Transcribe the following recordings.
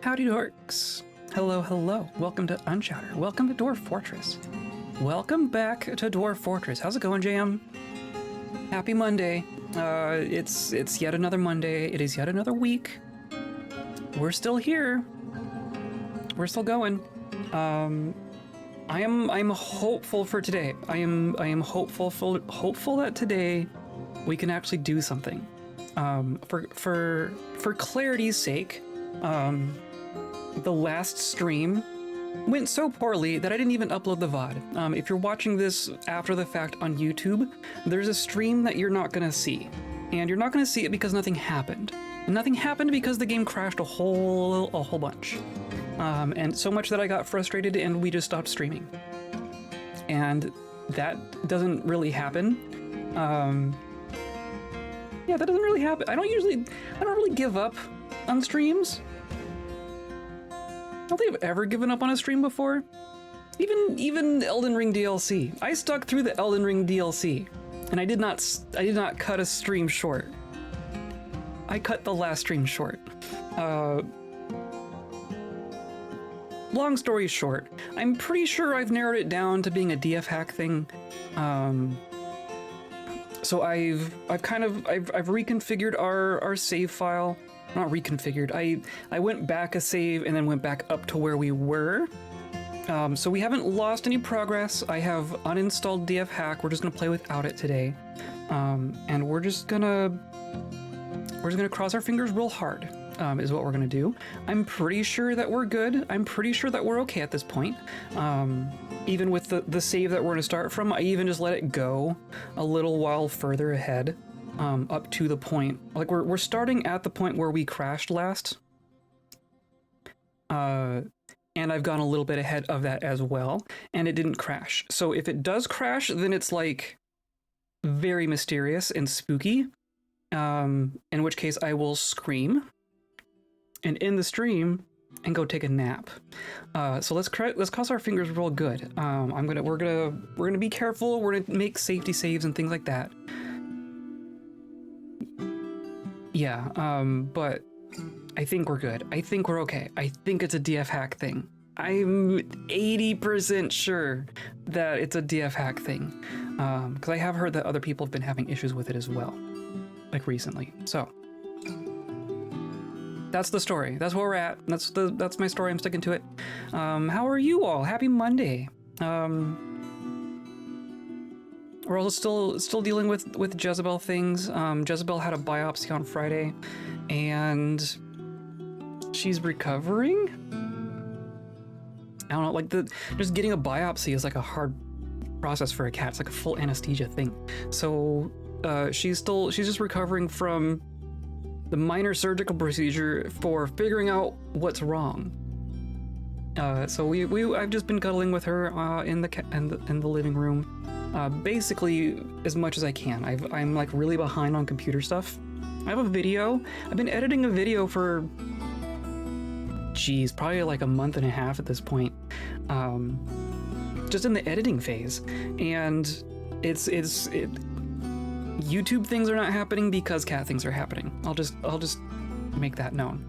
Howdy dorks. Hello, hello. Welcome to Unchowder. Welcome to Dwarf Fortress. Welcome back to Dwarf Fortress. How's it going, Jam? Happy Monday. It's yet another Monday. It is yet another week. We're still here. We're still going. I'm hopeful for today. I am hopeful that today we can actually do something. For clarity's sake, the last stream went so poorly that I didn't even upload the VOD. If you're watching this after the fact on YouTube, there's a stream that you're not gonna see. And you're not gonna see it because nothing happened. And nothing happened because the game crashed a whole bunch. And so much that I got frustrated and we just stopped streaming. And that doesn't really happen. Yeah, that doesn't really happen. I don't really give up on streams. I don't think I've ever given up on a stream before. Even Elden Ring DLC. I stuck through the Elden Ring DLC, and I did not cut a stream short. I cut the last stream short. Long story short, I'm pretty sure I've narrowed it down to being a DF hack thing. So I've reconfigured our save file. Not reconfigured. I went back a save and then went back up to where we were. So we haven't lost any progress. I have uninstalled DF hack. We're just gonna play without it today, and we're just gonna cross our fingers real hard. Is what we're gonna do. I'm pretty sure that we're good. I'm pretty sure that we're okay at this point. Even with the save that we're gonna start from, I even just let it go a little while further ahead, up to the point, like we're starting at the point where we crashed last. And I've gone a little bit ahead of that as well, and it didn't crash. So if it does crash, then it's like very mysterious and spooky, in which case I will scream and end the stream and go take a nap. So let's cross our fingers real good. We're gonna be careful. We're gonna make safety saves and things like that. Yeah, but I think we're good. I think we're okay. I think it's a DF hack thing. I'm 80% sure that it's a DF hack thing, because I have heard that other people have been having issues with it as well, like recently. So that's the story. That's where we're at. That's my story. I'm sticking to it. How are you all? Happy Monday. We're also still dealing with Jezebel things. Jezebel had a biopsy on Friday, and she's recovering. I don't know. Like just getting a biopsy is like a hard process for a cat. It's like a full anesthesia thing. So she's just recovering from the minor surgical procedure for figuring out what's wrong. So I've just been cuddling with her in the living room, basically as much as I can. I'm like really behind on computer stuff. I have a video. I've been editing a video for, geez, probably like a month and a half at this point. Just in the editing phase, and YouTube things are not happening because cat things are happening. I'll just make that known.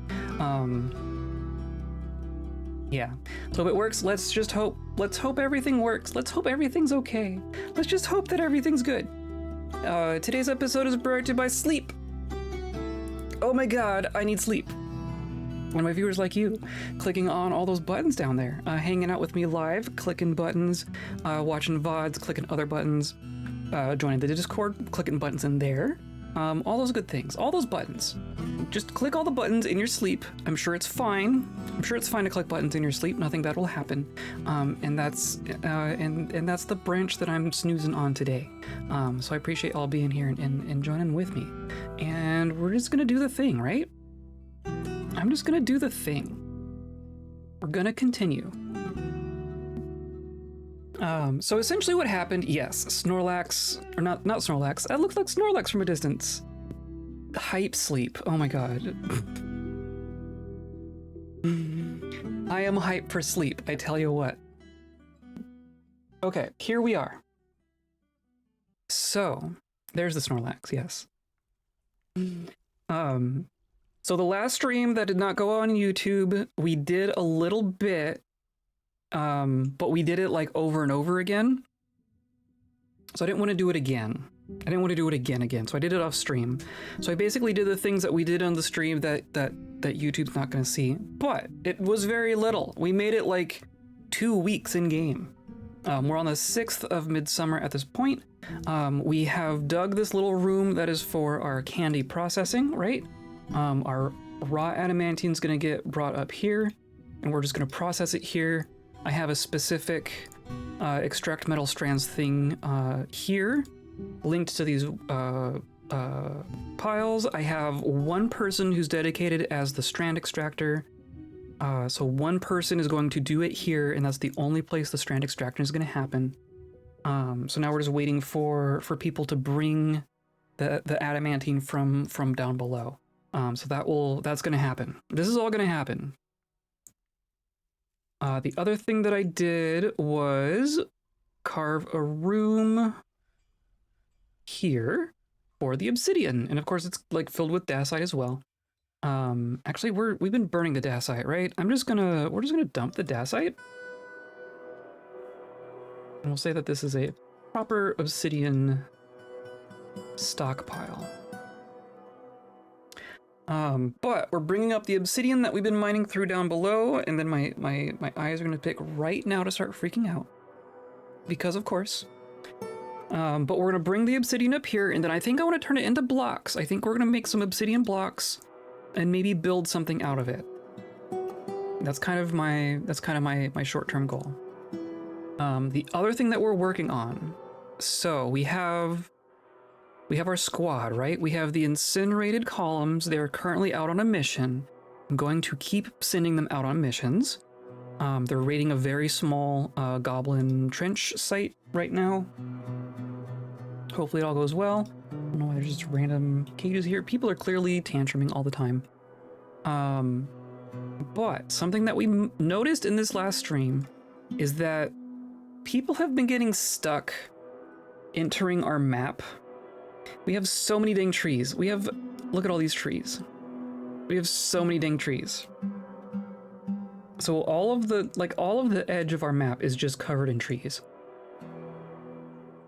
Yeah. So if it works, let's hope everything works. Let's hope everything's okay. Let's just hope that everything's good. Today's episode is brought to you by sleep. Oh my god, I need sleep. And my viewers like you, clicking on all those buttons down there, hanging out with me live, clicking buttons, watching VODs, clicking other buttons, joining the Discord, clicking buttons in there. All those good things, all those buttons. Just click all the buttons in your sleep. I'm sure it's fine. I'm sure it's fine to click buttons in your sleep. Nothing bad will happen. And that's the branch that I'm snoozing on today. So I appreciate all being here and joining with me. And we're just gonna do the thing, right? I'm just gonna do the thing. We're gonna continue. So essentially what happened, yes, Snorlax, or not Snorlax, that looks like Snorlax from a distance. Hype sleep, oh my god. I am hype for sleep, I tell you what. Okay, here we are. So, there's the Snorlax, yes. So the last stream that did not go on YouTube, we did a little bit, but we did it like over and over again. So I didn't want to do it again. I didn't want to do it again. So I did it off stream. So I basically did the things that we did on the stream that YouTube's not going to see. But it was very little. We made it like 2 weeks in game. We're on the 6th of Midsummer at this point. We have dug this little room that is for our candy processing, right? Our raw adamantine's going to get brought up here, and we're just going to process it here. I have a specific extract metal strands thing here, linked to these piles. I have one person who's dedicated as the strand extractor. So one person is going to do it here, and that's the only place the strand extraction is going to happen. So now we're just waiting for people to bring the adamantine from down below. So that's going to happen. This is all going to happen. The other thing that I did was carve a room here for the obsidian, and of course it's like filled with dacite as well. Actually we've been burning the dacite, right? we're just gonna dump the dacite, and we'll say that this is a proper obsidian stockpile. But we're bringing up the obsidian that we've been mining through down below, and then my eyes are gonna pick right now to start freaking out, because of course. But we're gonna bring the obsidian up here, and then I think I want to turn it into blocks. I think we're gonna make some obsidian blocks and maybe build something out of it. That's kind of my short-term goal. The other thing that we're working on, so we have our squad, right? We have the incinerated columns. They're currently out on a mission. I'm going to keep sending them out on missions. They're raiding a very small goblin trench site right now. Hopefully it all goes well. I don't know why there's just random cages here. People are clearly tantruming all the time. But something that we noticed in this last stream is that people have been getting stuck entering our map. We have so many dang trees. Look at all these trees. We have so many dang trees. So all of the edge of our map is just covered in trees.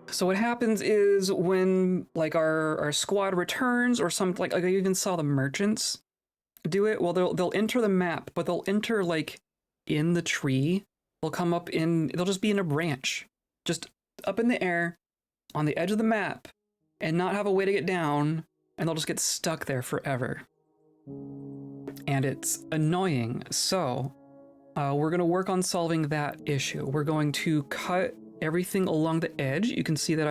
So what happens is when like our squad returns, or something, like I even saw the merchants do it. Well, they'll enter the map, but they'll enter like in the tree. They'll just be in a branch, just up in the air on the edge of the map, and not have a way to get down, and they'll just get stuck there forever. And it's annoying. So we're going to work on solving that issue. We're going to cut everything along the edge. You can see that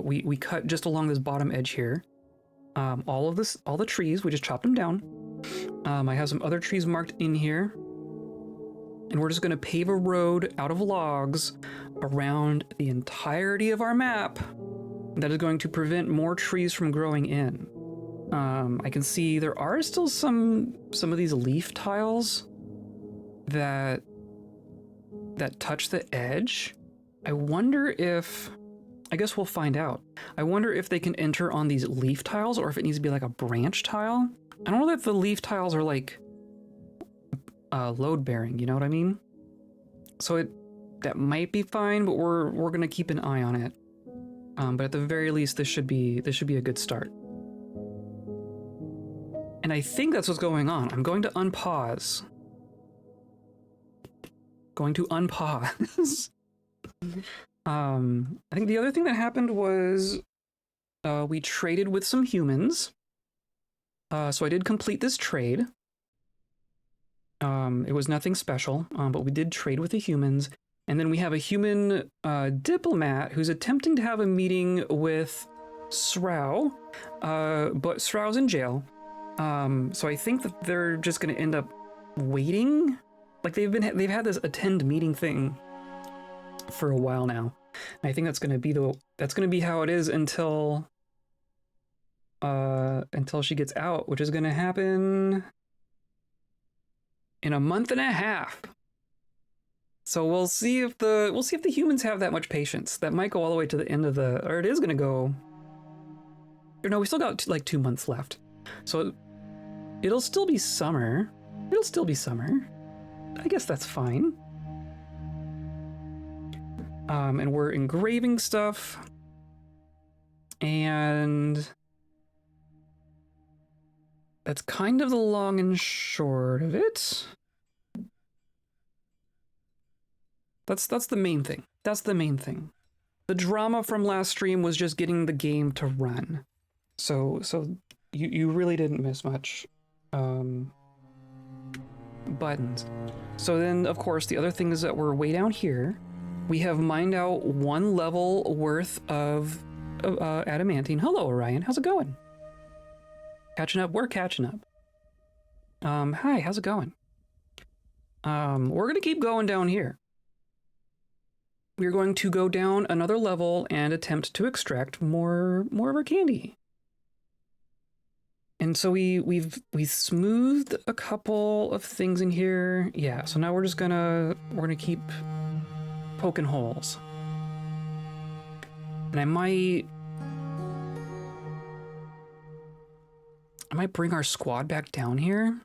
we cut just along this bottom edge here. All the trees, we just chopped them down. I have some other trees marked in here. And we're just going to pave a road out of logs around the entirety of our map that is going to prevent more trees from growing in. I can see there are still some of these leaf tiles that touch the edge. I wonder if, I guess we'll find out. I wonder if they can enter on these leaf tiles, or if it needs to be like a branch tile. I don't know that the leaf tiles are like load bearing, you know what I mean? So that might be fine, but we're gonna keep an eye on it. But at the very least, this should be a good start. And I think that's what's going on. I'm going to unpause. I think the other thing that happened was we traded with some humans. So I did complete this trade. It was nothing special, but we did trade with the humans. And then we have a human diplomat who's attempting to have a meeting with Srow, but Srow's in jail. So I think that they're just going to end up waiting. Like they've had this attend meeting thing for a while now. And I think that's going to be how it is until she gets out, which is going to happen in a month and a half. So we'll see if the humans have that much patience. That might go all the way to the end of or it is going to go. Or no, we still got like 2 months left. So It'll still be summer. It'll still be summer. I guess that's fine. And we're engraving stuff. And that's kind of the long and short of it. That's the main thing. That's the main thing. The drama from last stream was just getting the game to run. So you really didn't miss much. Buttons. So then, of course, the other thing is that we're way down here. We have mined out 1 level worth of adamantine. Hello, Orion. How's it going? Catching up? We're catching up. Hi, how's it going? We're gonna keep going down here. We're going to go down another level and attempt to extract more of our candy. And so we've smoothed a couple of things in here. Yeah, so now we're gonna keep poking holes. And I might bring our squad back down here.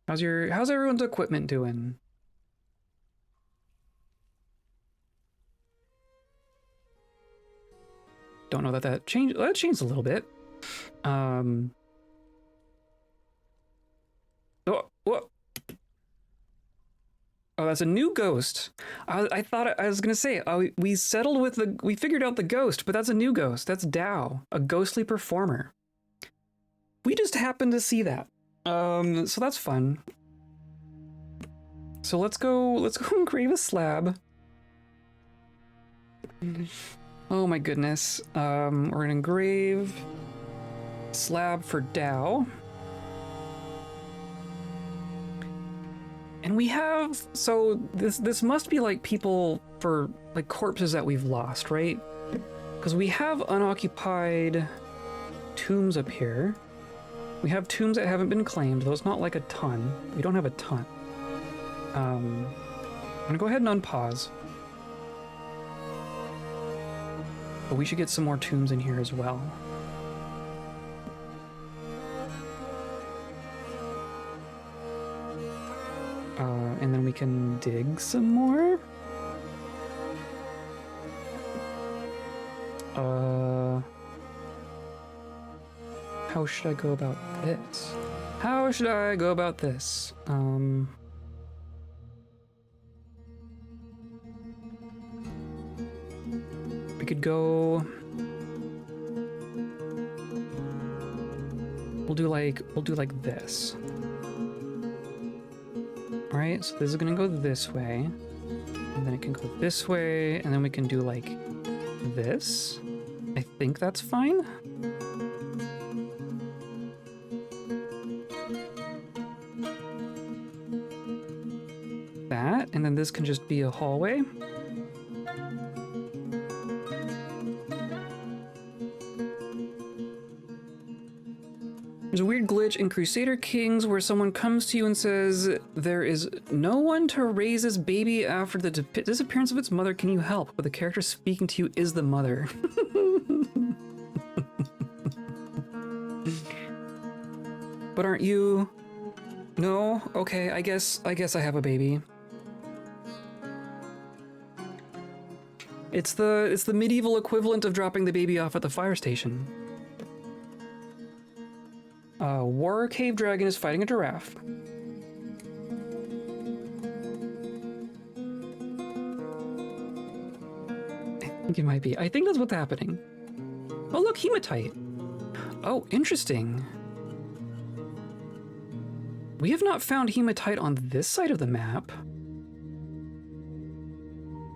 How's everyone's equipment doing? Don't know that changed. That changed a little bit. Oh, what? Oh, that's a new ghost. I thought I was gonna say we figured out the ghost, but that's a new ghost. That's Dao, a ghostly performer. We just happened to see that. So that's fun. So let's go engrave a slab. Oh my goodness. We're gonna engrave slab for Dao. And we have, so this must be like people for like corpses that we've lost, right? Because we have unoccupied tombs up here. We have tombs that haven't been claimed, though it's not like a ton. We don't have a ton. I'm gonna go ahead and unpause. But we should get some more tombs in here as well. And then we can dig some more. How should I go about this? How should I go about this? We could go. We'll do like this. All right, so this is gonna go this way, and then it can go this way, and then we can do like this. I think that's fine. That, and then this can just be a hallway. There's a weird glitch in Crusader Kings where someone comes to you and says, there is no one to raise this baby after the disappearance of its mother. Can you help? But the character speaking to you is the mother. But aren't you? No? Okay, I guess I have a baby. It's the medieval equivalent of dropping the baby off at the fire station. Warrior Cave Dragon is fighting a giraffe. I think it might be. I think that's what's happening. Oh, look, hematite. Oh, interesting. We have not found hematite on this side of the map.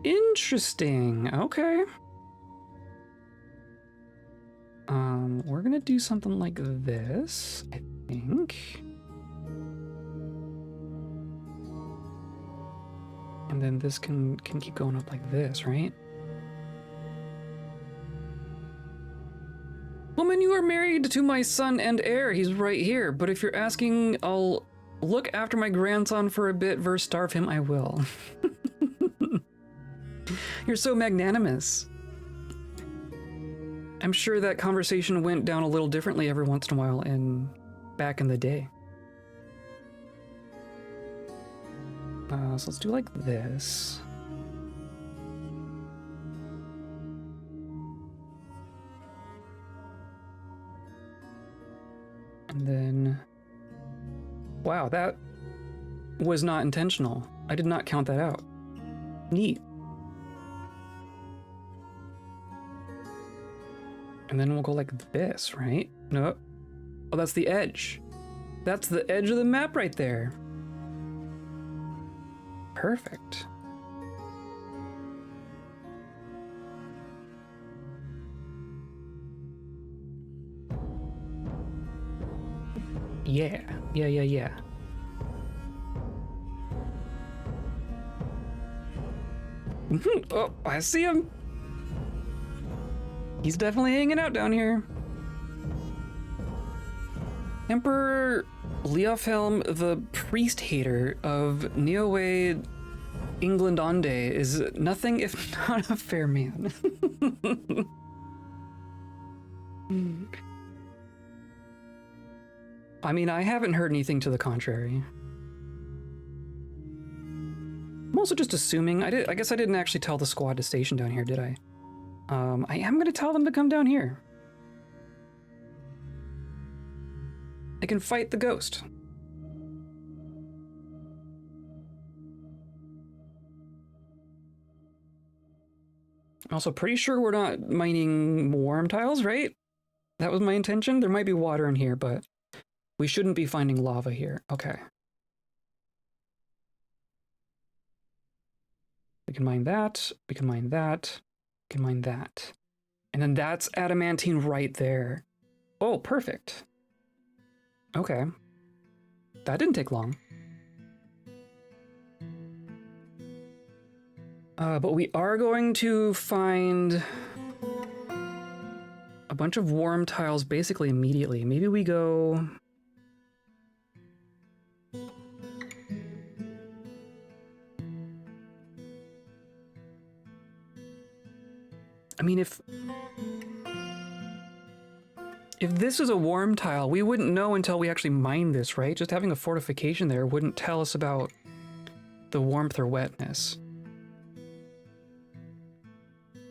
Interesting. Okay. We're gonna do something like this, I think. And then this can keep going up like this, right? Woman, you are married to my son and heir. He's right here. But if you're asking, I'll look after my grandson for a bit versus starve him, I will. You're so magnanimous. I'm sure that conversation went down a little differently every once in a while back in the day. So let's do like this. And then, wow, that was not intentional. I did not count that out. Neat. And then we'll go like this, right? No. Oh, that's the edge. That's the edge of the map right there. Perfect. Yeah. Oh, I see him. He's definitely hanging out down here. Emperor Leofhelm, the priest hater of Neoway Englandonde, is nothing if not a fair man. I mean, I haven't heard anything to the contrary. I'm also just assuming, I guess I didn't actually tell the squad to station down here, did I? I am gonna tell them to come down here. They can fight the ghost. Also, pretty sure we're not mining worm tiles, right? That was my intention. There might be water in here, but we shouldn't be finding lava here. Okay. We can mine that. We can mine that. We can mine that. And then that's adamantine right there. Oh, perfect. Okay. That didn't take long. But we are going to find a bunch of worm tiles basically immediately. Maybe we go... I mean, if this is a worm tile, we wouldn't know until we actually mine this, right? Just having a fortification there wouldn't tell us about the warmth or wetness.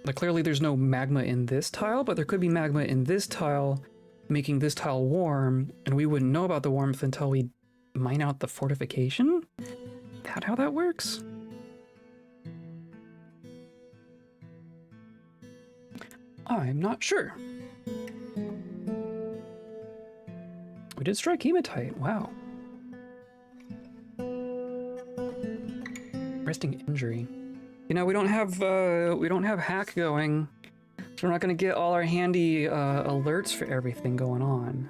Like, clearly there's no magma in this tile, but there could be magma in this tile, making this tile warm, and we wouldn't know about the warmth until we mine out the fortification? That how that works? I'm not sure. We did strike hematite, wow. Resting injury. You know, we don't have hack going, so we're not gonna get all our handy alerts for everything going on.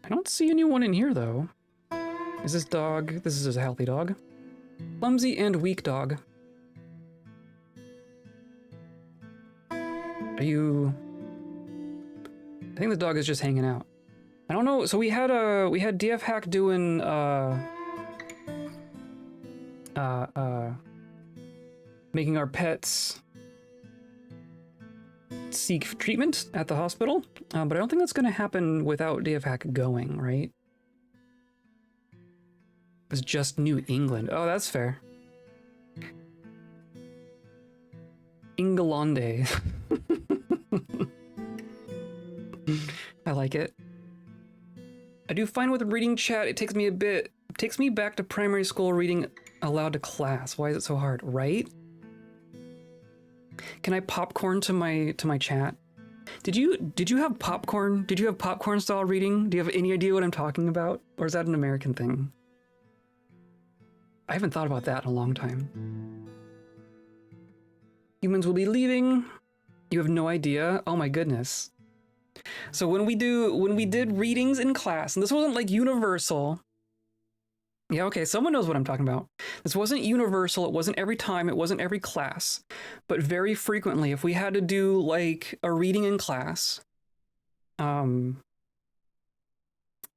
I don't see anyone in here though. Is this dog? This is a healthy dog. Clumsy and weak dog. Are you... I think the dog is just hanging out. I don't know, so we had DF Hack doing making our pets seek treatment at the hospital, but I don't think that's gonna happen without DF Hack going, right? It's just New England. Oh, that's fair. Englandonde. I like it. I do fine with reading chat. It takes me back to primary school reading aloud to class. Why is it so hard, right? Can I popcorn to my chat? Did you have popcorn? Did you have popcorn style reading? Do you have any idea what I'm talking about? Or is that an American thing? I haven't thought about that in a long time. Humans will be leaving. You have no idea. Oh my goodness. So when we did readings in class, and this wasn't like universal. Yeah, okay, someone knows what I'm talking about. This wasn't universal, it wasn't every time, it wasn't every class, but very frequently, if we had to do like a reading in class, and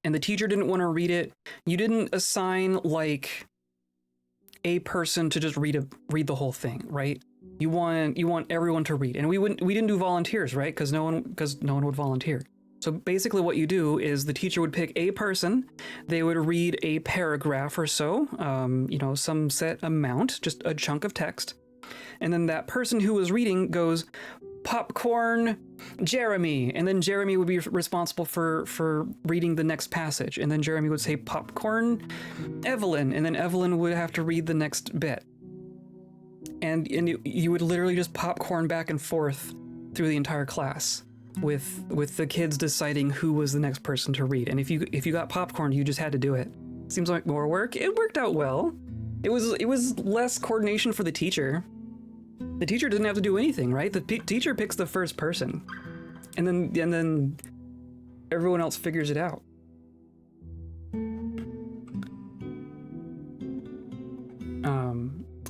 the teacher didn't want to read it, you didn't assign like a person to just read the whole thing, right? You want everyone to read, and we didn't do volunteers, right? Because no one would volunteer. So basically, what you do is the teacher would pick a person, they would read a paragraph or so, some set amount, just a chunk of text, and then that person who was reading goes, popcorn Jeremy, and then Jeremy would be responsible for reading the next passage, and then Jeremy would say popcorn Evelyn, and then Evelyn would have to read the next bit, and you would literally just popcorn back and forth through the entire class with the kids deciding who was the next person to read. And if you got popcorn, you just had to do it. Seems like more work. It worked out well. It was less coordination for the teacher. The teacher doesn't have to do anything, right? The teacher picks the first person, and then everyone else figures it out.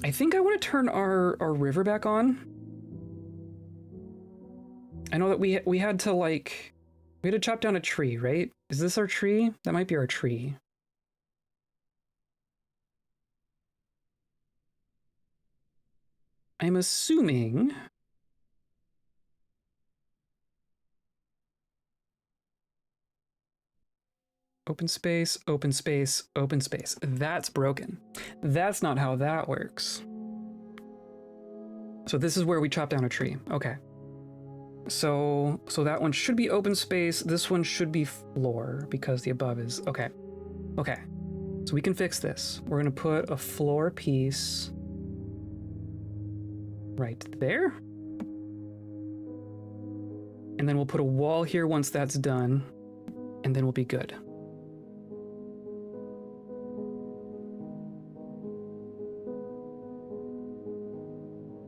I think I want to turn our river back on. I know that we had to chop down a tree, right? Is this our tree? That might be our tree. I'm assuming open space, open space, open space. That's broken. That's not how that works. So this is where we chop down a tree. Okay. So that one should be open space. This one should be floor because the above is okay. Okay. So we can fix this. We're gonna put a floor piece right there. And then we'll put a wall here once that's done, and then we'll be good.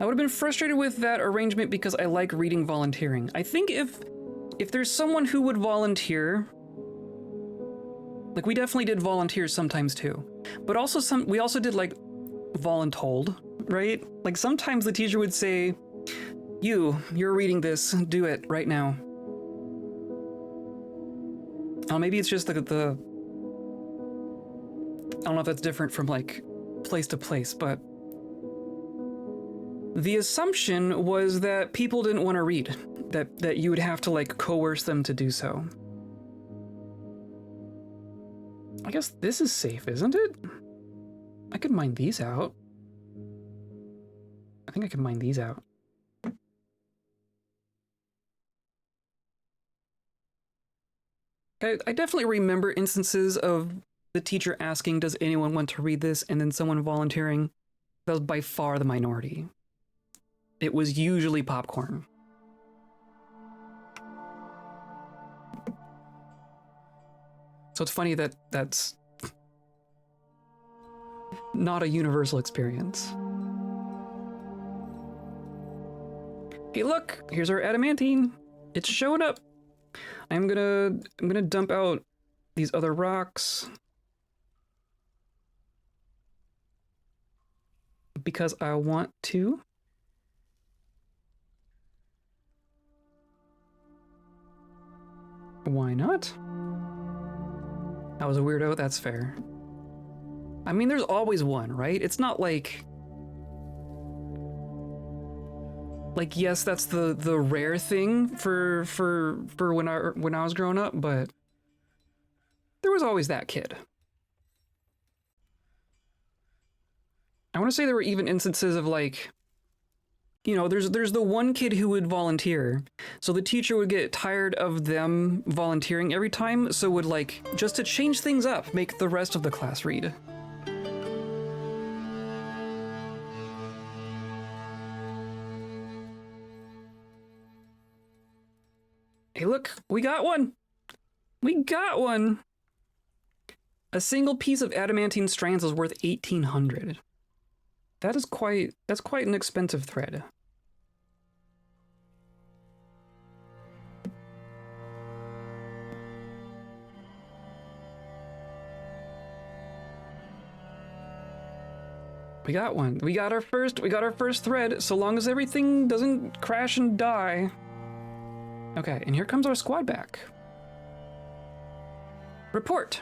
I would have been frustrated with that arrangement because I like reading volunteering. I think if there's someone who would volunteer, like we definitely did volunteers sometimes too, but also we also did like voluntold, right? Like sometimes the teacher would say, you're reading this, do it right now. Oh, maybe it's just the I don't know if that's different from like place to place, but the assumption was that people didn't want to read, that you would have to like coerce them to do so. I guess this is safe, isn't it? I could mine these out. I think I could mine these out. I definitely remember instances of the teacher asking, does anyone want to read this? And then someone volunteering. That was by far the minority. It was usually popcorn. So it's funny that that's not a universal experience. Hey, look, here's our adamantine. It's showing up. I'm gonna dump out these other rocks because I want to. Why not? I was a weirdo, that's fair. I mean, there's always one, right? It's not like yes, that's the rare thing for when I was growing up, but there was always that kid. I want to say there were even instances of like, you know, there's the one kid who would volunteer, so the teacher would get tired of them volunteering every time, so would like, just to change things up, make the rest of the class read. Hey, look, we got one! We got one! A single piece of adamantine strands is worth 1,800. That's quite an expensive thread. We got one. We got our first thread, so long as everything doesn't crash and die. Okay, and here comes our squad back. Report.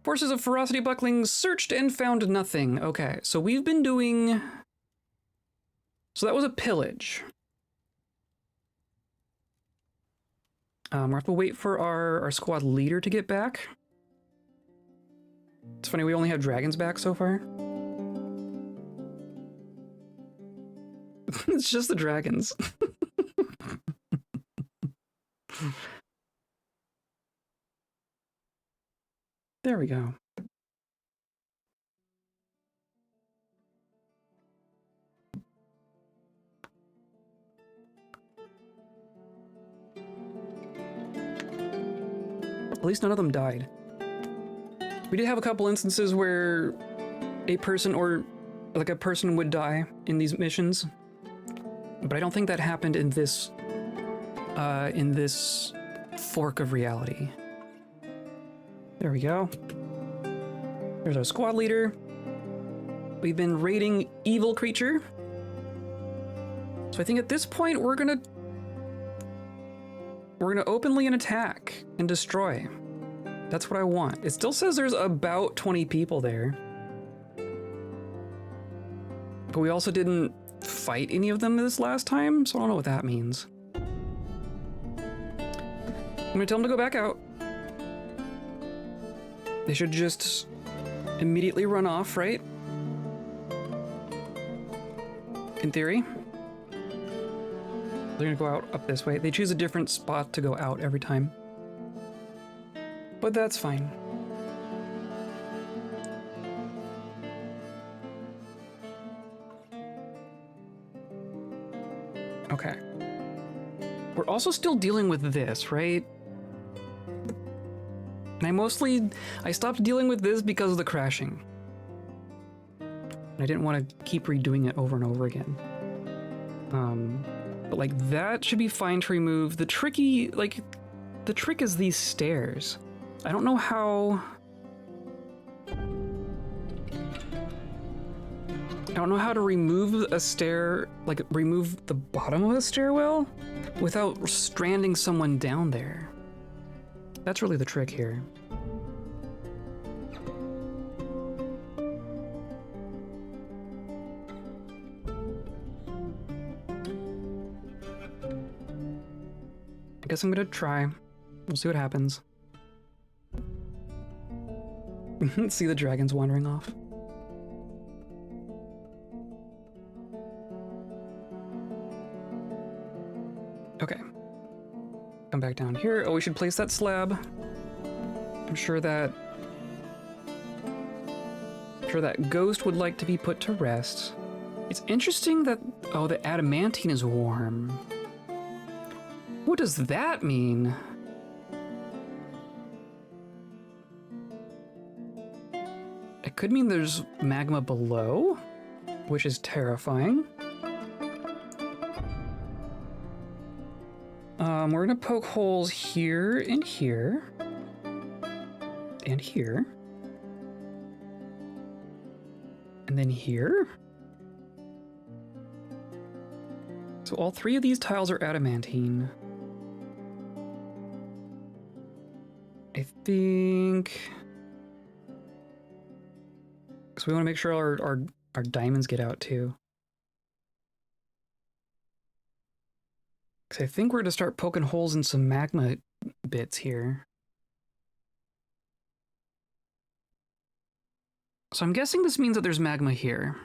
Forces of ferocity bucklings searched and found nothing. Okay, so we've been doing... So that was a pillage. We'll have to wait for our squad leader to get back. It's funny, we only have dragons back so far. It's just the dragons. There we go. At least none of them died. We did have a couple instances where a person would die in these missions, but I don't think that happened in this fork of reality. There we go. There's our squad leader. We've been raiding evil creature. So I think at this point we're gonna openly attack and destroy. That's what I want. It still says there's about 20 people there. But we also didn't fight any of them this last time, so I don't know what that means. I'm gonna tell them to go back out. They should just immediately run off, right? In theory. They're gonna go out up this way. They choose a different spot to go out every time. But that's fine. Okay. We're also still dealing with this, right? And I stopped dealing with this because of the crashing. I didn't want to keep redoing it over and over again. But like that should be fine to remove. The trick is these stairs. I don't know how... I don't know how to remove a stair, like remove the bottom of a stairwell without stranding someone down there. That's really the trick here. I guess I'm gonna try. We'll see what happens. See the dragons wandering off. Okay. Come back down here. Oh, we should place that slab. I'm sure that ghost would like to be put to rest. It's interesting that... Oh, the adamantine is warm. What does that mean? It could mean there's magma below, which is terrifying. We're gonna poke holes here and here. And here. And then here. So all three of these tiles are adamantine. I think... Because we want to make sure our diamonds get out too. Because I think we're going to start poking holes in some magma bits here. So I'm guessing this means that there's magma here.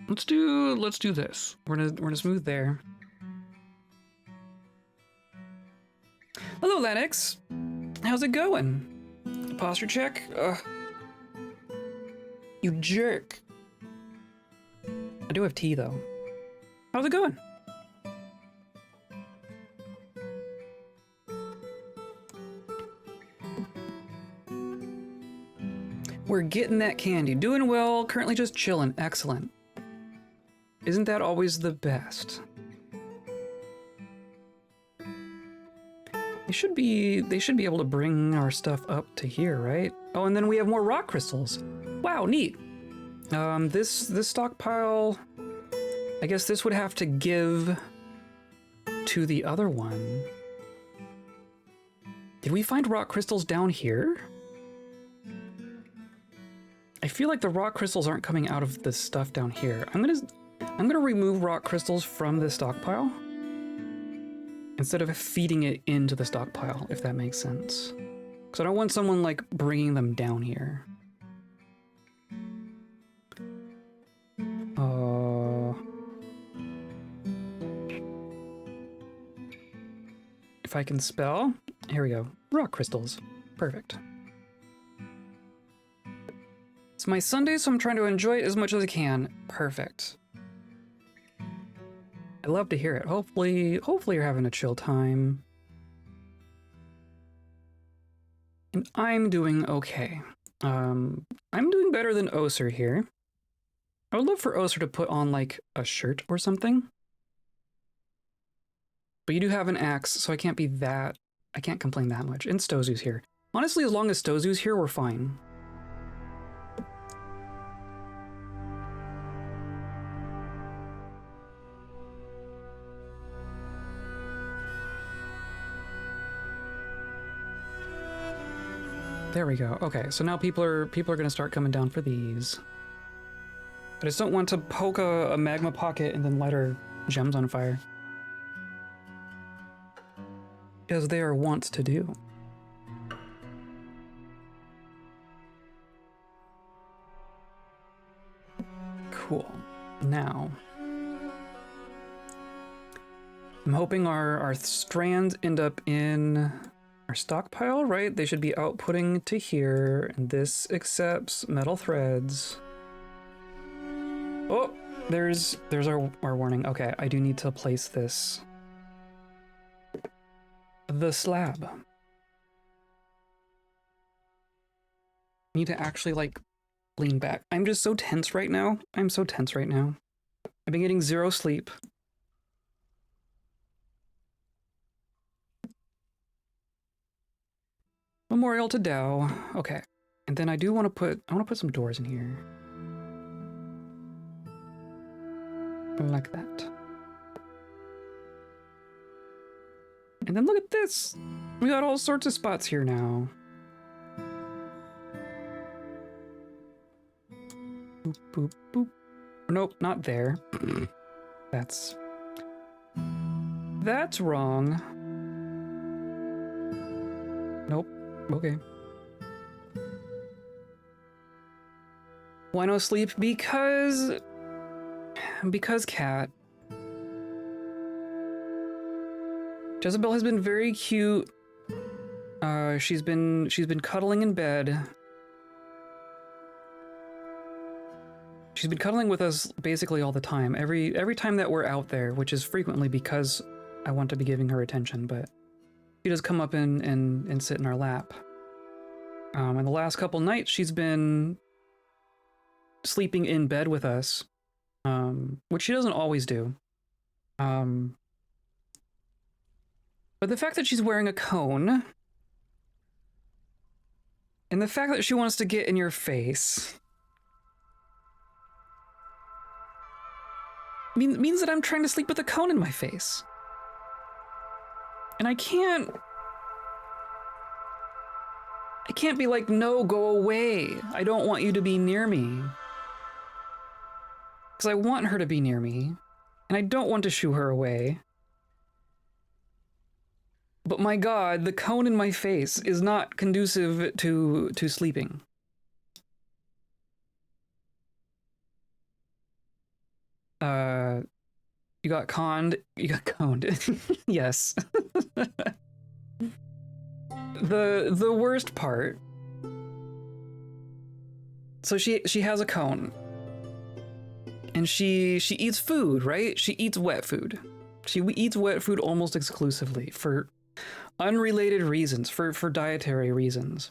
Let's do this. We're gonna smooth there. Hello, Lennox. How's it going? Posture check? You jerk. I do have tea, though. How's it going? We're getting that candy. Doing well. Currently just chilling. Excellent. Isn't that always the best? They should be able to bring our stuff up to here, right? Oh, and then we have more rock crystals. Wow, neat. This stockpile, I guess this would have to give to the other one. Did we find rock crystals down here? I feel like the rock crystals aren't coming out of the stuff down here. I'm gonna remove rock crystals from the stockpile instead of feeding it into the stockpile, if that makes sense. Because I don't want someone like bringing them down here. If I can spell, here we go. Rock crystals, perfect. It's my Sunday, so I'm trying to enjoy it as much as I can. Perfect. I love to hear it. Hopefully you're having a chill time. And I'm doing okay. I'm doing better than Oser here. I would love for Oser to put on like a shirt or something. But you do have an axe, so I can't complain that much. And Stozu's here. Honestly, as long as Stozu's here, we're fine. There we go. Okay, so now people are gonna start coming down for these. I just don't want to poke a magma pocket and then light our gems on fire. As they are wont to do. Cool. Now, I'm hoping our strands end up in our stockpile, right? They should be outputting to here, and this accepts metal threads. Oh, there's our warning. Okay, I do need to place this. The slab. I need to actually like lean back. I'm just so tense right now. I'm so tense right now. I've been getting 0 sleep. Memorial to Tao. Okay. And then I want to put some doors in here. Like that. And then look at this! We got all sorts of spots here now. Boop, boop, boop. Nope, not there. That's wrong. Nope. Okay. Why no sleep? Because cat. Jezebel has been very cute. She's been cuddling in bed. She's been cuddling with us basically all the time. Every time that we're out there, which is frequently because I want to be giving her attention, but she does come up and sit in our lap. And the last couple nights, she's been sleeping in bed with us, which she doesn't always do. But the fact that she's wearing a cone, and the fact that she wants to get in your face, means that I'm trying to sleep with a cone in my face. And I can't be like, no, go away. I don't want you to be near me. Because I want her to be near me, and I don't want to shoo her away. But my God, the cone in my face is not conducive to sleeping. You got conned. You got coned. Yes. The worst part. So she has a cone. And she eats food, right? She eats wet food. She eats wet food almost exclusively for unrelated reasons, for dietary reasons.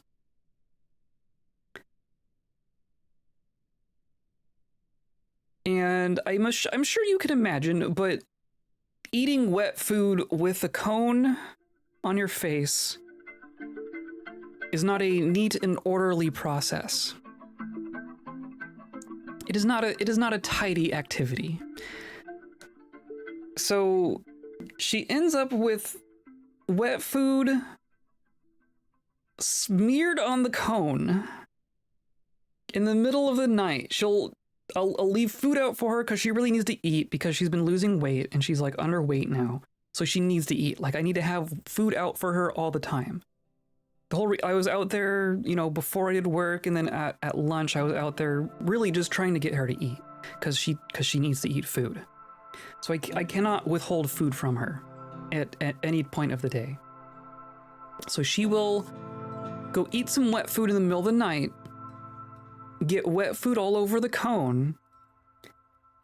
And I'm sure you can imagine, but eating wet food with a cone on your face is not a neat and orderly process. It is not a tidy activity. So She ends up with wet food smeared on the cone in the middle of the night. I'll leave food out for her because she really needs to eat because she's been losing weight and she's like underweight now. So she needs to eat. Like I need to have food out for her all the time. I was out there, you know, before I did work, and then at lunch I was out there really just trying to get her to eat because she needs to eat food. So I cannot withhold food from her at any point of the day. So she will go eat some wet food in the middle of the night, get wet food all over the cone,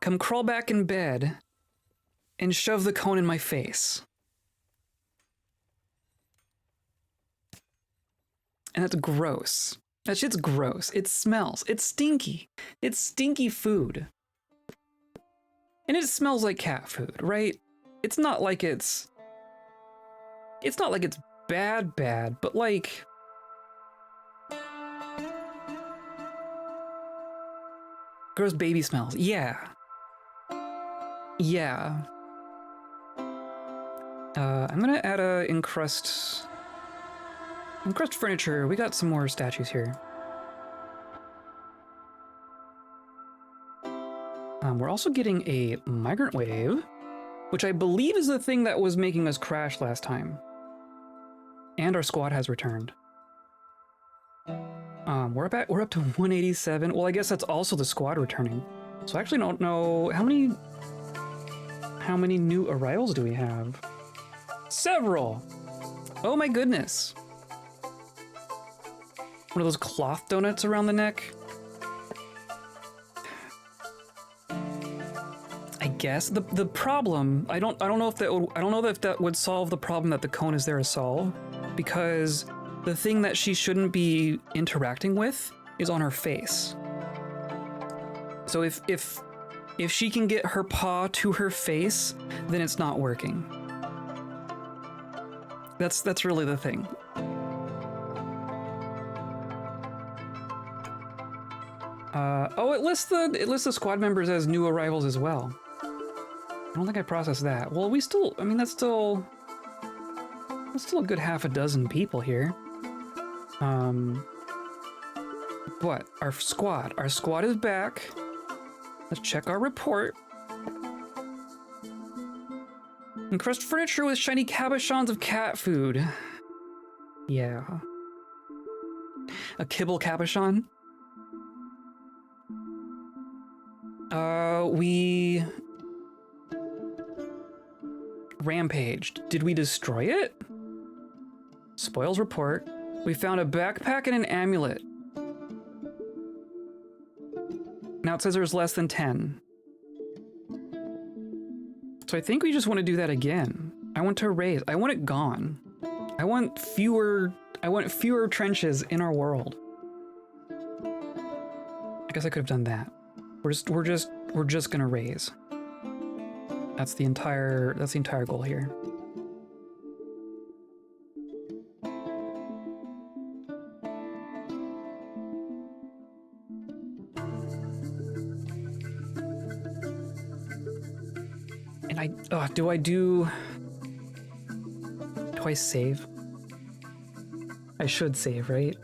come crawl back in bed, and shove the cone in my face. And that's gross. That shit's gross. It smells. It's stinky. It's stinky food. And it smells like cat food, right? It's not like it's bad, but like gross baby smells. Yeah. Yeah. I'm gonna add a encrust furniture. We got some more statues here. We're also getting a migrant wave, which I believe is the thing that was making us crash last time. And our squad has returned. We're up to 187. Well, I guess that's also the squad returning. So I actually don't know how many new arrivals do we have? Several. Oh my goodness. One of those cloth donuts around the neck. I guess the problem, I don't know if that would solve the problem that the cone is there to solve, because the thing that she shouldn't be interacting with is on her face. So if she can get her paw to her face, then it's not working. That's really the thing. It lists the squad members as new arrivals as well. I don't think I processed that. Well, that's still a good half a dozen people here. But our squad is back. Let's check our report. Encrust furniture with shiny cabochons of cat food. Yeah. A kibble cabochon. We rampaged. Did we destroy it? Spoils report. We found a backpack and an amulet. Now it says there's less than 10. So I think we just want to do that again. I want to raise. I want it gone. I want fewer trenches in our world. I guess I could have done that. We're just gonna raise. That's the entire goal here. And do I save? I should save, right?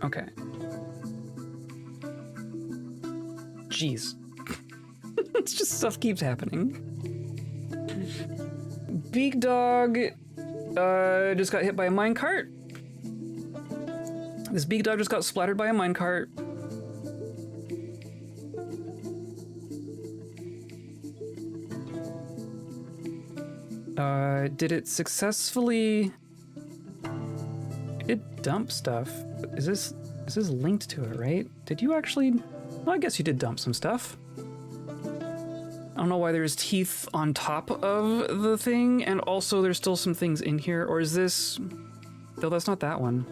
Okay. Jeez. It's just stuff keeps happening. Big dog just got hit by a minecart. This big dog just got splattered by a minecart. Did it successfully... It dumped stuff. Is this linked to it, right? Did you actually... Well, I guess you did dump some stuff. I don't know why there's teeth on top of the thing, and also there's still some things in here, or is this... No, that's not that one.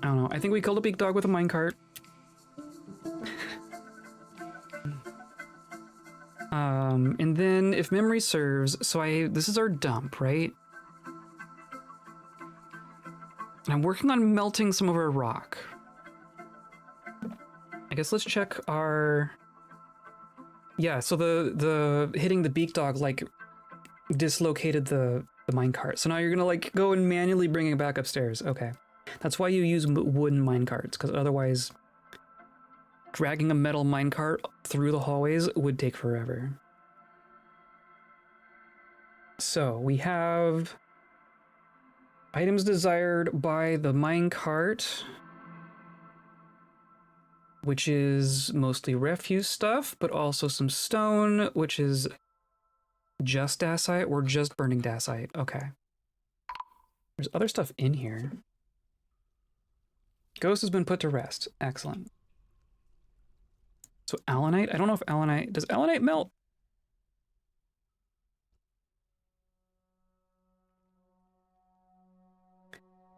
I don't know. I think we killed a big dog with a minecart. And then, if memory serves, this is our dump, right? I'm working on melting some of our rock. I guess let's check our Yeah, so the hitting the beak dog like dislocated the minecart. So now you're gonna like go and manually bring it back upstairs. Okay. That's why you use wooden minecarts, because otherwise dragging a metal minecart through the hallways would take forever. So we have items desired by the minecart, which is mostly refuse stuff, but also some stone, which is just dacite or just burning dacite. Okay. There's other stuff in here. Ghost has been put to rest. Excellent. So allanite? I don't know if allanite... Does allanite melt?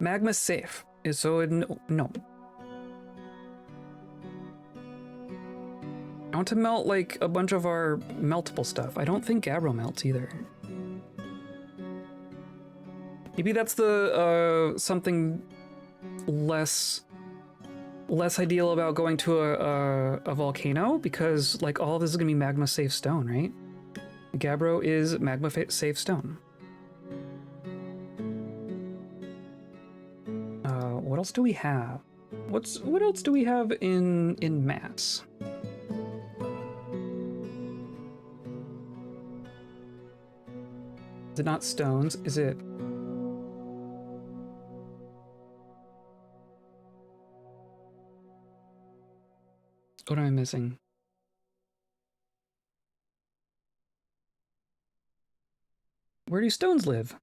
Magma safe. So no. I want to melt like a bunch of our meltable stuff. I don't think gabbro melts either. Maybe that's the something less ideal about going to a volcano, because like all of this is gonna be magma safe stone, right? Gabbro is magma safe stone. What else do we have? What else do we have in mass? Is it not stones? Is it... What am I missing? Where do stones live?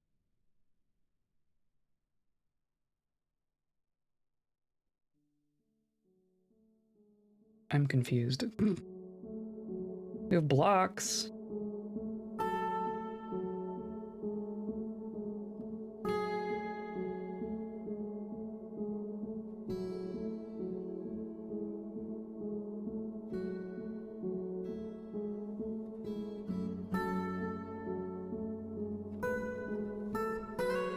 I'm confused. We have blocks.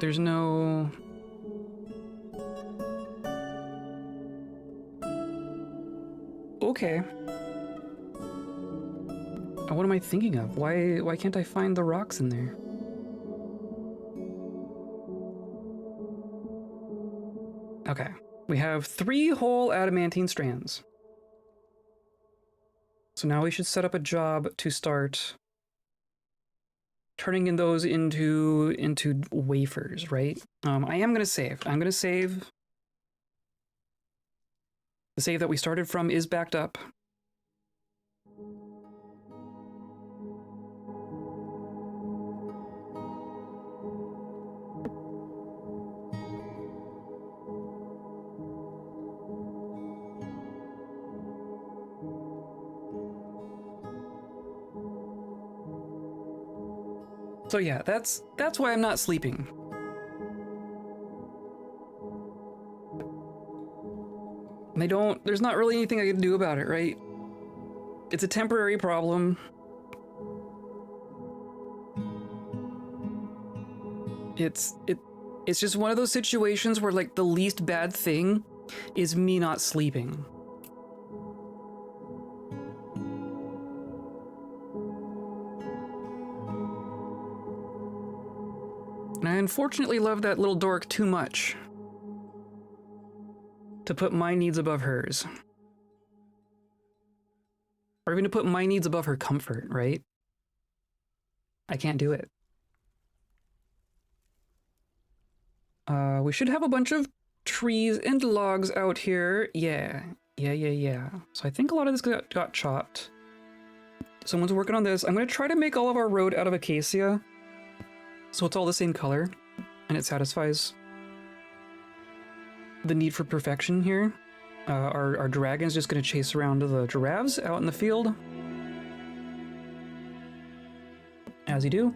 There's no... Okay. What am I thinking of? Why can't I find the rocks in there? Okay. We have 3 whole adamantine strands. So now we should set up a job to start turning those into wafers, right? I am gonna save. I'm gonna save. The save that we started from is backed up. So yeah, that's why I'm not sleeping. There's not really anything I can do about it, right? It's a temporary problem. It's just one of those situations where like the least bad thing is me not sleeping. And I unfortunately love that little dork too much to put my needs above hers. Or even to put my needs above her comfort, right? I can't do it. We should have a bunch of trees and logs out here. Yeah. So I think a lot of this got chopped. Someone's working on this. I'm gonna try to make all of our road out of acacia, so it's all the same color, and it satisfies the need for perfection here. Our dragon's just gonna chase around the giraffes out in the field, as you do.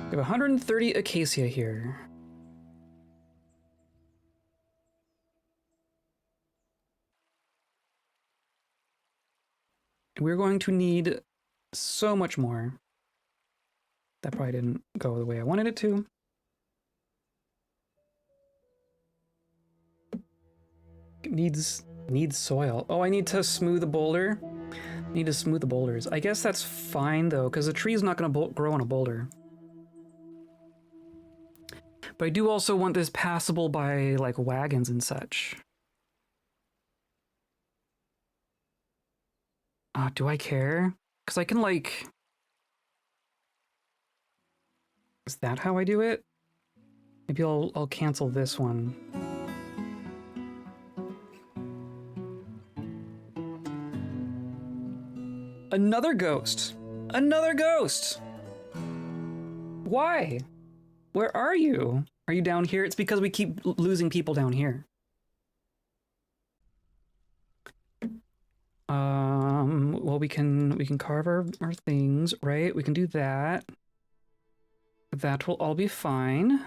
We have 130 acacia here. We're going to need so much more. That probably didn't go the way I wanted it to. It needs Needs soil. Oh, I need to smooth the boulder. Need to smooth the boulders. I guess that's fine though, because a tree's not going to grow on a boulder. But I do also want this passable by like wagons and such. Do I care? Because I can like... Is that how I do it? Maybe I'll cancel this one. Another ghost! Another ghost! Why? Where are you? Are you down here? It's because we keep losing people down here. Well, we can carve our things, right? We can do that. That will all be fine.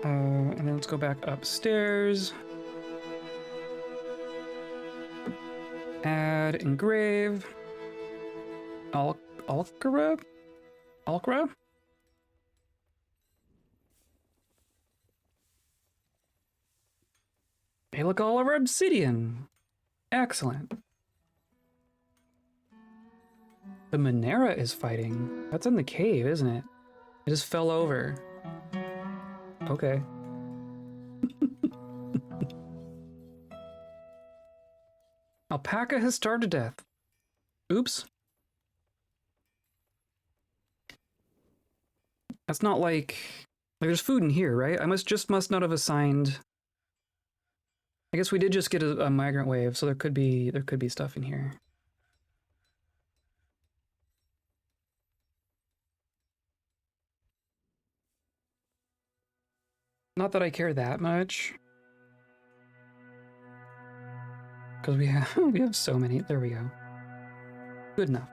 And then let's go back upstairs. Add engrave. Alkra? Alkra? Hey, look, all of our obsidian. Excellent. The Monera is fighting. That's in the cave, isn't it? It just fell over. Okay. Alpaca has starved to death. Oops. That's not like there's food in here, right? I must not have assigned. I guess we did just get a migrant wave, so there could be stuff in here. Not that I care that much. Because we have so many. There we go. Good enough.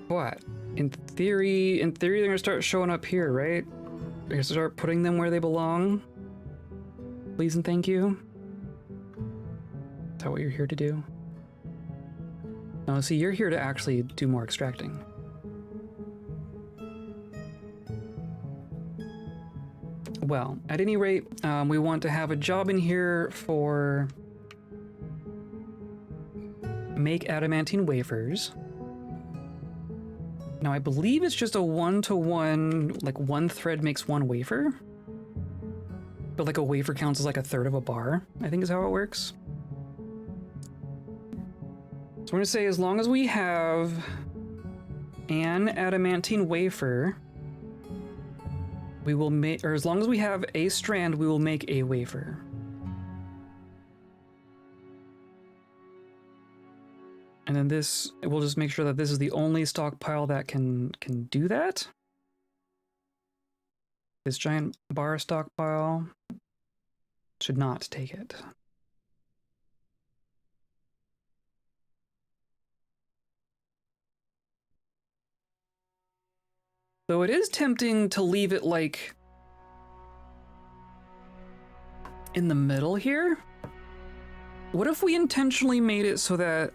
What? In theory, they're gonna start showing up here, right? They're gonna start putting them where they belong. Please and thank you. Is that what you're here to do? No, see, you're here to actually do more extracting. Well, at any rate, we want to have a job in here for make adamantine wafers. Now, I believe it's just a 1-to-1, like one thread makes one wafer. But like a wafer counts as like a third of a bar, I think is how it works. So we're gonna say as long as we have an adamantine wafer, we will make, or as long as we have a strand, we will make a wafer. And then this, we'll just make sure that this is the only stockpile that can do that. This giant bar stockpile should not take it. Though it is tempting to leave it like in the middle here. What if we intentionally made it so that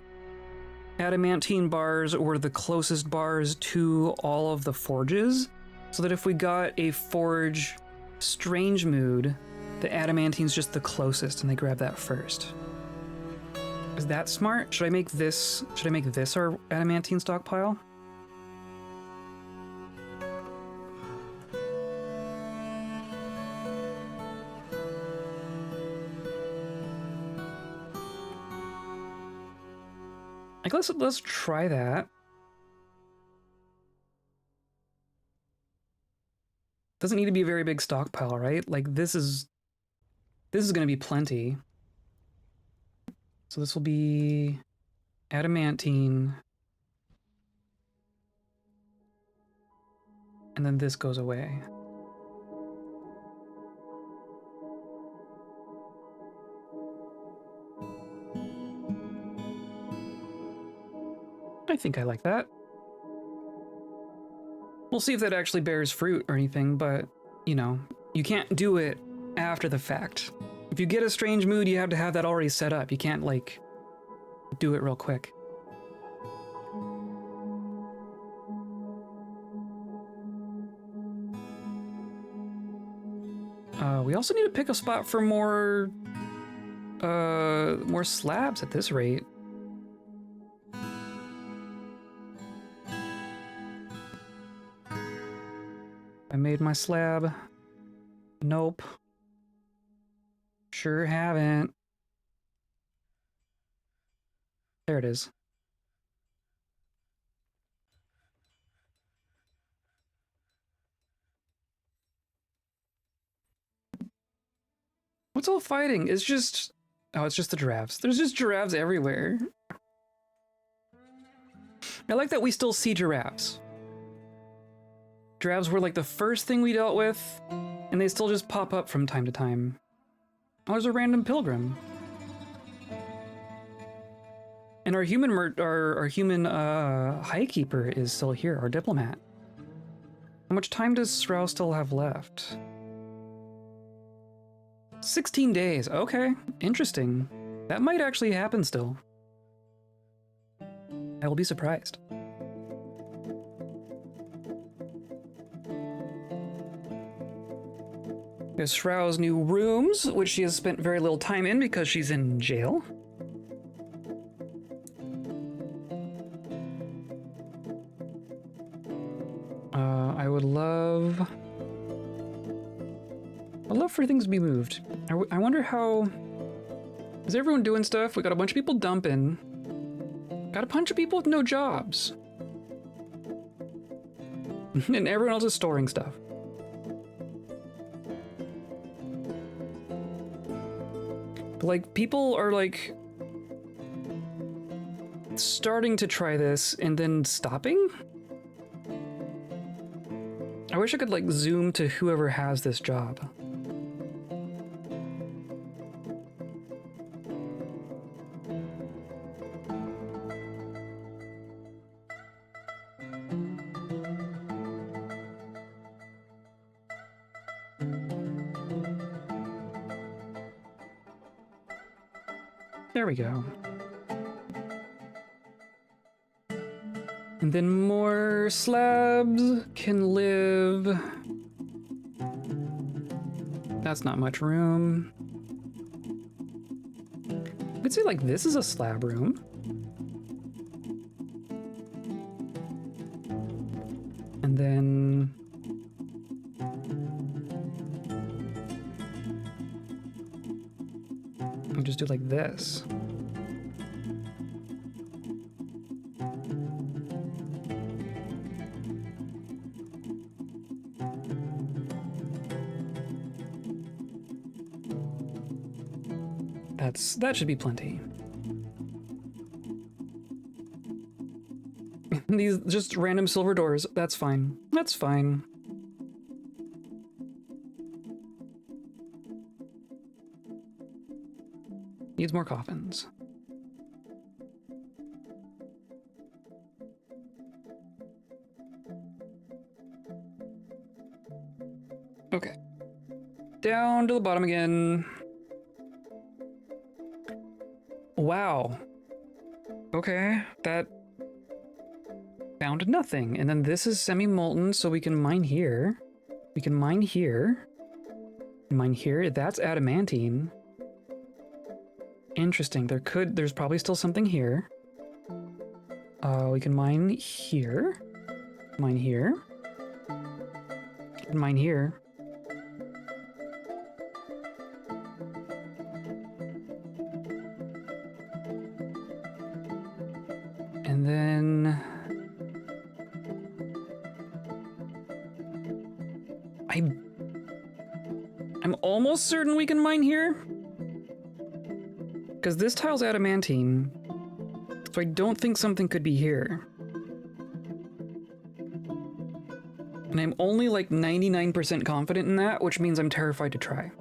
adamantine bars were the closest bars to all of the forges, so that if we got a forge strange mood, the adamantine's just the closest and they grab that first. Is that smart? Should I make this our adamantine stockpile? Like, let's try that. Doesn't need to be a very big stockpile, right? Like this is gonna be plenty. So this will be adamantine. And then this goes away. I think I like that. We'll see if that actually bears fruit or anything, but, you know, you can't do it after the fact. If you get a strange mood, you have to have that already set up. You can't, like, do it real quick. We also need to pick a spot for more slabs at this rate. I made my slab. Nope. Sure haven't. There it is. What's all fighting? It's just... Oh, it's just the giraffes. There's just giraffes everywhere. I like that we still see giraffes. Giraffes were like the first thing we dealt with, and they still just pop up from time to time. Oh, there's a random pilgrim. And our human highkeeper is still here, our diplomat. How much time does Srow still have left? 16 days, okay, interesting. That might actually happen still. I will be surprised. There's Shrow's new rooms, which she has spent very little time in because she's in jail. I'd love for things to be moved. I wonder how... Is everyone doing stuff? We got a bunch of people dumping. Got a bunch of people with no jobs. And everyone else is storing stuff. But, like, people are, like, starting to try this and then stopping? I wish I could, like, zoom to whoever has this job. There we go. And then more slabs can live. That's not much room. I could say like this is a slab room. And then I'll just do like this. That should be plenty. These just random silver doors, that's fine. That's fine. Needs more coffins. Okay. Down to the bottom again. Wow. Okay, that found nothing. And then this is semi-molten, so we can mine here. We can mine here. Mine here. That's adamantine. Interesting. There's probably still something here. We can mine here. Mine here. And mine here. And then I'm almost certain we can mine here. Because this tile's adamantine. So I don't think something could be here. And I'm only like 99% confident in that, which means I'm terrified to try.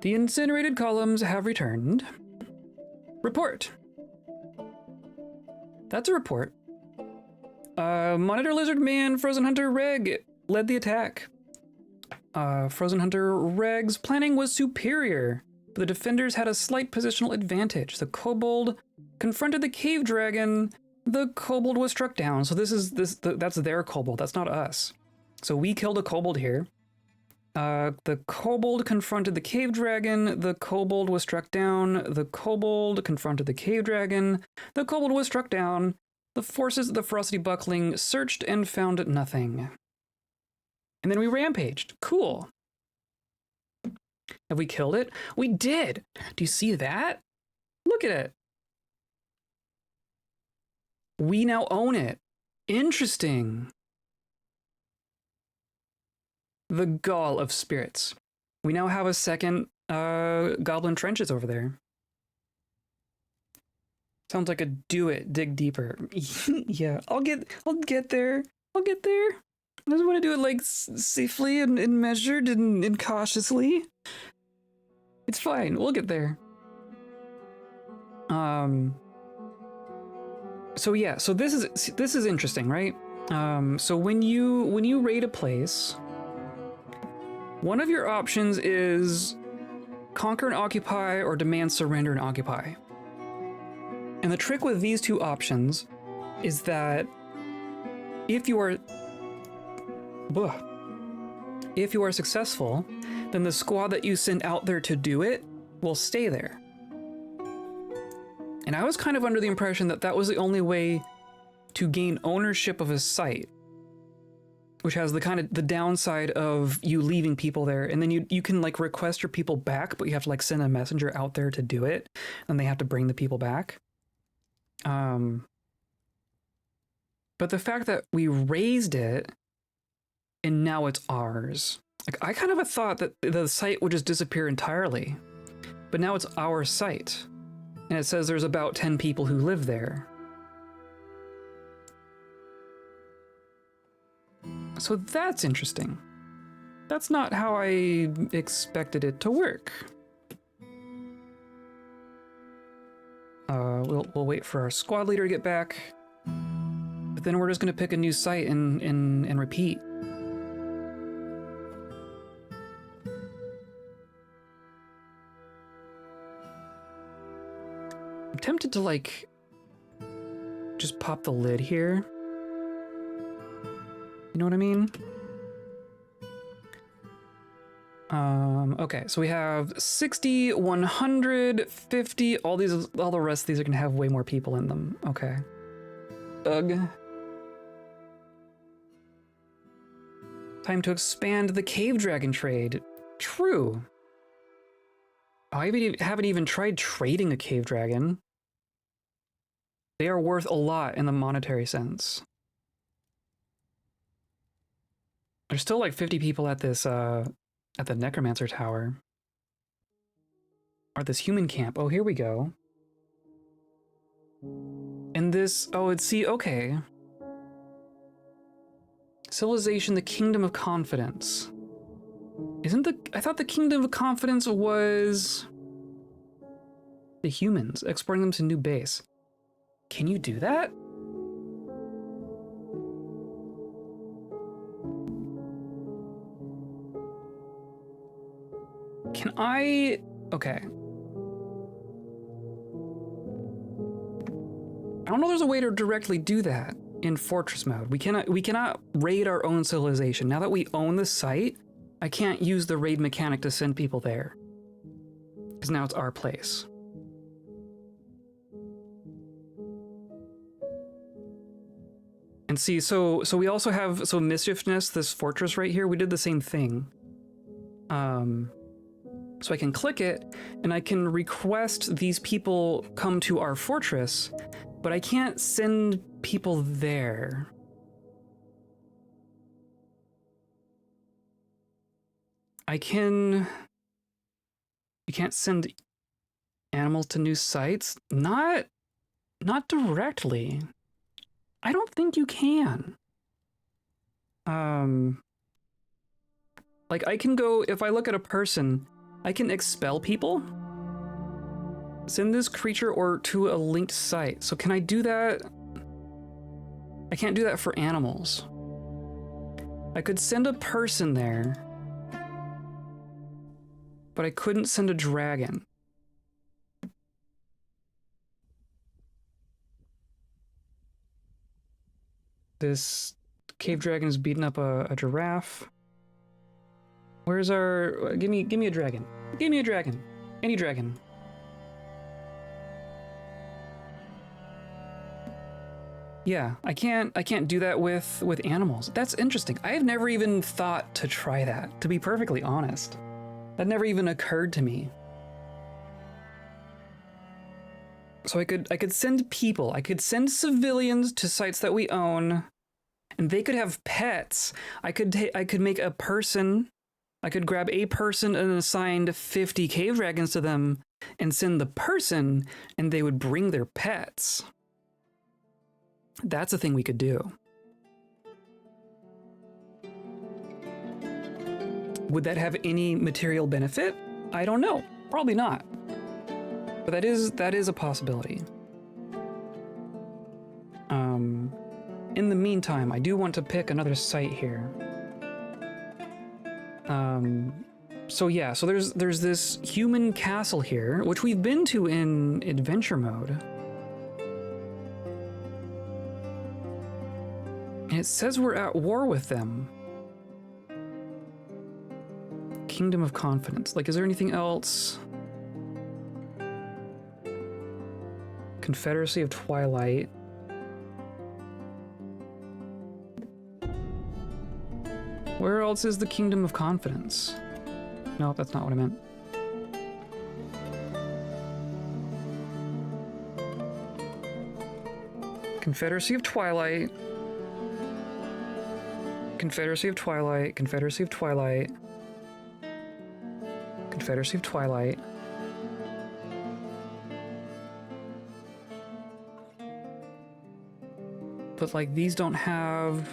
The incinerated columns have returned. Report. That's a report. Monitor Lizard Man, Frozen Hunter Reg led the attack. Frozen Hunter Reg's planning was superior, but the defenders had a slight positional advantage. The Kobold confronted the cave dragon. The Kobold was struck down. So that's their Kobold. That's not us. So we killed a kobold here. The kobold confronted the cave dragon. The kobold was struck down. The kobold confronted the cave dragon. The kobold was struck down. The forces of the ferocity buckling searched and found nothing. And then we rampaged. Cool. Have we killed it? We did. Do you see that? Look at it. We now own it. Interesting. The Gall of Spirits. We now have a second goblin trenches over there. Sounds like a do it, dig deeper. Yeah, I'll get there. I'll get there. I just want to do it like safely and measured and cautiously. It's fine. We'll get there. So yeah, so this is interesting, right? So when you raid a place, one of your options is conquer and occupy or demand surrender and occupy. And the trick with these two options is that if you are successful, then the squad that you send out there to do it will stay there. And I was kind of under the impression that that was the only way to gain ownership of a site, which has the downside of you leaving people there, and then you can like request your people back, but you have to like send a messenger out there to do it, and they have to bring the people back. But the fact that we raised it and now it's ours, like I kind of thought that the site would just disappear entirely, but now it's our site, and it says there's about 10 people who live there. So that's interesting. That's not how I expected it to work. We'll wait for our squad leader to get back, but then we're just gonna pick a new site and repeat. I'm tempted to like just pop the lid here. You know what I mean? Okay, so we have 60, 150, all the rest of these are gonna have way more people in them. Okay. Ugh. Time to expand the cave dragon trade. True. Oh, I haven't even tried trading a cave dragon. They are worth a lot in the monetary sense. There's still like 50 people at this, at the Necromancer Tower. Or this human camp. Oh, here we go. And this, okay. Civilization, the Kingdom of Confidence. I thought the Kingdom of Confidence was the humans, exporting them to new base. Can you do that? Can I? Okay. I don't know if there's a way to directly do that in Fortress mode. We cannot raid our own civilization. Now that we own the site, I can't use the raid mechanic to send people there. Because now it's our place. And see, so we also have, Mischief Nest, this fortress right here, we did the same thing. So I can click it, and I can request these people come to our fortress, but I can't send people there. You can't send animals to new sites? Not directly. I don't think you can. Like I can go, if I look at a person, I can expel people. Send this creature or to a linked site. So can I do that? I can't do that for animals. I could send a person there, but I couldn't send a dragon. This cave dragon is beating up a giraffe. Where's our... Give me a dragon. Give me a dragon. Any dragon. Yeah, I can't do that with animals. That's interesting. I have never even thought to try that, to be perfectly honest. That never even occurred to me. So I could send people, I could send civilians to sites that we own, and they could have pets. I could make a person, I could grab a person and assign 50 cave dragons to them and send the person, and they would bring their pets. That's a thing we could do. Would that have any material benefit? I don't know. Probably not. But that is a possibility. In the meantime, I do want to pick another site here. So yeah, so there's this human castle here, which we've been to in adventure mode. And it says we're at war with them. Kingdom of Confidence. Like, is there anything else? Confederacy of Twilight. Where else is the Kingdom of Confidence? No, that's not what I meant. Confederacy of Twilight. Confederacy of Twilight. Confederacy of Twilight. Confederacy of Twilight. But, like, these don't have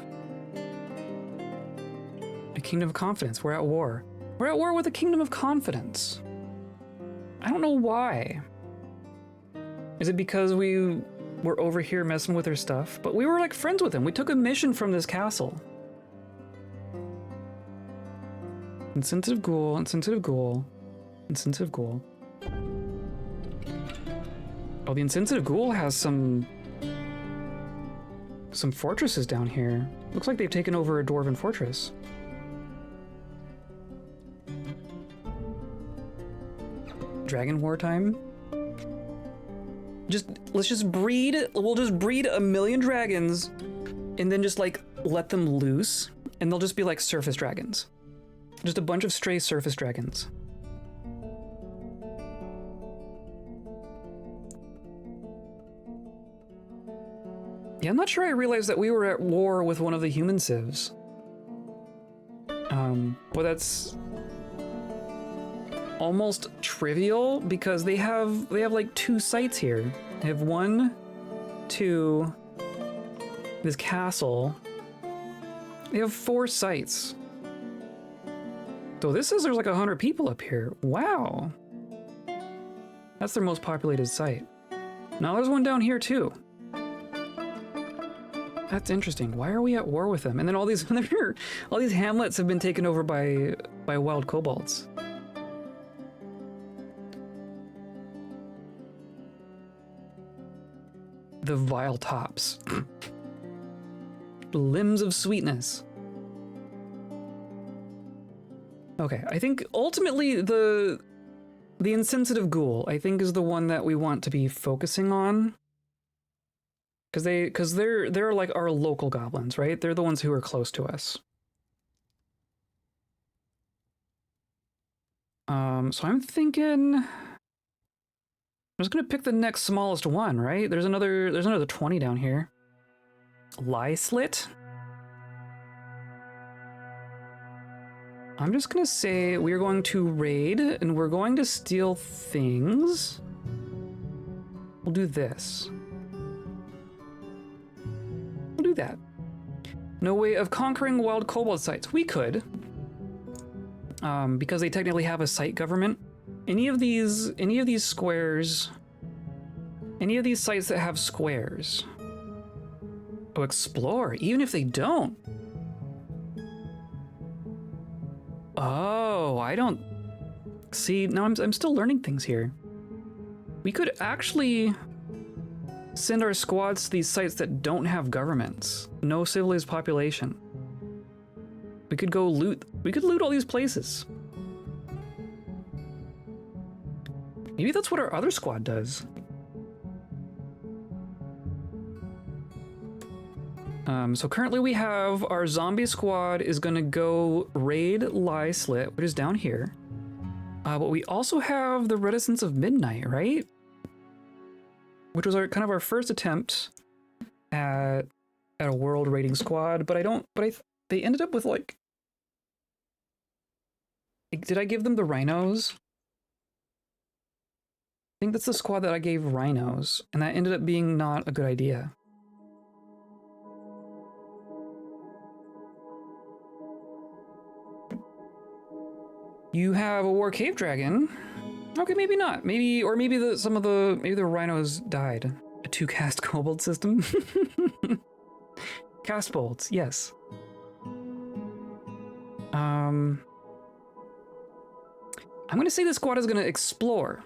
a Kingdom of Confidence. We're at war. We're at war with a Kingdom of Confidence. I don't know why. Is it because we were over here messing with their stuff? But we were, like, friends with them. We took a mission from this castle. Insensitive ghoul, insensitive ghoul, insensitive ghoul. Oh, the insensitive ghoul has some fortresses down here. Looks like they've taken over a dwarven fortress. Dragon war time? Let's just breed, we'll just breed 1,000,000 dragons and then just, like, let them loose, and they'll just be like surface dragons. Just a bunch of stray surface dragons. Yeah, I'm not sure I realized that we were at war with one of the human civs. But that's almost trivial because they have like 2 sites here. They have 1, 2, this castle. They have 4 sites. So this says there's like 100 people up here. Wow. That's their most populated site. Now there's one down here too. That's interesting. Why are we at war with them? And then all these hamlets have been taken over by wild kobolds. The vile tops. Limbs of sweetness. Okay, I think ultimately the insensitive ghoul, I think, is the one that we want to be focusing on. Because they're like our local goblins, right? They're the ones who are close to us. So I'm thinking I'm just gonna pick the next smallest one, right? There's another 20 down here. Lie slit. I'm just gonna say we're going to raid and we're going to steal things. We'll do this. We'll do that. No way of conquering wild kobold sites. We could. Because they technically have a site government. Any of these squares, any of these sites that have squares. Oh, explore, even if they don't. Oh, I don't see. Now I'm still learning things here. We could actually send our squads to these sites that don't have governments, no civilized population. We could go loot. We could loot all these places. Maybe that's what our other squad does. So currently we have our zombie squad is gonna go raid Lie Slit, which is down here. But we also have the Reticence of Midnight, right? Which was our kind of our first attempt at a world raiding squad, but they ended up with like, did I give them the rhinos? I think that's the squad that I gave rhinos, and that ended up being not a good idea. You have a war cave dragon. Okay, maybe not. Maybe the rhinos died. A 2-cast kobold system. Cast bolts, yes. I'm gonna say the squad is gonna explore.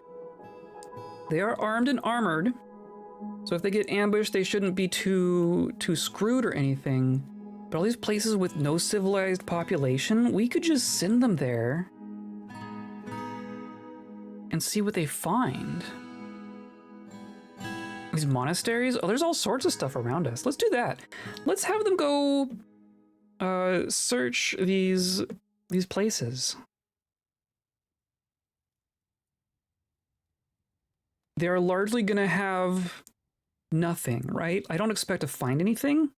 They are armed and armored, so if they get ambushed, they shouldn't be too screwed or anything. But all these places with no civilized population, we could just send them there and see what they find. These monasteries? Oh, there's all sorts of stuff around us. Let's do that. Let's have them go search these places. They're largely gonna have nothing, right? I don't expect to find anything,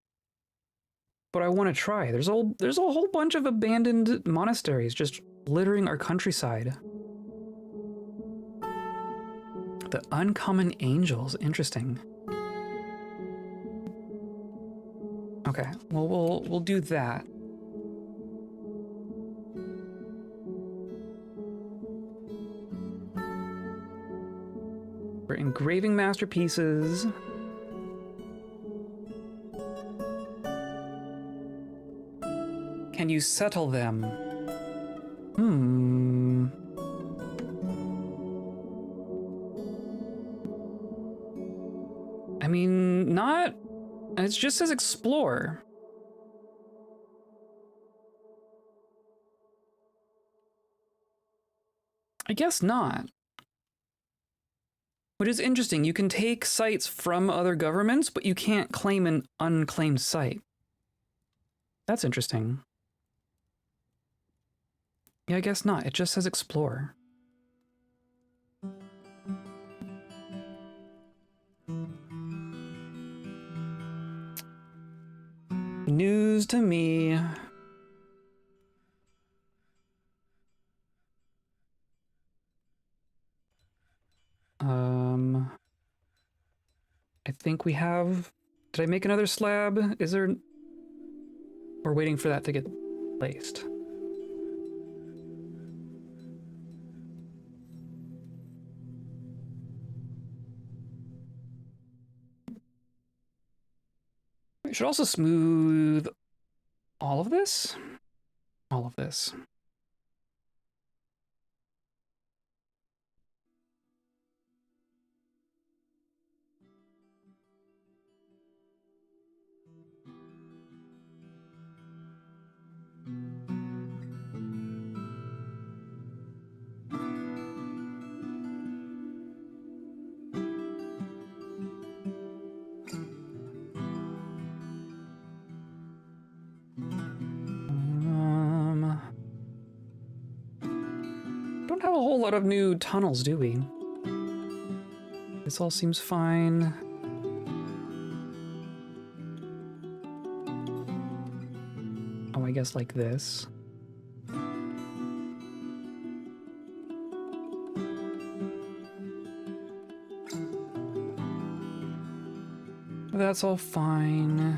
but I want to try. There's a whole bunch of abandoned monasteries just littering our countryside. The uncommon angels, interesting. Okay, well we'll do that. For engraving masterpieces. Can you settle them? I mean, not... It just says explore. I guess not. Which is interesting. You can take sites from other governments, but you can't claim an unclaimed site. That's interesting. Yeah, I guess not. It just says explore. News to me. I think we have... Did I make another slab? Is there... We're waiting for that to get placed. We should also smooth all of this. All of this. Don't have a whole lot of new tunnels, do we? This all seems fine. Oh, I guess like this. That's all fine.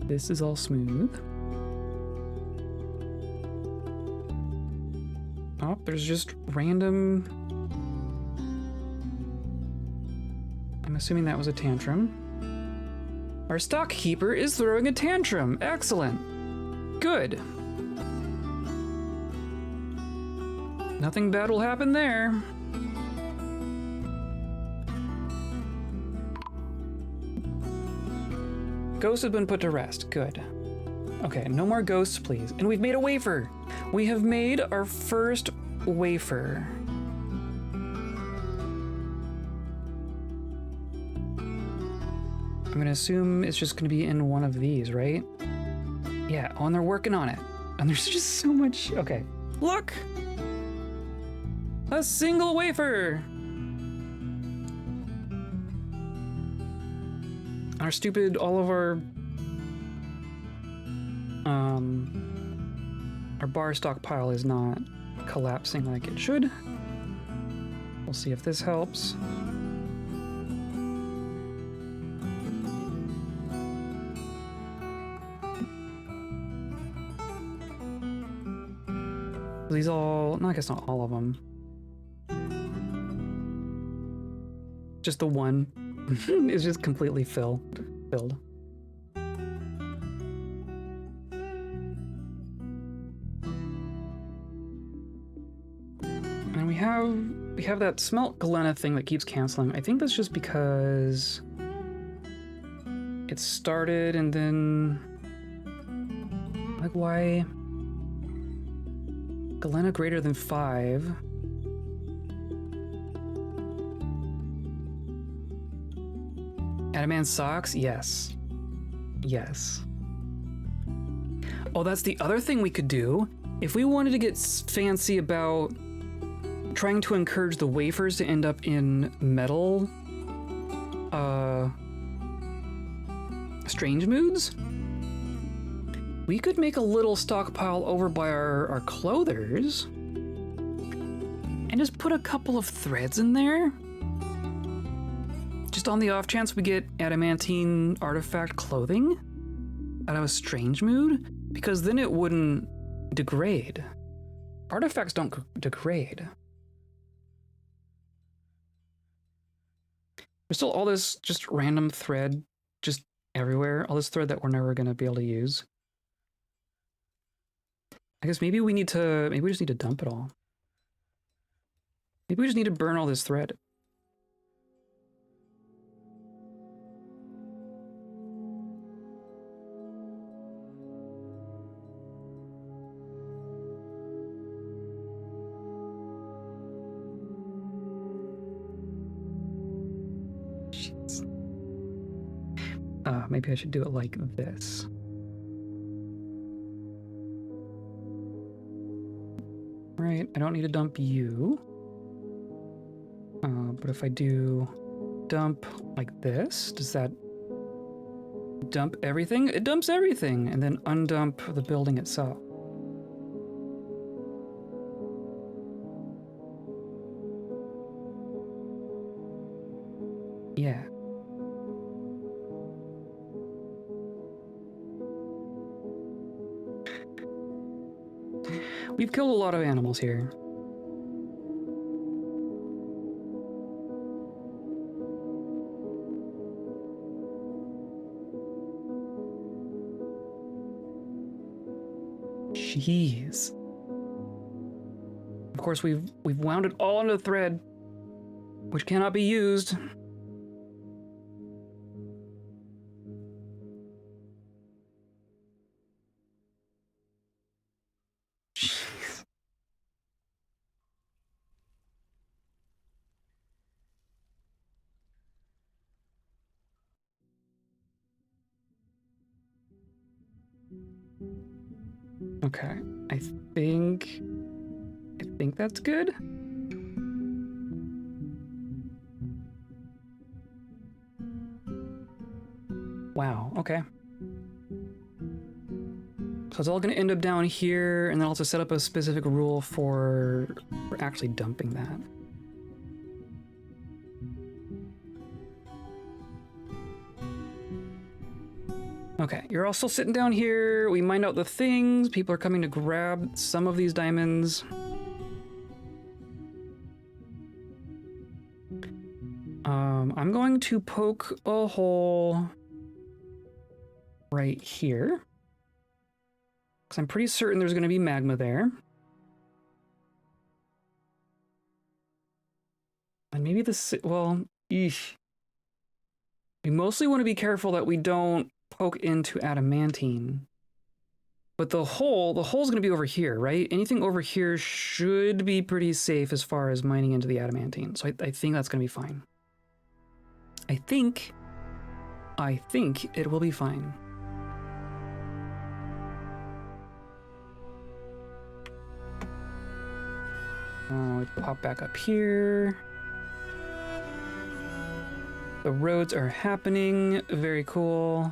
This is all smooth. Oh, there's just random... I'm assuming that was a tantrum. Our stockkeeper is throwing a tantrum. Excellent. Good. Nothing bad will happen there. Ghosts have been put to rest. Good. Okay, no more ghosts, please. And we've made a wafer. We have made our first wafer. I'm gonna assume it's just gonna be in one of these, right? Yeah, oh, and they're working on it. And there's just so much. Okay, look! A single wafer! Our stupid, all of our bar stockpile is not collapsing like it should. We'll see if this helps. These all, no, I guess not all of them. Just the one is just completely filled. And we have that smelt galena thing that keeps canceling. I think that's just because it started and then, like, why? Galena greater than 5. Adamant socks? Yes. Yes. Oh, that's the other thing we could do. If we wanted to get fancy about trying to encourage the wafers to end up in metal, strange moods, we could make a little stockpile over by our clothers and just put a couple of threads in there. Just on the off chance we get adamantine artifact clothing out of a strange mood, because then it wouldn't degrade. Artifacts don't degrade. There's still all this just random thread just everywhere, all this thread that we're never going to be able to use. I guess maybe we just need to dump it all. Maybe we just need to burn all this thread. Maybe I should do it like this. Right, I don't need to dump you. But if I do dump like this, does that dump everything? It dumps everything, and then undump the building itself. Yeah. We've killed a lot of animals here. Jeez. Of course, we've wound it all into the thread, which cannot be used. Okay, I think that's good. Wow, okay. So it's all gonna end up down here, and then I'll also set up a specific rule for actually dumping that. Okay, you're all still sitting down here. We mined out the things. People are coming to grab some of these diamonds. I'm going to poke a hole right here, because I'm pretty certain there's going to be magma there. maybe this, well, eesh. We mostly want to be careful that we don't poke into adamantine. But the hole's going to be over here, right? Anything over here should be pretty safe as far as mining into the adamantine. So I think that's going to be fine. I think it will be fine. Pop back up here. The roads are happening. Very cool.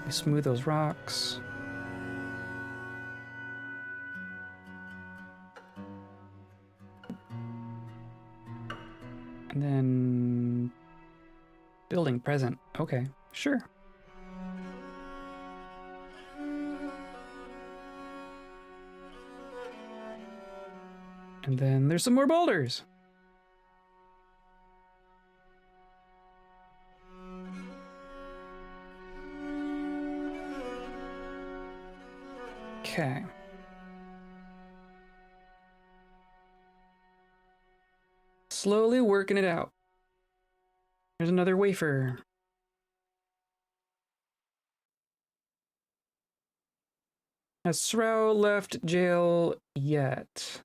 Smooth those rocks. And then building present. Okay, sure. And then there's some more boulders. Okay. Slowly working it out. There's another wafer. Has Srow left jail yet?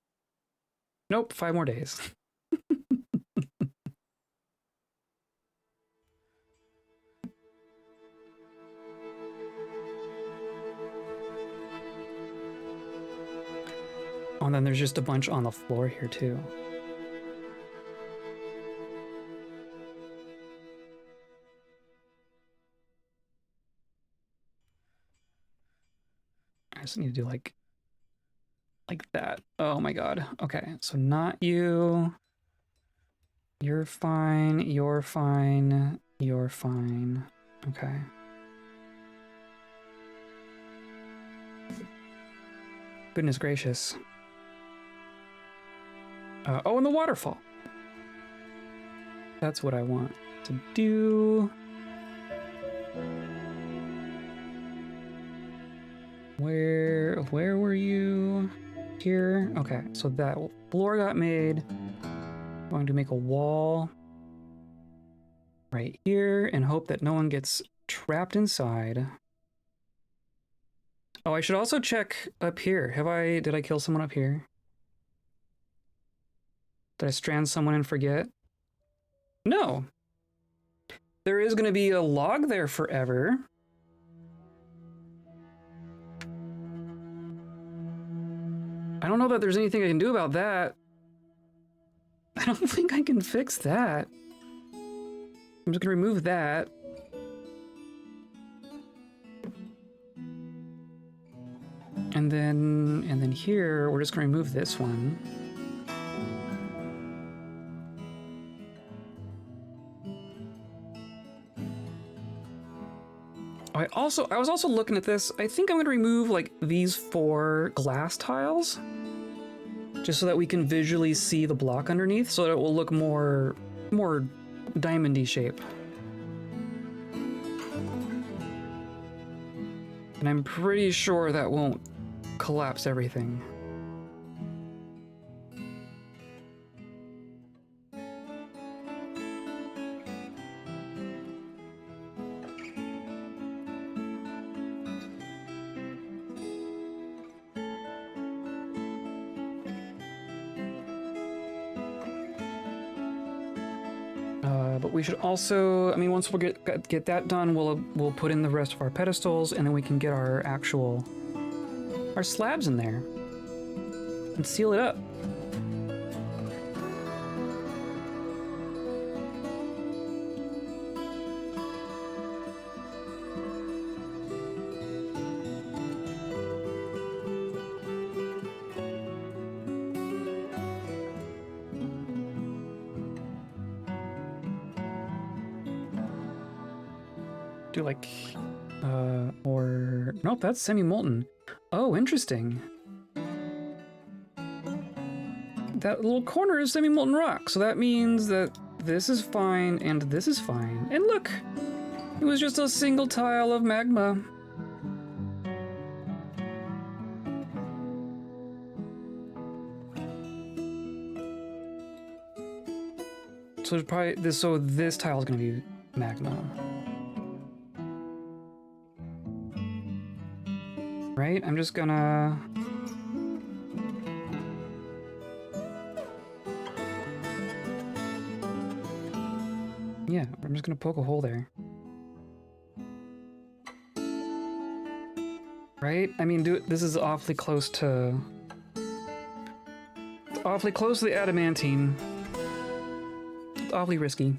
Nope, 5 more days. Oh, and then there's just a bunch on the floor here too. I just need to do like that. Oh my god. Okay, so not you. You're fine. You're fine. You're fine. Okay. Goodness gracious. Oh, and the waterfall. That's what I want to do. Where were you? Here? Okay, so that floor got made. I'm going to make a wall right here and hope that no one gets trapped inside. Oh, I should also check up here. Did I kill someone up here? Did I strand someone and forget? No. There is going to be a log there forever. I don't know that there's anything I can do about that. I don't think I can fix that. I'm just going to remove that. And then here, we're just going to remove this one. I was also looking at this. I think I'm going to remove like these 4 glass tiles just so that we can visually see the block underneath, so that it will look more diamond-y shape. And I'm pretty sure that won't collapse everything. But we should also, I mean, once we'll get that done, we'll put in the rest of our pedestals, and then we can get our slabs in there and seal it up. Do like, or nope, that's semi-molten. Oh, interesting. That little corner is semi-molten rock, so that means that this is fine and this is fine. And look, it was just a single tile of magma. So there's probably this. So this tile is gonna be magma, right? I'm just gonna. Yeah, I'm just gonna poke a hole there. Right? I mean, this is awfully close to. It's awfully close to the adamantine. It's awfully risky.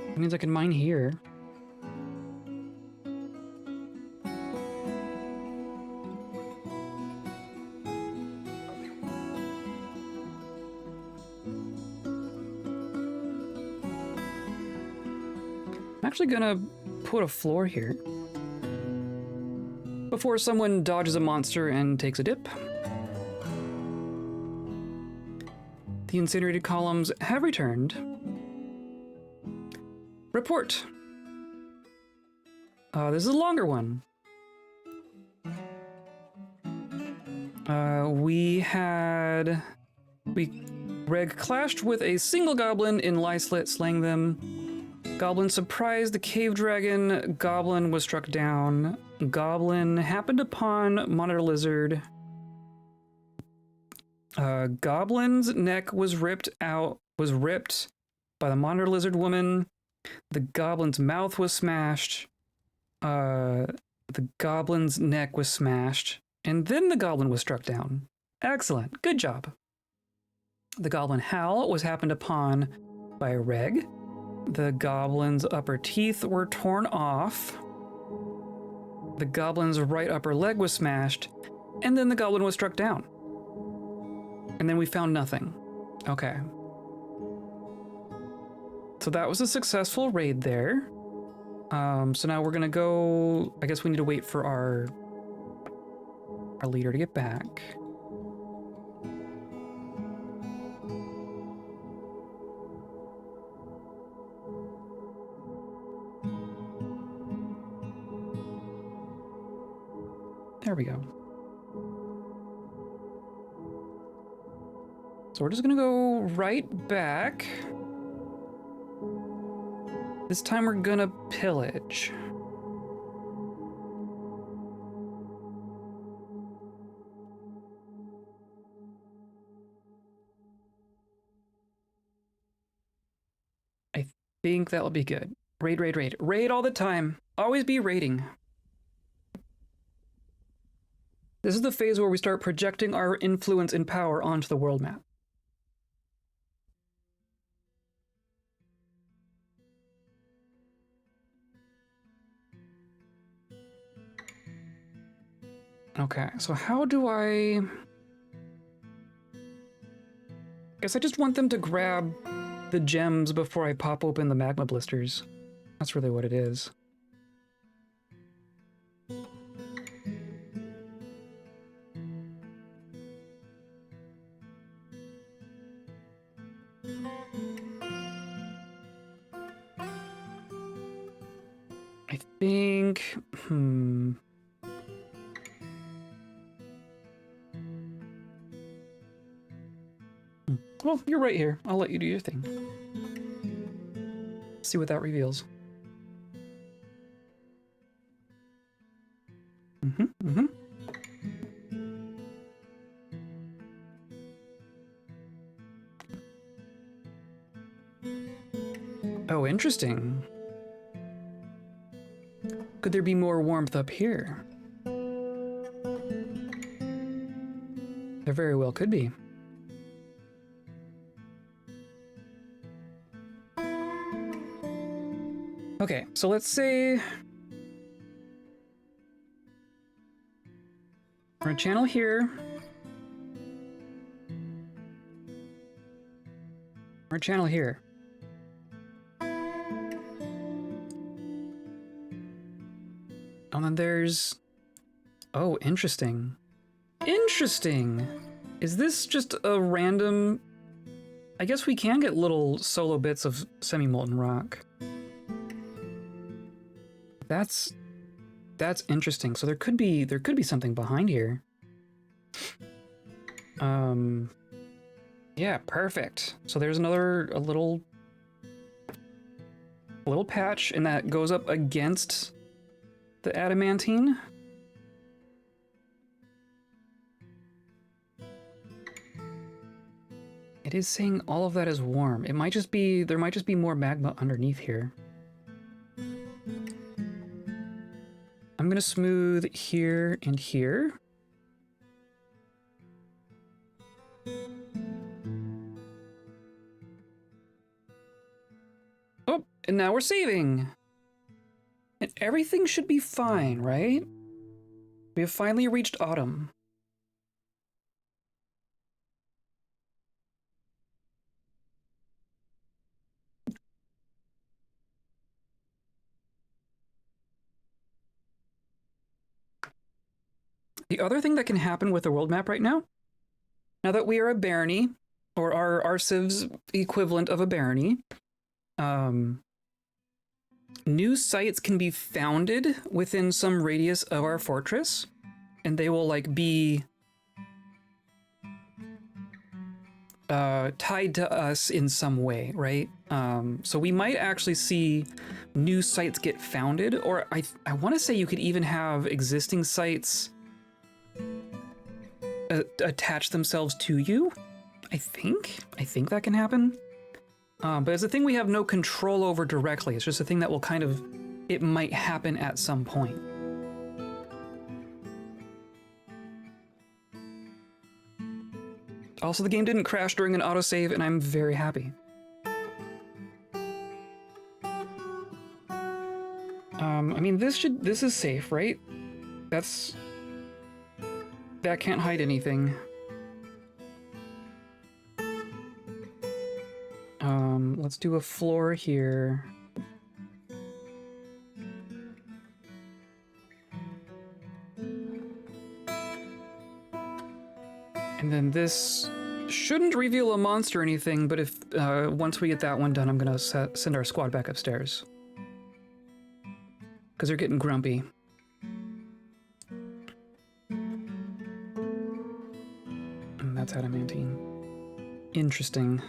That means I can mine here. I'm actually gonna put a floor here before someone dodges a monster and takes a dip. The incinerated columns have returned. Report. This is a longer one. Reg clashed with a single goblin in Lyslet, slaying them. Goblin surprised the cave dragon. Goblin was struck down. Goblin happened upon monitor lizard. Goblin's neck was ripped by the monitor lizard woman. The goblin's mouth was smashed. The goblin's neck was smashed. And then the goblin was struck down. Excellent. Good job. The goblin howl was happened upon by Reg. The goblin's upper teeth were torn off. The goblin's right upper leg was smashed. And then the goblin was struck down. And then we found nothing. Okay. So that was a successful raid there. So now we're gonna go... I guess we need to wait for our leader to get back. There we go. So we're just gonna go right back. This time we're gonna pillage. I think that'll be good. Raid, raid, raid. Raid all the time. Always be raiding. This is the phase where we start projecting our influence and power onto the world map. Okay, so how do I... Guess I just want them to grab the gems before I pop open the magma blisters. That's really what it is. I think... Well, you're right here. I'll let you do your thing. See what that reveals. Oh, interesting. Could there be more warmth up here? There very well could be. Okay, so let's say we're gonna channel here. Or channel here. And then there's... Oh, interesting. Interesting! Is this just a random... I guess we can get little solo bits of semi-molten rock. That's That's interesting. So there could be something behind here. Yeah, perfect. So there's a little patch, and that goes up against the adamantine. It is saying all of that is warm. It might just be, there might just be more magma underneath here. I'm gonna smooth here and here. Oh, and now we're saving. And everything should be fine, right? We have finally reached autumn. The other thing that can happen with the world map right now that we are a barony, or our civ's equivalent of a barony, new sites can be founded within some radius of our fortress, and they will like be tied to us in some way, right? So we might actually see new sites get founded, or I want to say you could even have existing sites attach themselves to you. I think that can happen. But it's a thing we have no control over directly. It's just a thing that will kind of, it might happen at some point. Also, the game didn't crash during an autosave, and I'm very happy. I mean, this is safe, right? That can't hide anything. Let's do a floor here. And then this shouldn't reveal a monster or anything, but if once we get that one done, I'm gonna send our squad back upstairs. Because they're getting grumpy. And that's adamantine. Interesting.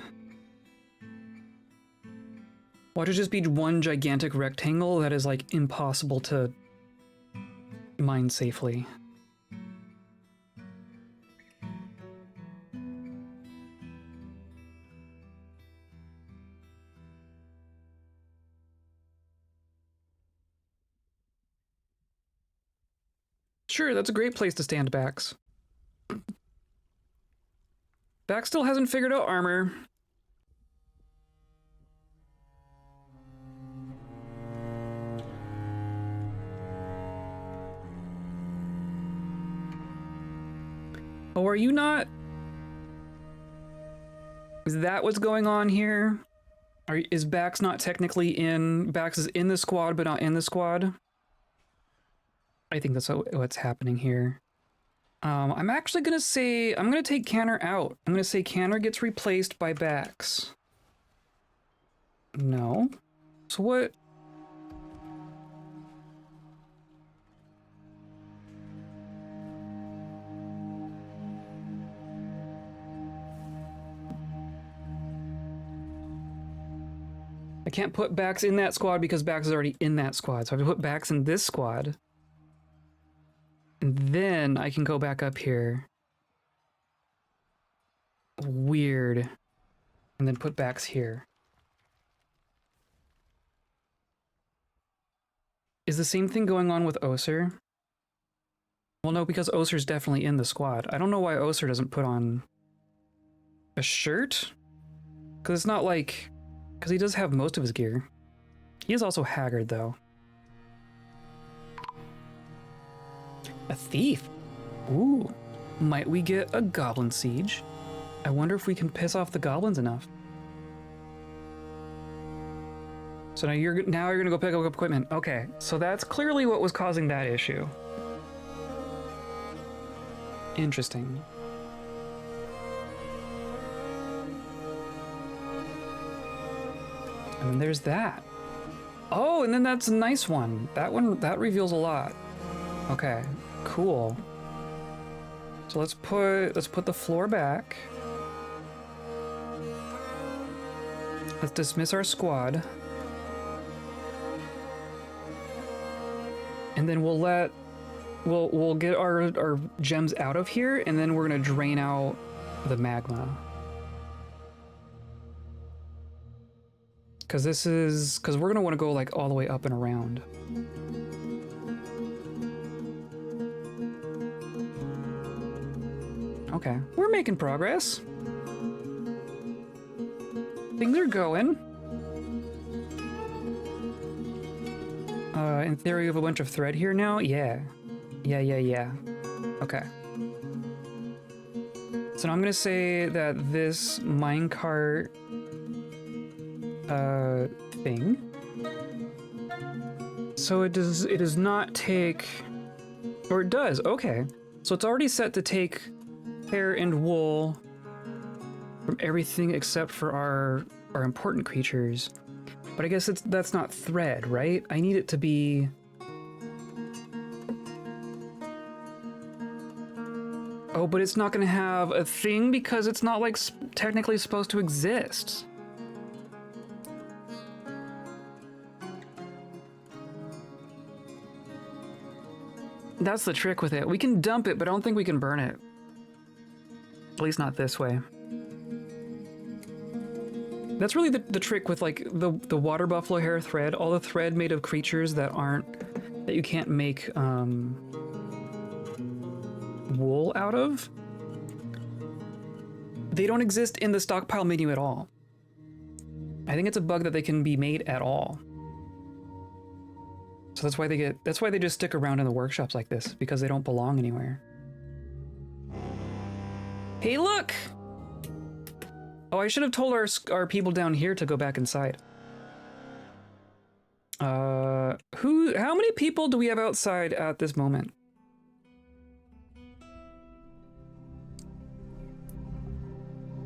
Watch it just be one gigantic rectangle that is like impossible to mine safely. Sure, that's a great place to stand Bax. Bax still hasn't figured out armor. Oh, are you not? Is that what's going on here? Is Bax not technically in? Bax is in the squad, but not in the squad? I think that's what's happening here. I'm actually gonna say, I'm gonna take Canner out. I'm gonna say Canner gets replaced by Bax. No? So what? I can't put Bax in that squad because Bax is already in that squad. So I have to put Bax in this squad. And then I can go back up here. Weird. And then put Bax here. Is the same thing going on with Oser? Well, no, because Oser's definitely in the squad. I don't know why Oser doesn't put on a shirt. Because it's not like... Because he does have most of his gear. He is also haggard, though. A thief? Ooh. Might we get a goblin siege? I wonder if we can piss off the goblins enough. So now you're gonna go pick up equipment. Okay, so that's clearly what was causing that issue. Interesting. And then there's that. Oh, and then that's a nice one. That one, that reveals a lot. Okay, cool. So let's put the floor back. Let's dismiss our squad. And then we'll get our gems out of here, and then we're gonna drain out the magma. Cause we're gonna want to go like all the way up and around. Okay, we're making progress. Things are going. In theory, we have a bunch of thread here now. Yeah. Okay. So now I'm gonna say that this minecart thing. So it does not take, or it does. Okay. So it's already set to take hair and wool from everything except for our important creatures. But I guess that's not thread, right? I need it to be... Oh, but it's not gonna have a thing because it's not like technically supposed to exist. That's the trick with it. We can dump it, but I don't think we can burn it. At least not this way. That's really the trick with like the water buffalo hair thread, all the thread made of creatures that you can't make wool out of. They don't exist in the stockpile menu at all. I think it's a bug that they can be made at all. So that's why they just stick around in the workshops like this, because they don't belong anywhere. Hey, look! Oh, I should have told our people down here to go back inside. How many people do we have outside at this moment?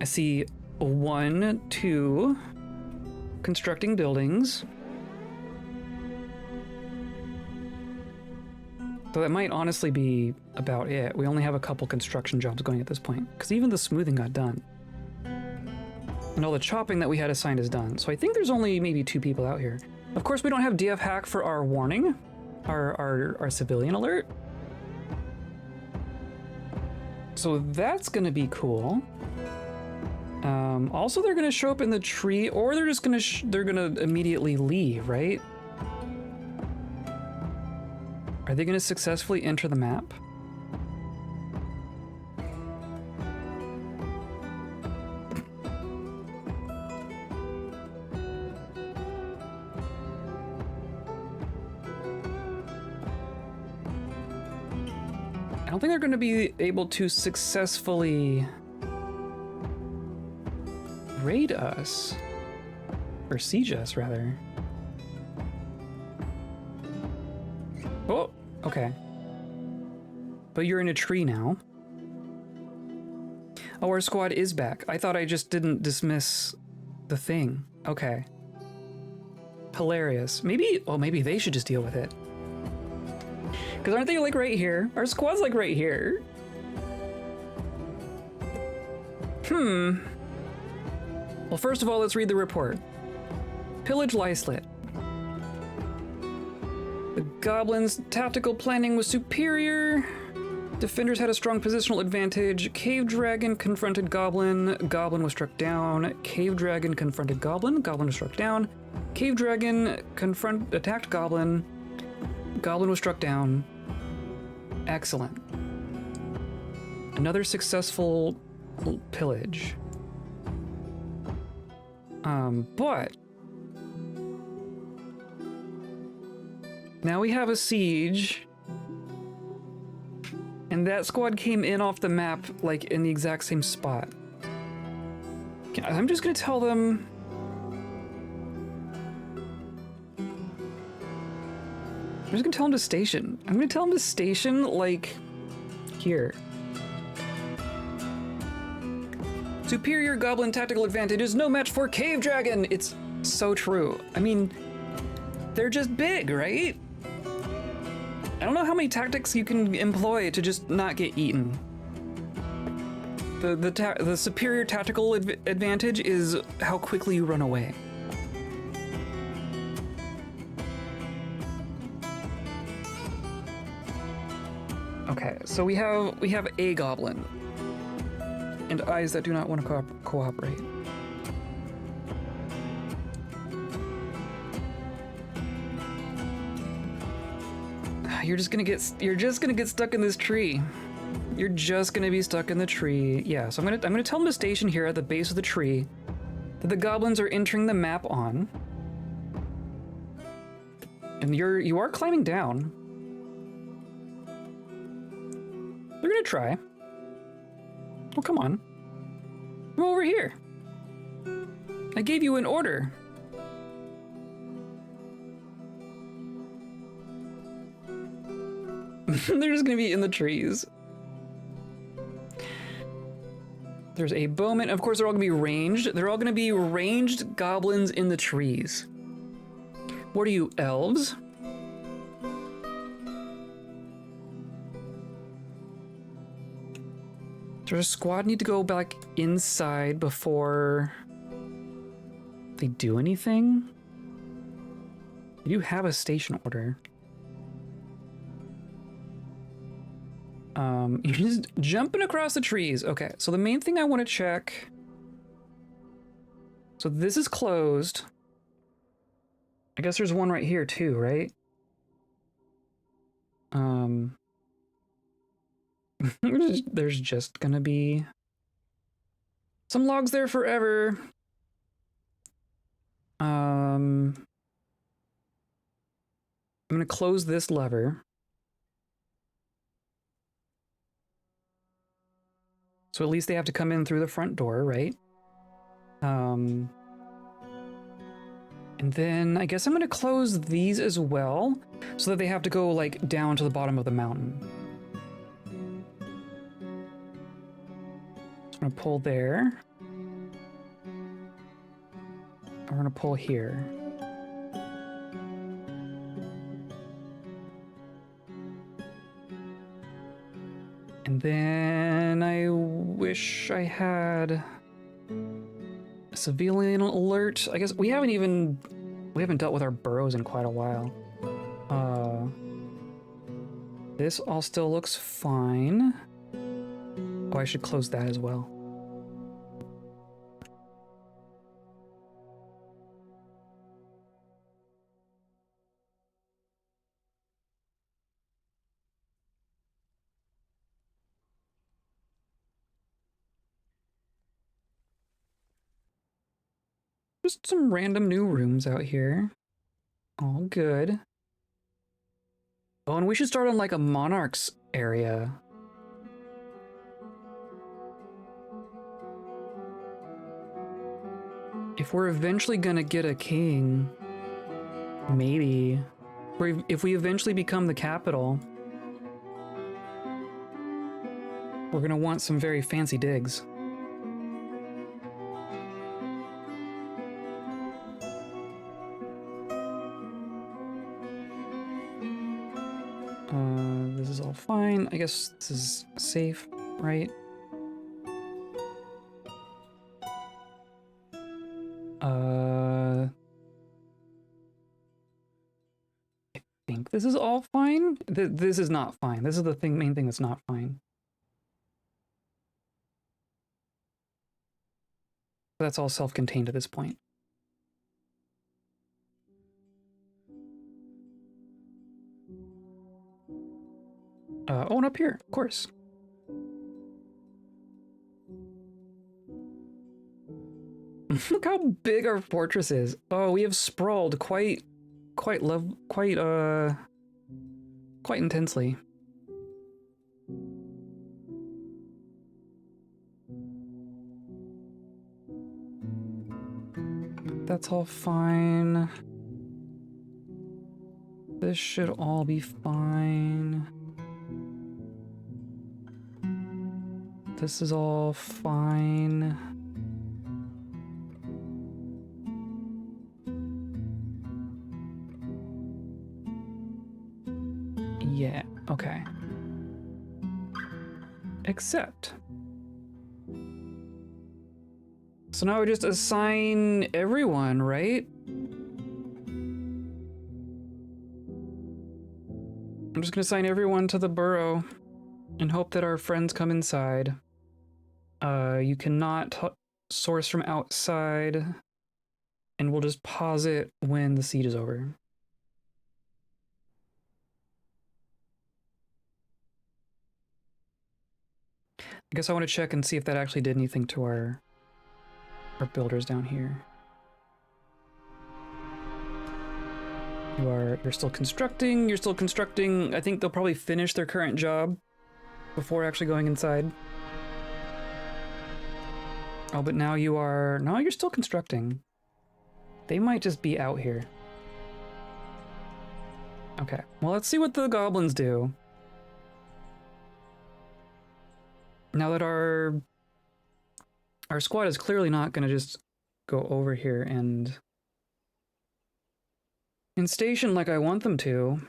I see 1, 2 constructing buildings. So that might honestly be about it. We only have a couple construction jobs going at this point, because even the smoothing got done. And all the chopping that we had assigned is done. So I think there's only maybe 2 people out here. Of course, we don't have DF hack for our warning, our civilian alert. So that's gonna be cool. Also, they're gonna show up in the tree, or they're just gonna immediately leave, right? Are they gonna successfully enter the map? I don't think they're gonna be able to successfully raid us, or siege us rather. Oh, okay. But you're in a tree now. Oh, our squad is back. I thought I just didn't dismiss the thing. Okay. Hilarious. Maybe they should just deal with it. Because aren't they like right here? Our squad's like right here. Well, first of all, let's read the report. Pillage Lyslet. The goblins' tactical planning was superior. Defenders had a strong positional advantage. Cave dragon confronted goblin. Goblin was struck down. Cave dragon confronted goblin. Goblin was struck down. Cave dragon attacked goblin. Goblin was struck down. Excellent. Another successful pillage. But now we have a siege, and that squad came in off the map, like in the exact same spot. I'm just gonna tell them. I'm just gonna tell them to station. I'm gonna tell them to station, like, here. Superior goblin tactical advantage is no match for cave dragon. It's so true. I mean, they're just big, right? I don't know how many tactics you can employ to just not get eaten. The superior tactical advantage is how quickly you run away. Okay, so we have a goblin and eyes that do not want to cooperate. You're just gonna get stuck in this tree. You're just gonna be stuck in the tree. Yeah, so I'm gonna tell them to station here at the base of the tree that the goblins are entering the map on. And you are climbing down. They're gonna try. Oh, come on. Come over here. I gave you an order. They're just gonna be in the trees. There's a bowman. Of course, they're all gonna be ranged. They're all gonna be ranged goblins in the trees. What are you, elves? Does a squad need to go back inside before they do anything? You do have a station order. You're just jumping across the trees. Okay, so the main thing I want to check. So this is closed. I guess there's one right here too, right? There's just gonna be some logs there forever. I'm gonna close this lever. So at least they have to come in through the front door, right? And then I guess I'm gonna close these as well, so that they have to go like down to the bottom of the mountain. I'm gonna pull there. I'm gonna pull here. And then I wish I had a civilian alert. I guess we haven't dealt with our burrows in quite a while. This all still looks fine. Oh, I should close that as well. Just some random new rooms out here. All good. Oh, and we should start on like a monarch's area. If we're eventually gonna get a king, maybe. Or if we eventually become the capital, we're gonna want some very fancy digs. This is all fine. I guess this is safe, right? I think this is all fine. This is not fine. This is the main thing that's not fine. That's all self-contained at this point. Oh, and up here, of course. Look how big our fortress is. Oh, we have sprawled quite intensely. That's all fine. This should all be fine. This is all fine. Yeah, okay. Accept. So now we just assign everyone, right? I'm just gonna assign everyone to the burrow and hope that our friends come inside. You cannot source from outside, and we'll just pause it when the seed is over. I guess I want to check and see if that actually did anything to our builders down here. You're still constructing, you're still constructing. I think they'll probably finish their current job before actually going inside. Oh, but now no, you're still constructing. They might just be out here. Okay, well, let's see what the goblins do. Now that our squad is clearly not gonna just go over here and station like I want them to.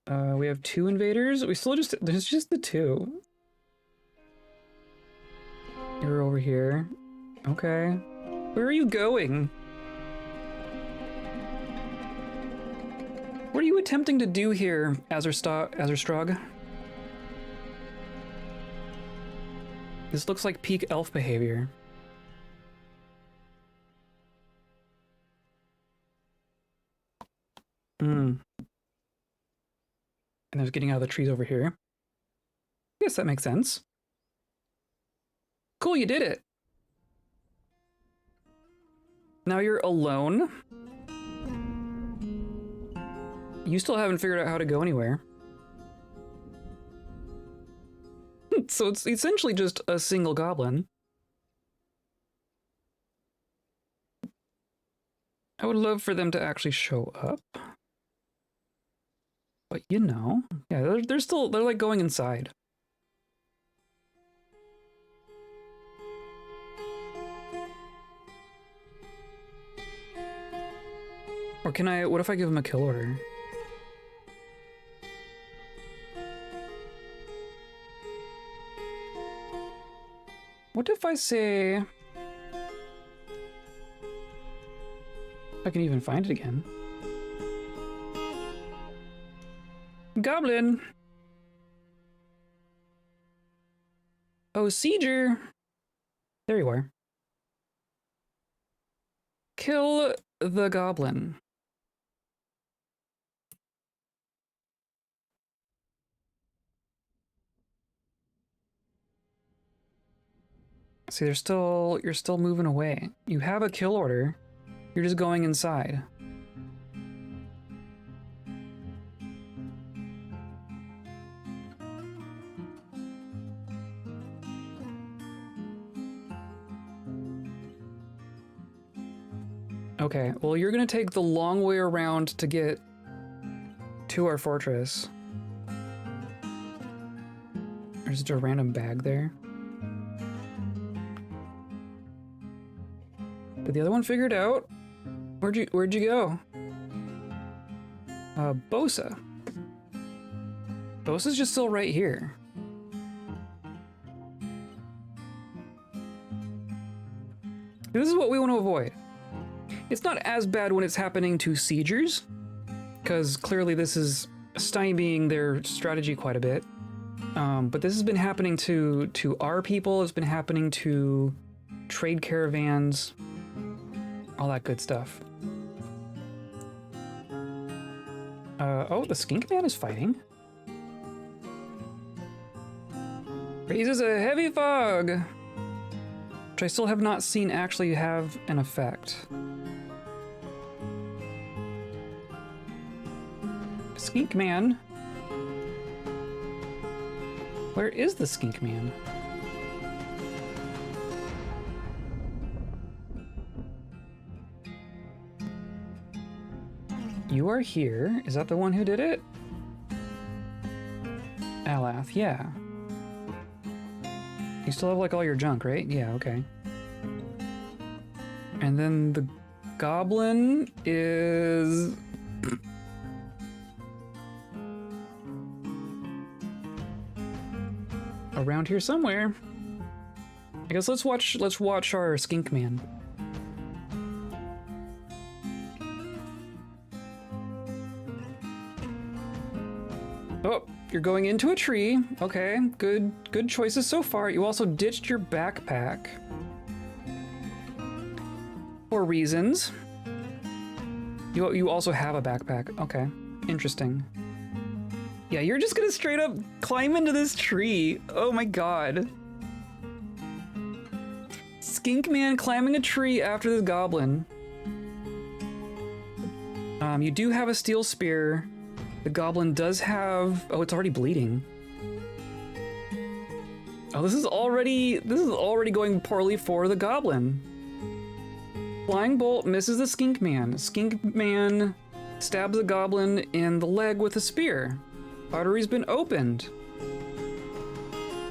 We have 2 invaders. There's just the 2. You're over here. Okay. Where are you going? What are you attempting to do here, Azerstrog? This looks like peak elf behavior. And there's getting out of the trees over here. Yes, that makes sense. Cool, you did it. Now you're alone. You still haven't figured out how to go anywhere. So it's essentially just a single goblin. I would love for them to actually show up. But you know, yeah, they're like going inside. Or what if I give him a kill order? What if I say... If I can even find it again. Goblin! Oh, Sieger! There you are. Kill the goblin. See, you're still moving away. You have a kill order. You're just going inside. Okay, well, you're gonna take the long way around to get to our fortress. There's just a random bag there. Did the other one figure it out? Where'd you go? Bosa. Bosa's just still right here. This is what we want to avoid. It's not as bad when it's happening to siegers, because clearly this is stymieing their strategy quite a bit. But this has been happening to our people. It's been happening to trade caravans, all that good stuff. Oh, the skink man is fighting. Raises a heavy fog, which I still have not seen actually have an effect. Skink man? Where is the skink man? You are here. Is that the one who did it? Alath, yeah. You still have like all your junk, right? Yeah, okay. And then the goblin is Around here somewhere. I guess let's watch our skink man. Oh, you're going into a tree. Okay, good choices so far. You also ditched your backpack. For reasons. You also have a backpack. Okay, interesting. Yeah, you're just gonna straight up climb into this tree. Oh my god. Skink man climbing a tree after this goblin. You do have a steel spear. The goblin does have... Oh, it's already bleeding. Oh, this is already going poorly for the goblin. Flying bolt misses the skink man. Skink man stabs the goblin in the leg with a spear. Artery's been opened.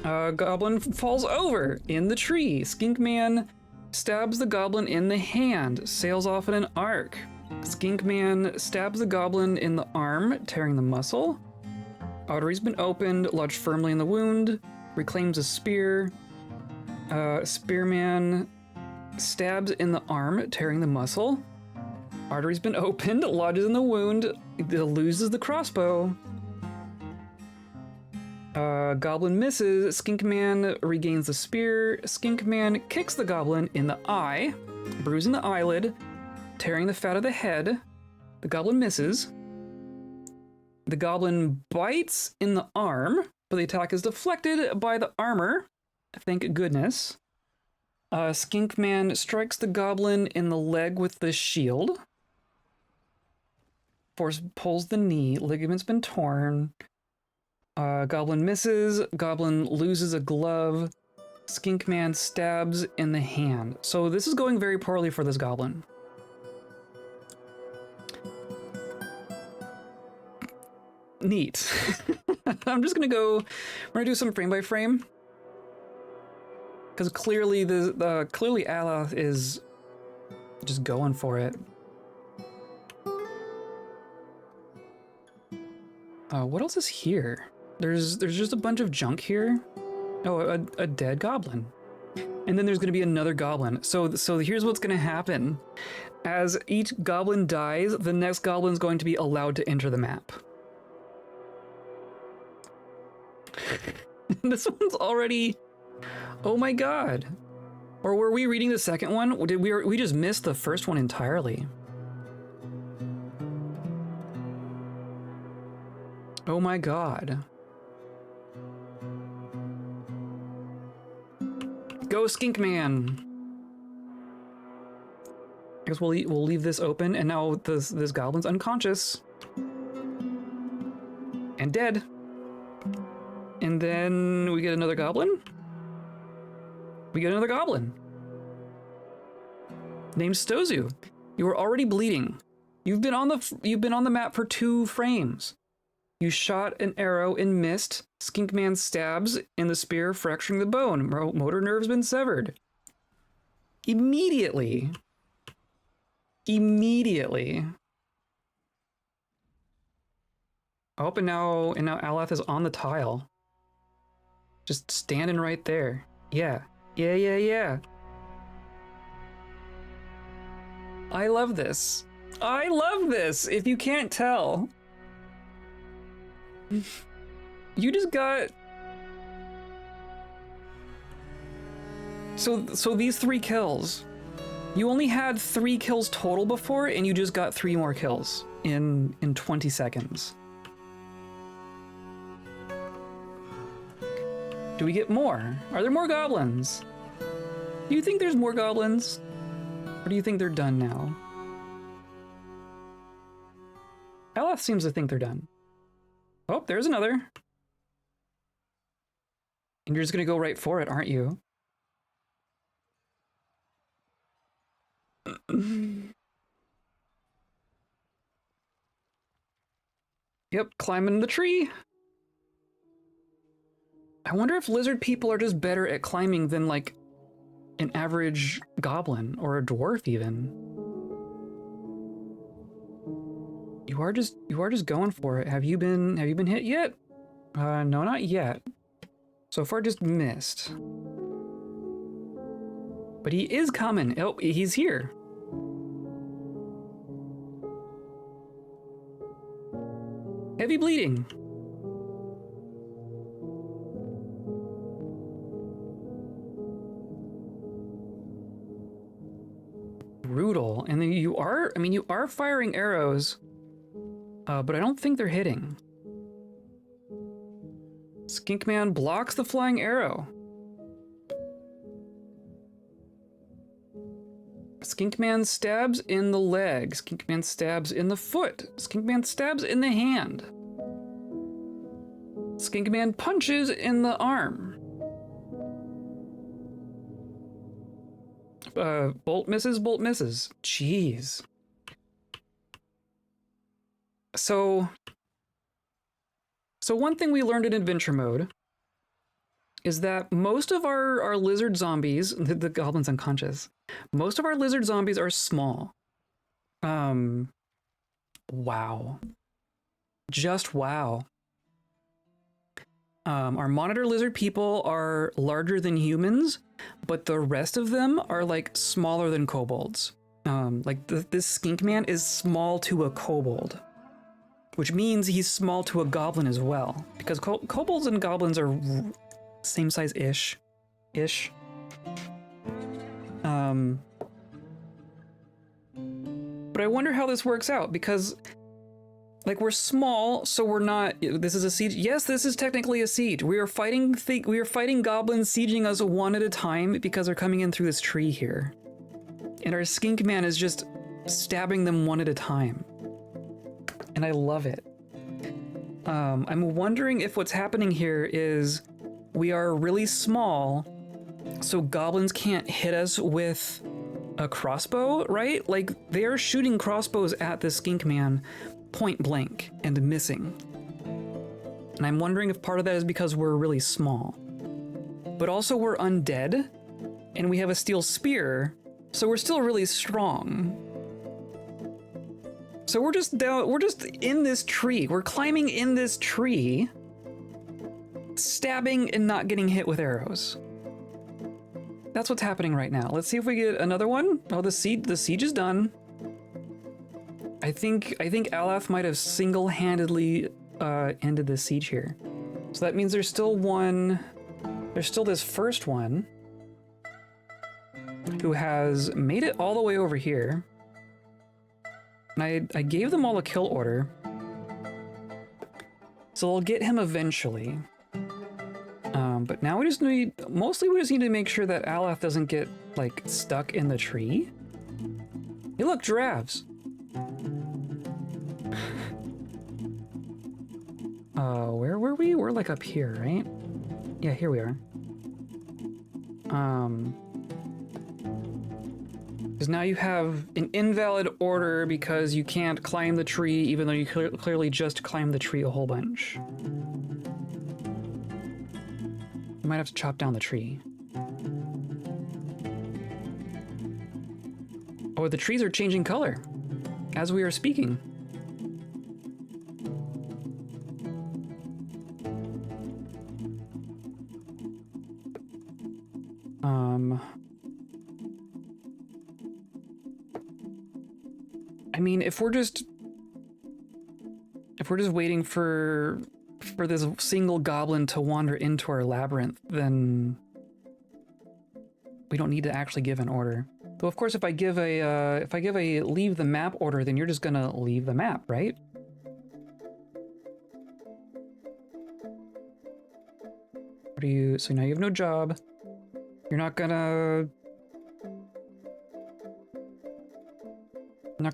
Goblin falls over in the tree. Skink man stabs the goblin in the hand, sails off in an arc. Skink man stabs the goblin in the arm, tearing the muscle. Artery's been opened, lodged firmly in the wound, reclaims a spear. Spearman stabs in the arm, tearing the muscle. Artery's been opened, lodges in the wound, loses the crossbow. Goblin misses, Skink man regains the spear. Skink man kicks the goblin in the eye, bruising the eyelid, tearing the fat of the head. The goblin misses. The goblin bites in the arm, but the attack is deflected by the armor. Thank goodness. Skink man strikes the goblin in the leg with the shield. Force pulls the knee. Ligament's been torn. Goblin misses. Goblin loses a glove. Skink man stabs in the hand. So this is going very poorly for this goblin. Neat. I'm just gonna go. We're gonna do some frame by frame, because clearly clearly Aloth is just going for it. What else is here? There's just a bunch of junk here. Oh, a dead goblin, and then there's gonna be another goblin. So here's what's gonna happen: as each goblin dies, the next goblin's going to be allowed to enter the map. This one's already... Oh my god. Or were we reading the second one? Did we just missed the first one entirely? Oh my god. Go Skink Man. I guess we'll leave this open, and now this goblin's unconscious. And dead. And then we get another goblin. We get another goblin. Named Stozu. You are already bleeding. You've been on the map for 2 frames. You shot an arrow and missed. Skink man stabs in the spear, fracturing the bone. Motor nerve's been severed. Immediately. Oh, and now Aloth is on the tile. Just standing right there. Yeah. I love this. If you can't tell. You just got... So these 3 kills. You only had 3 kills total before, and you just got 3 more kills in 20 seconds. Do we get more? Are there more goblins? Do you think there's more goblins? Or do you think they're done now? Aloth seems to think they're done. Oh, there's another. And you're just gonna go right for it, aren't you? Yep, climbing the tree. I wonder if lizard people are just better at climbing than, like, an average goblin or a dwarf even. You You are just going for it. Have you been hit yet? No, not yet. So far just missed. But he is coming. Oh, he's here. Heavy bleeding. Brutal. And then you are firing arrows, but I don't think they're hitting. Skink Man blocks the flying arrow. Skink Man stabs in the leg. Skink Man stabs in the foot. Skink Man stabs in the hand. Skink Man punches in the arm. Bolt misses, bolt misses. Jeez. So one thing we learned in adventure mode is that most of our lizard zombies, the goblin's unconscious, most of our lizard zombies are small. Wow. Just wow. Our monitor lizard people are larger than humans, but the rest of them are like smaller than kobolds. This skink man is small to a kobold, which means he's small to a goblin as well, because kobolds and goblins are same size-ish. But I wonder how this works out, because like we're small, so we're not. This is a siege. Yes, this is technically a siege. We are fighting goblins sieging us one at a time because they're coming in through this tree here, and our skink man is just stabbing them one at a time, and I love it. I'm wondering if what's happening here is we are really small, so goblins can't hit us with a crossbow, right? Like they are shooting crossbows at the skink man point blank and missing. And I'm wondering if part of that is because we're really small. But also we're undead and we have a steel spear, so we're still really strong. So we're just in this tree. We're climbing in this tree, stabbing and not getting hit with arrows. That's what's happening right now. Let's see if we get another one. Oh, the siege is done. I think Alath might have single-handedly ended the siege here. So that means there's still one. There's still this first one who has made it all the way over here. And I gave them all a kill order, so I'll get him eventually. But now we just need to make sure that Alath doesn't get like stuck in the tree. Hey, look, giraffes. Where were we? We're like up here, right? Yeah, here we are. Because now you have an invalid order because you can't climb the tree, even though you clearly just climbed the tree a whole bunch. You might have to chop down the tree. Oh, the trees are changing color as we are speaking. I mean, if we're just waiting for this single goblin to wander into our labyrinth, then we don't need to actually give an order. Though, of course, if I give a leave the map order, then you're just gonna leave the map, right? What are you? So now you have no job. You're not gonna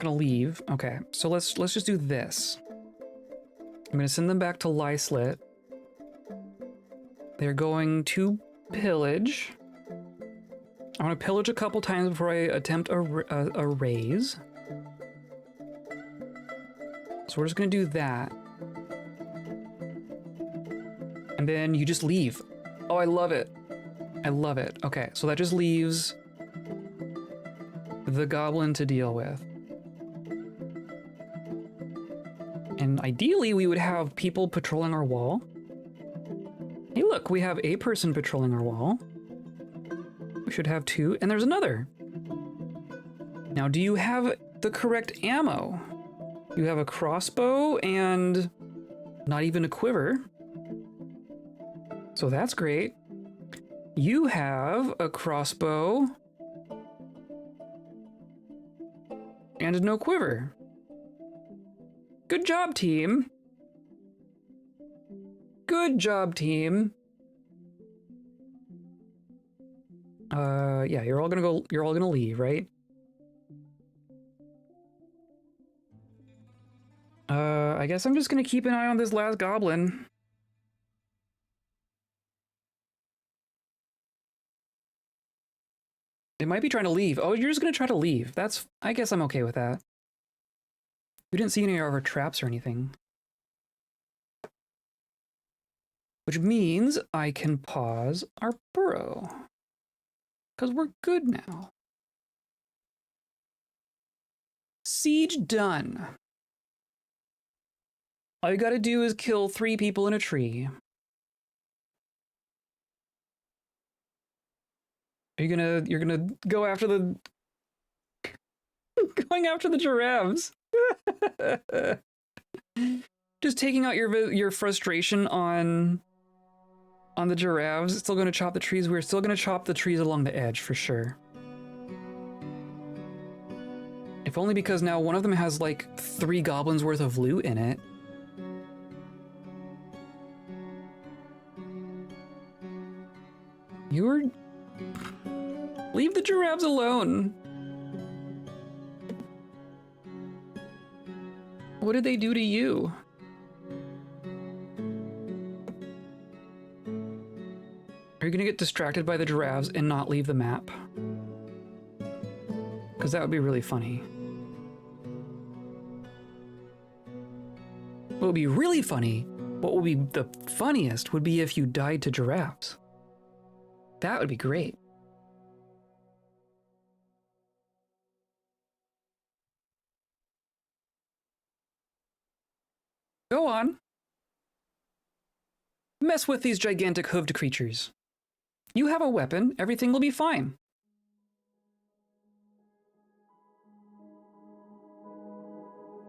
leave. Okay, so let's just do this. I'm gonna send them back to Lyslet. They're going to pillage. I want to pillage a couple times before I attempt a raise. So we're just gonna do that. And then you just leave. Oh, I love it. I love it. Okay, so that just leaves the goblin to deal with. ideally, we would have people patrolling our wall. Hey, look, we have a person patrolling our wall. We should have 2, and there's another. Now, do you have the correct ammo? You have a crossbow and not even a quiver. So that's great. You have a crossbow and no quiver. Good job, team. Good job, team. Yeah, you're all gonna leave, right? I guess I'm just gonna keep an eye on this last goblin. It might be trying to leave. Oh, you're just gonna try to leave. I guess I'm okay with that. We didn't see any of our traps or anything. Which means I can pause our burrow. Because we're good now. Siege done. All you gotta do is kill 3 people in a tree. You're gonna go after the... going after the giraffes. Just taking out your frustration on the giraffes. Still gonna chop the trees. We're still gonna chop the trees along the edge for sure. If only because now one of them has like 3 goblins worth of loot in it. Leave the giraffes alone. What did they do to you? Are you gonna get distracted by the giraffes and not leave the map? Because that would be really funny. What would be really funny, what would be the funniest, would be if you died to giraffes. That would be great. Go on. Mess with these gigantic hooved creatures. You have a weapon, everything will be fine.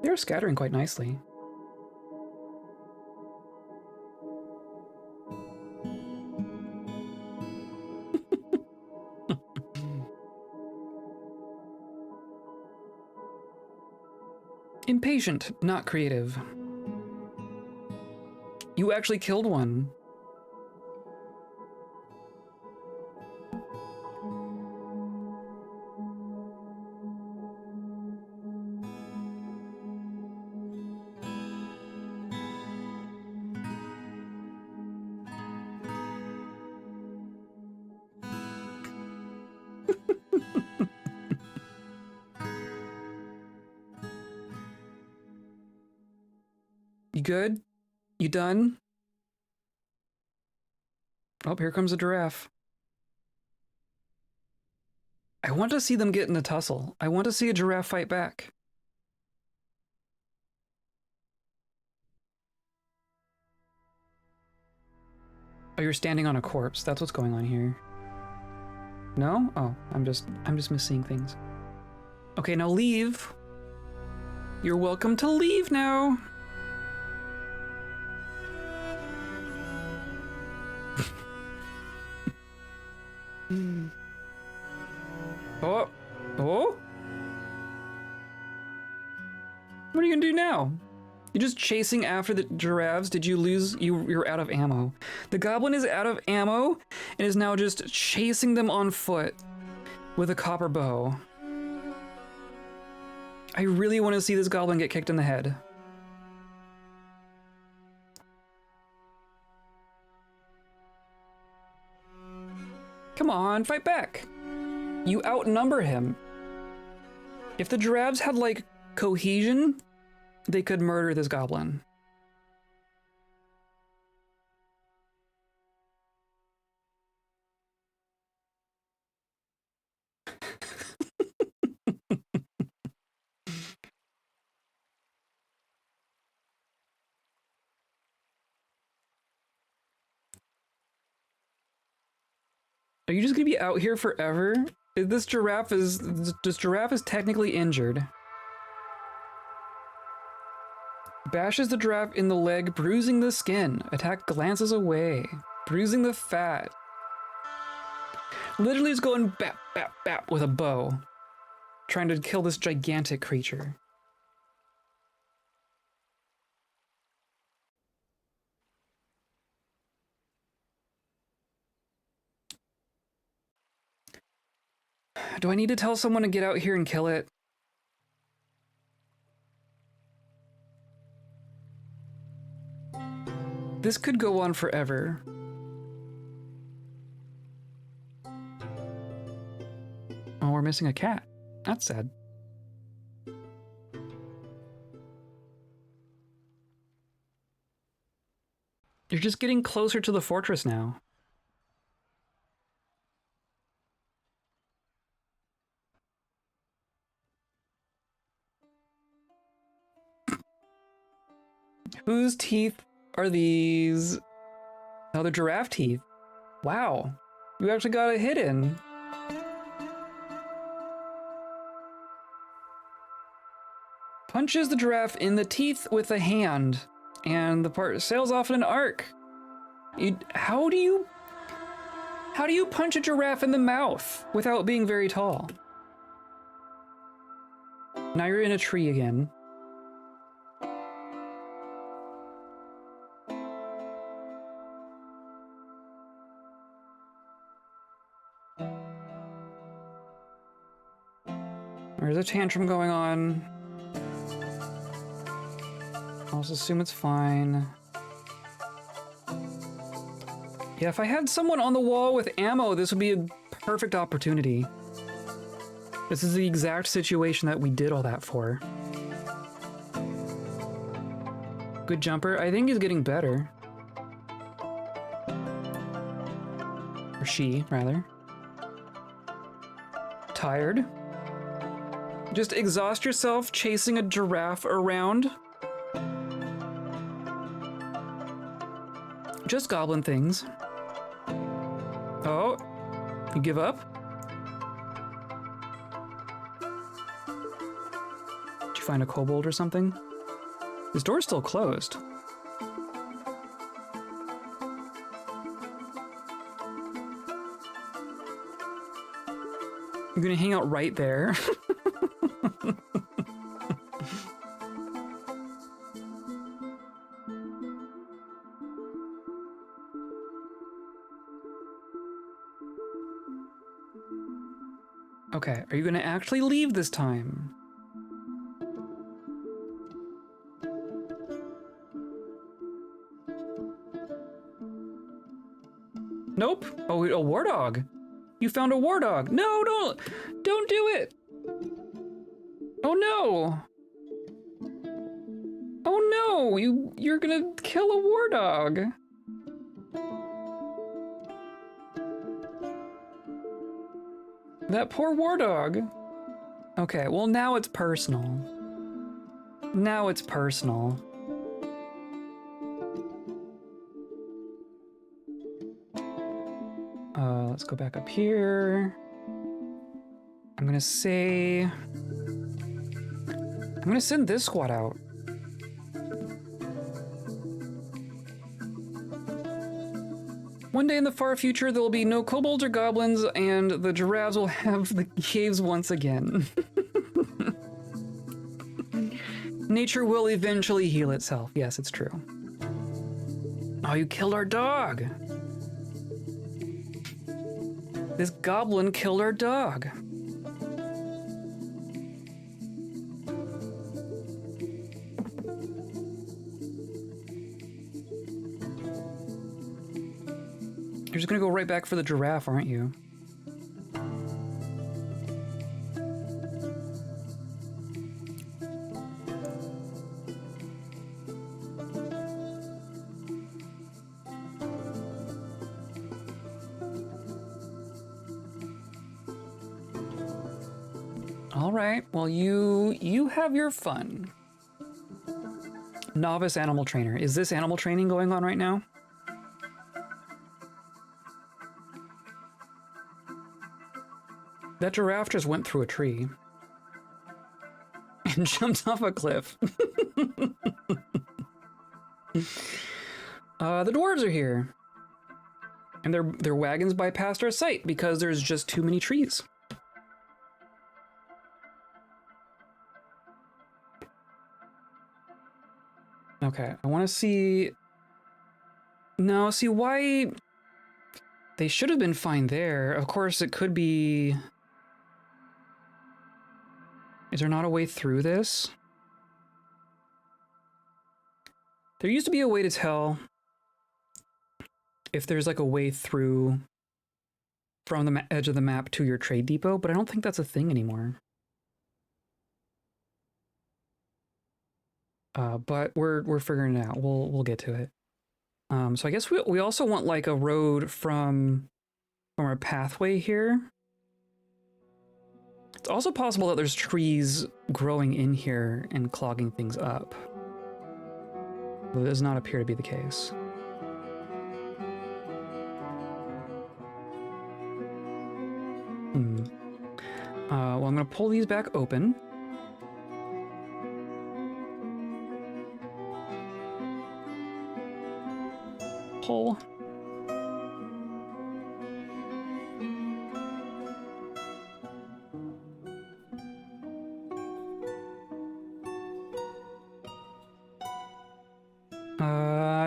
They're scattering quite nicely. Impatient, not creative. You actually killed one. You good? You done? Oh, here comes a giraffe. I want to see them get in a tussle. I want to see a giraffe fight back. Oh, you're standing on a corpse. That's what's going on here. No? Oh, I'm just misseeing things. Okay, now leave. You're welcome to leave now. Oh, oh. What are you gonna do now? You're just chasing after the giraffes. Did you lose? You're out of ammo. The goblin is out of ammo and is now just chasing them on foot with a copper bow. I really want to see this goblin get kicked in the head. Come on, fight back. You outnumber him. If the giraffes had, like, cohesion, they could murder this goblin. Are you just gonna be out here forever? This giraffe is technically injured. Bashes the giraffe in the leg, bruising the skin. Attack glances away, bruising the fat. Literally just going bap, bap, bap with a bow, trying to kill this gigantic creature. Do I need to tell someone to get out here and kill it? This could go on forever. Oh, we're missing a cat. That's sad. You're just getting closer to the fortress now. Whose teeth are these? Oh, they're giraffe teeth. Wow. You actually got it hidden. Punches the giraffe in the teeth with a hand, and the part sails off in an arc. How do you punch a giraffe in the mouth without being very tall? Now you're in a tree again. There's a tantrum going on. I'll just assume it's fine. Yeah, if I had someone on the wall with ammo, this would be a perfect opportunity. This is the exact situation that we did all that for. Good jumper. I think he's getting better. Or she, rather. Tired. Just exhaust yourself chasing a giraffe around. Just goblin things. Oh, you give up? Did you find a kobold or something? This door's still closed. You're gonna hang out right there. Okay, are you gonna actually leave this time? Nope. Oh, a war dog. You found a war dog. No, don't do it. Oh no. Oh no, you're gonna kill a war dog. That poor war dog. Okay, well now it's personal. Now it's personal. Let's go back up here. I'm gonna send this squad out. One day in the far future, there will be no kobolds or goblins, and the giraffes will have the caves once again. Nature will eventually heal itself. Yes, it's true. Oh, you killed our dog. This goblin killed our dog. You're just gonna go right back for the giraffe, aren't you? All right, well, you have your fun. Novice animal trainer. Is this animal training going on right now? That giraffe just went through a tree and jumped off a cliff. The dwarves are here. And their wagons bypassed our site because there's just too many trees. Okay, I want to see... No, see why... They should have been fine there. Of course, it could be... Is there not a way through this? There used to be a way to tell if there's like a way through from the edge of the map to your trade depot, but I don't think that's a thing anymore. But we're figuring it out. We'll get to it. So I guess we also want like a road from our pathway here. It's also possible that there's trees growing in here and clogging things up. But it does not appear to be the case. Well, I'm gonna pull these back open. Pull.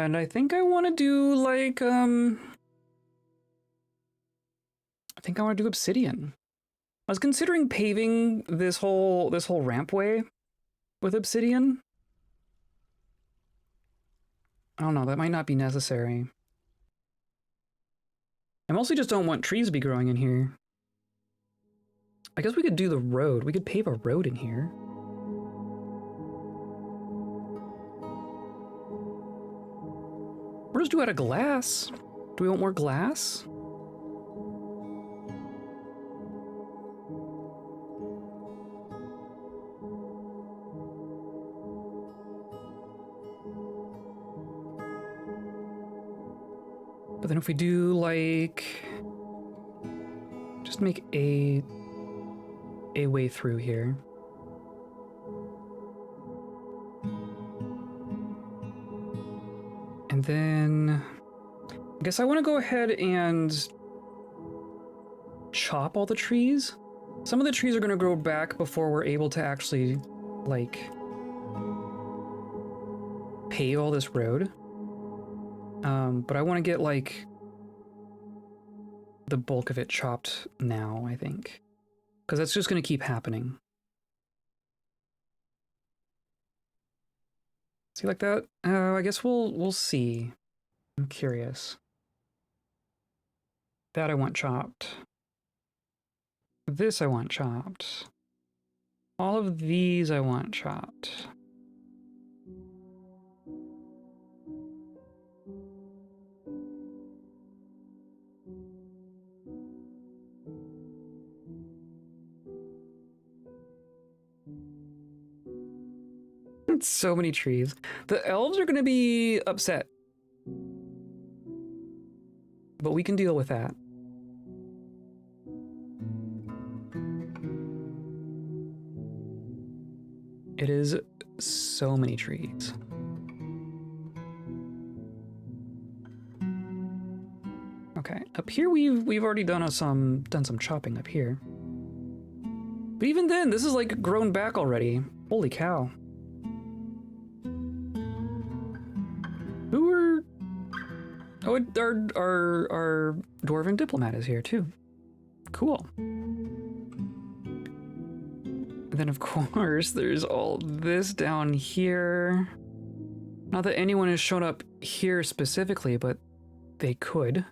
And I think I want to do like, I think I want to do obsidian. I was considering paving this whole rampway with obsidian. I don't know, that might not be necessary. I mostly just don't want trees to be growing in here. I guess we could do the road. We could pave a road in here. Or just do out of glass. Do we want more glass? But then if we do like, just make a way through here. And then I guess I want to go ahead and chop all the trees. Some of the trees are going to grow back before we're able to actually like pave all this road. But I want to get like the bulk of it chopped now, I think, because that's just going to keep happening. See, like that? I guess we'll see. I'm curious. That I want chopped. This I want chopped. All of these I want chopped. So many trees. The elves are going to be upset. But we can deal with that. It is so many trees. Okay, up here we've already done some chopping up here. But even then, this is like grown back already. Holy cow. Oh, our dwarven diplomat is here too. Cool. And then of course there's all this down here. Not that anyone has shown up here specifically, but they could.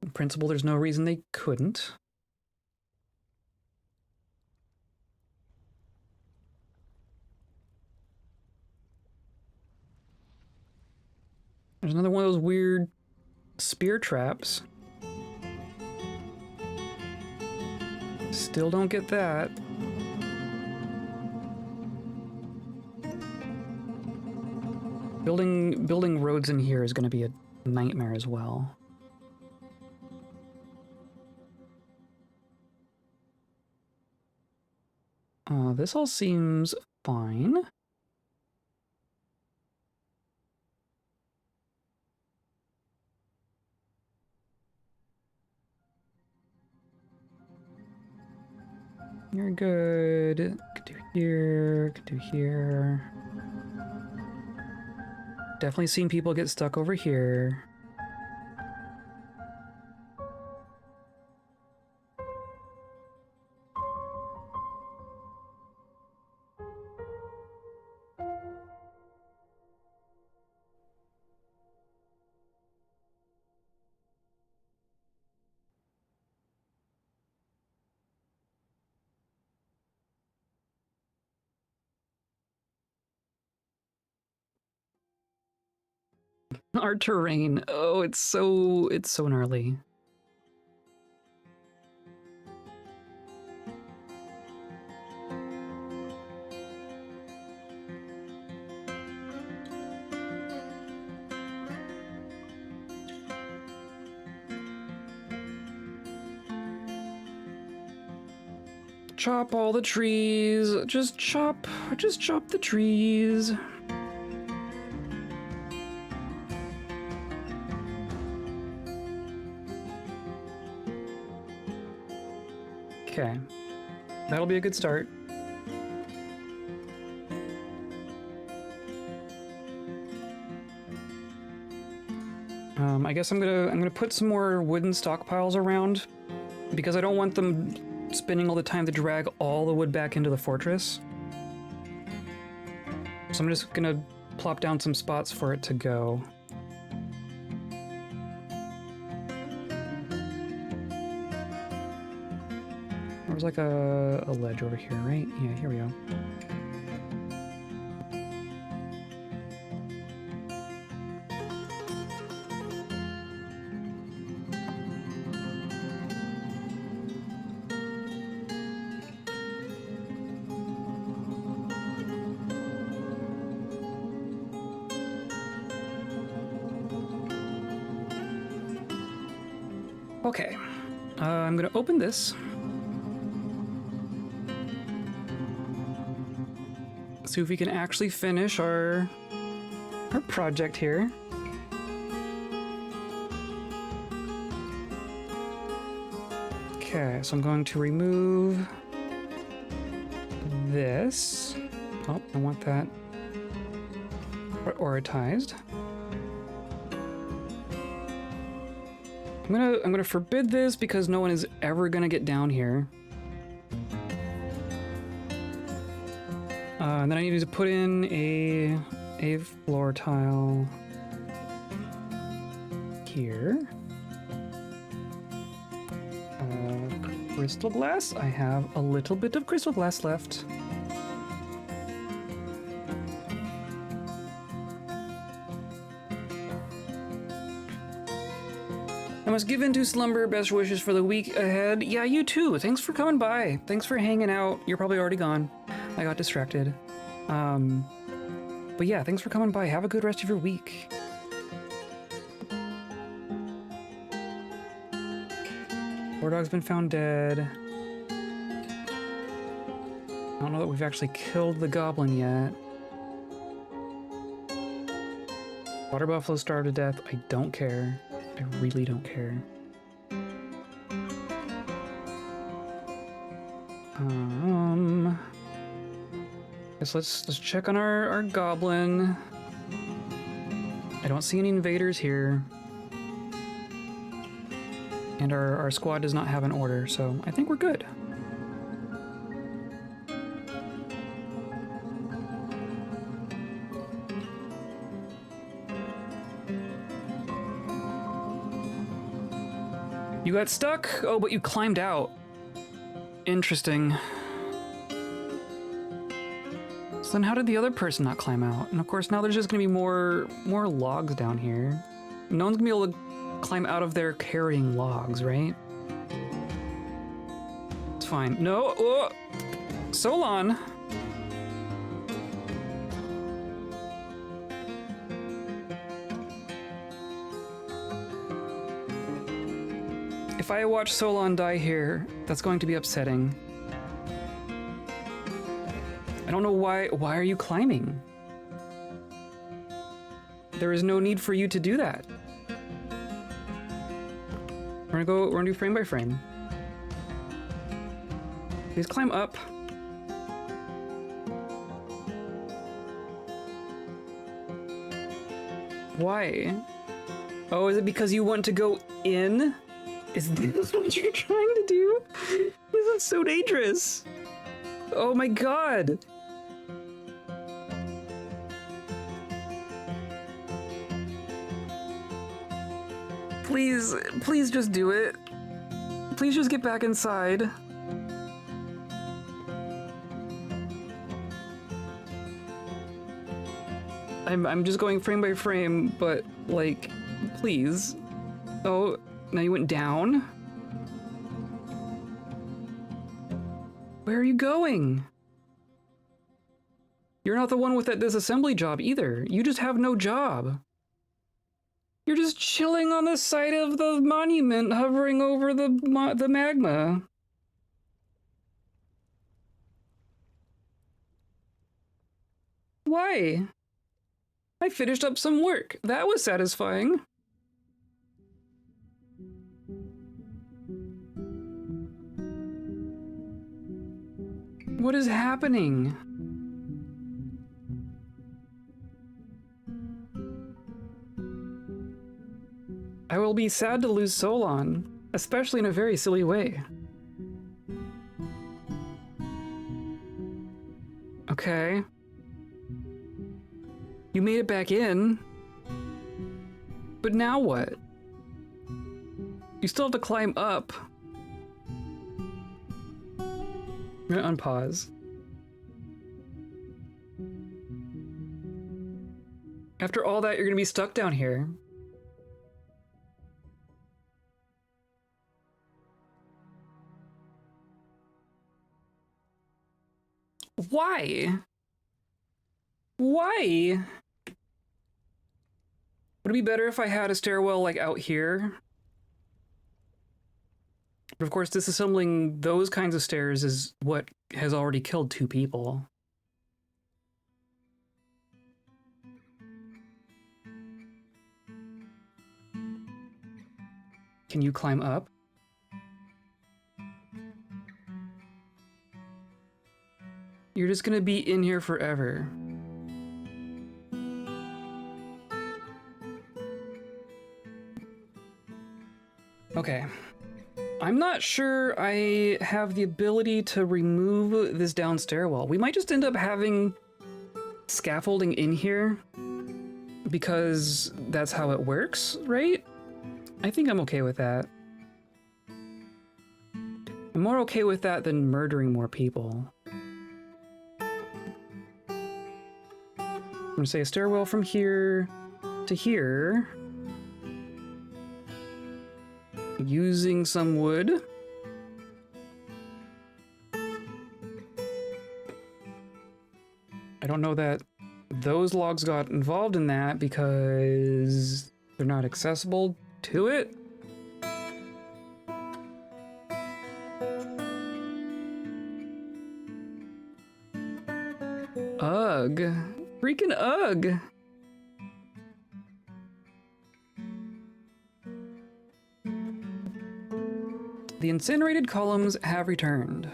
In principle, there's no reason they couldn't. There's another one of those weird spear traps. Still don't get that. Building roads in here is going to be a nightmare as well. This all seems fine. You're good. Could do here, could do here. Definitely seen people get stuck over here. Our terrain. Oh, it's so gnarly. Chop all the trees. Just chop the trees. Okay. That'll be a good start. I guess I'm gonna put some more wooden stockpiles around because I don't want them spending all the time to drag all the wood back into the fortress. So I'm just gonna plop down some spots for it to go. There's like a ledge over here, right? Yeah, here we go. Okay, I'm gonna open this. See if we can actually finish our project here. Okay, so I'm going to remove this. Oh, I want that prioritized. I'm gonna forbid this because no one is ever gonna get down here. And then I need to put in a floor tile here. Crystal glass. I have a little bit of crystal glass left. I must give in to slumber. Best wishes for the week ahead. Yeah, you too. Thanks for coming by. Thanks for hanging out. You're probably already gone. I got distracted. But yeah, thanks for coming by. Have a good rest of your week. War dog's been found dead. I don't know that we've actually killed the goblin yet. Water buffalo starved to death. I don't care. I really don't care. Guess let's check on our goblin. I don't see any invaders here. And our squad does not have an order, so I think we're good. You got stuck? Oh, but you climbed out. Interesting. So then how did the other person not climb out? And of course now there's just gonna be more logs down here. No one's gonna be able to climb out of there carrying logs, right? It's fine. No, oh! Solon! If I watch Solon die here, that's going to be upsetting. I don't know why are you climbing? There is no need for you to do that. We're gonna do frame by frame. Please climb up. Why? Oh, is it because you want to go in? Is this what you're trying to do? This is so dangerous. Oh my god. Please, please just do it. Please just get back inside. I'm just going frame by frame, but like, please. Oh, now you went down? Where are you going? You're not the one with that disassembly job either. You just have no job. You're just chilling on the side of the monument, hovering over the magma. Why? I finished up some work. That was satisfying. What is happening? I will be sad to lose Solon, especially in a very silly way. Okay. You made it back in. But now what? You still have to climb up. I'm gonna unpause. After all that, you're gonna be stuck down here. Why? Why? Would it be better if I had a stairwell like out here? But of course, disassembling those kinds of stairs is what has already killed 2 people. Can you climb up? You're just gonna be in here forever. Okay. I'm not sure I have the ability to remove this down stairwell. We might just end up having scaffolding in here because that's how it works, right? I think I'm okay with that. I'm more okay with that than murdering more people. I'm gonna say a stairwell from here to here. Using some wood. I don't know that those logs got involved in that because they're not accessible to it. Ugh. Freaking ugh. The incinerated columns have returned.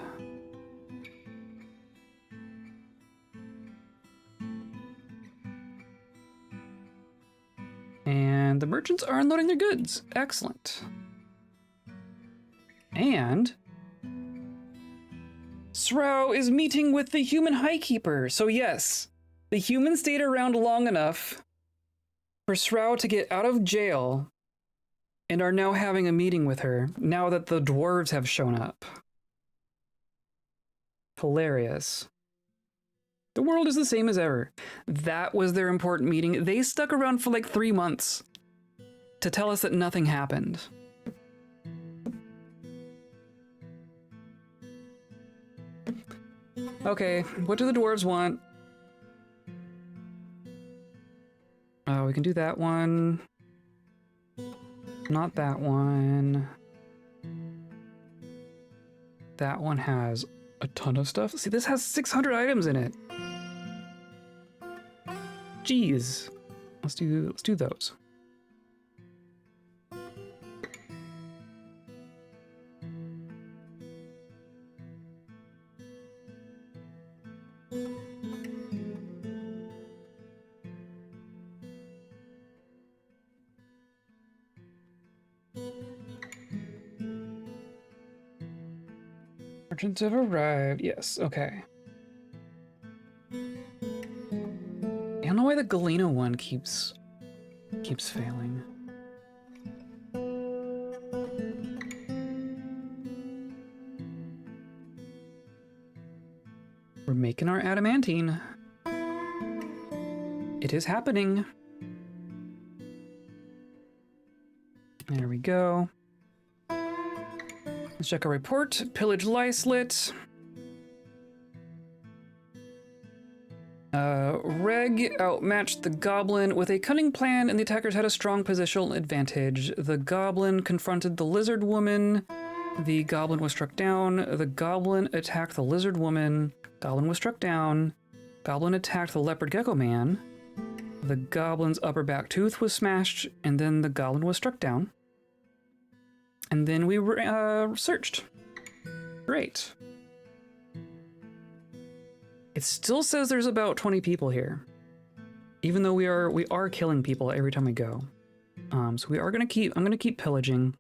And the merchants are unloading their goods. Excellent. And Srow is meeting with the human highkeeper. So yes, the humans stayed around long enough for Srow to get out of jail and are now having a meeting with her now that the dwarves have shown up. Hilarious. The world is the same as ever. That was their important meeting. They stuck around for like 3 months to tell us that nothing happened. Okay, what do the dwarves want? We can do that one. Not that one. That one has A ton of stuff. See, this has 600 items in it. Jeez. Let's do those. Merchants have arrived. Yes, okay. I don't know why the Galena one keeps failing. We're making our adamantine. It is happening. There we go. Let's check our report. Pillage Lyslet. Reg outmatched the goblin with a cunning plan, and the attackers had a strong positional advantage. The goblin confronted the lizard woman. The goblin was struck down. The goblin attacked the lizard woman. Goblin was struck down. Goblin attacked the leopard gecko man. The goblin's upper back tooth was smashed, and then the goblin was struck down. And then we searched. Great. It still says there's about 20 people here, even though we are killing people every time we go. So we are I'm gonna keep pillaging.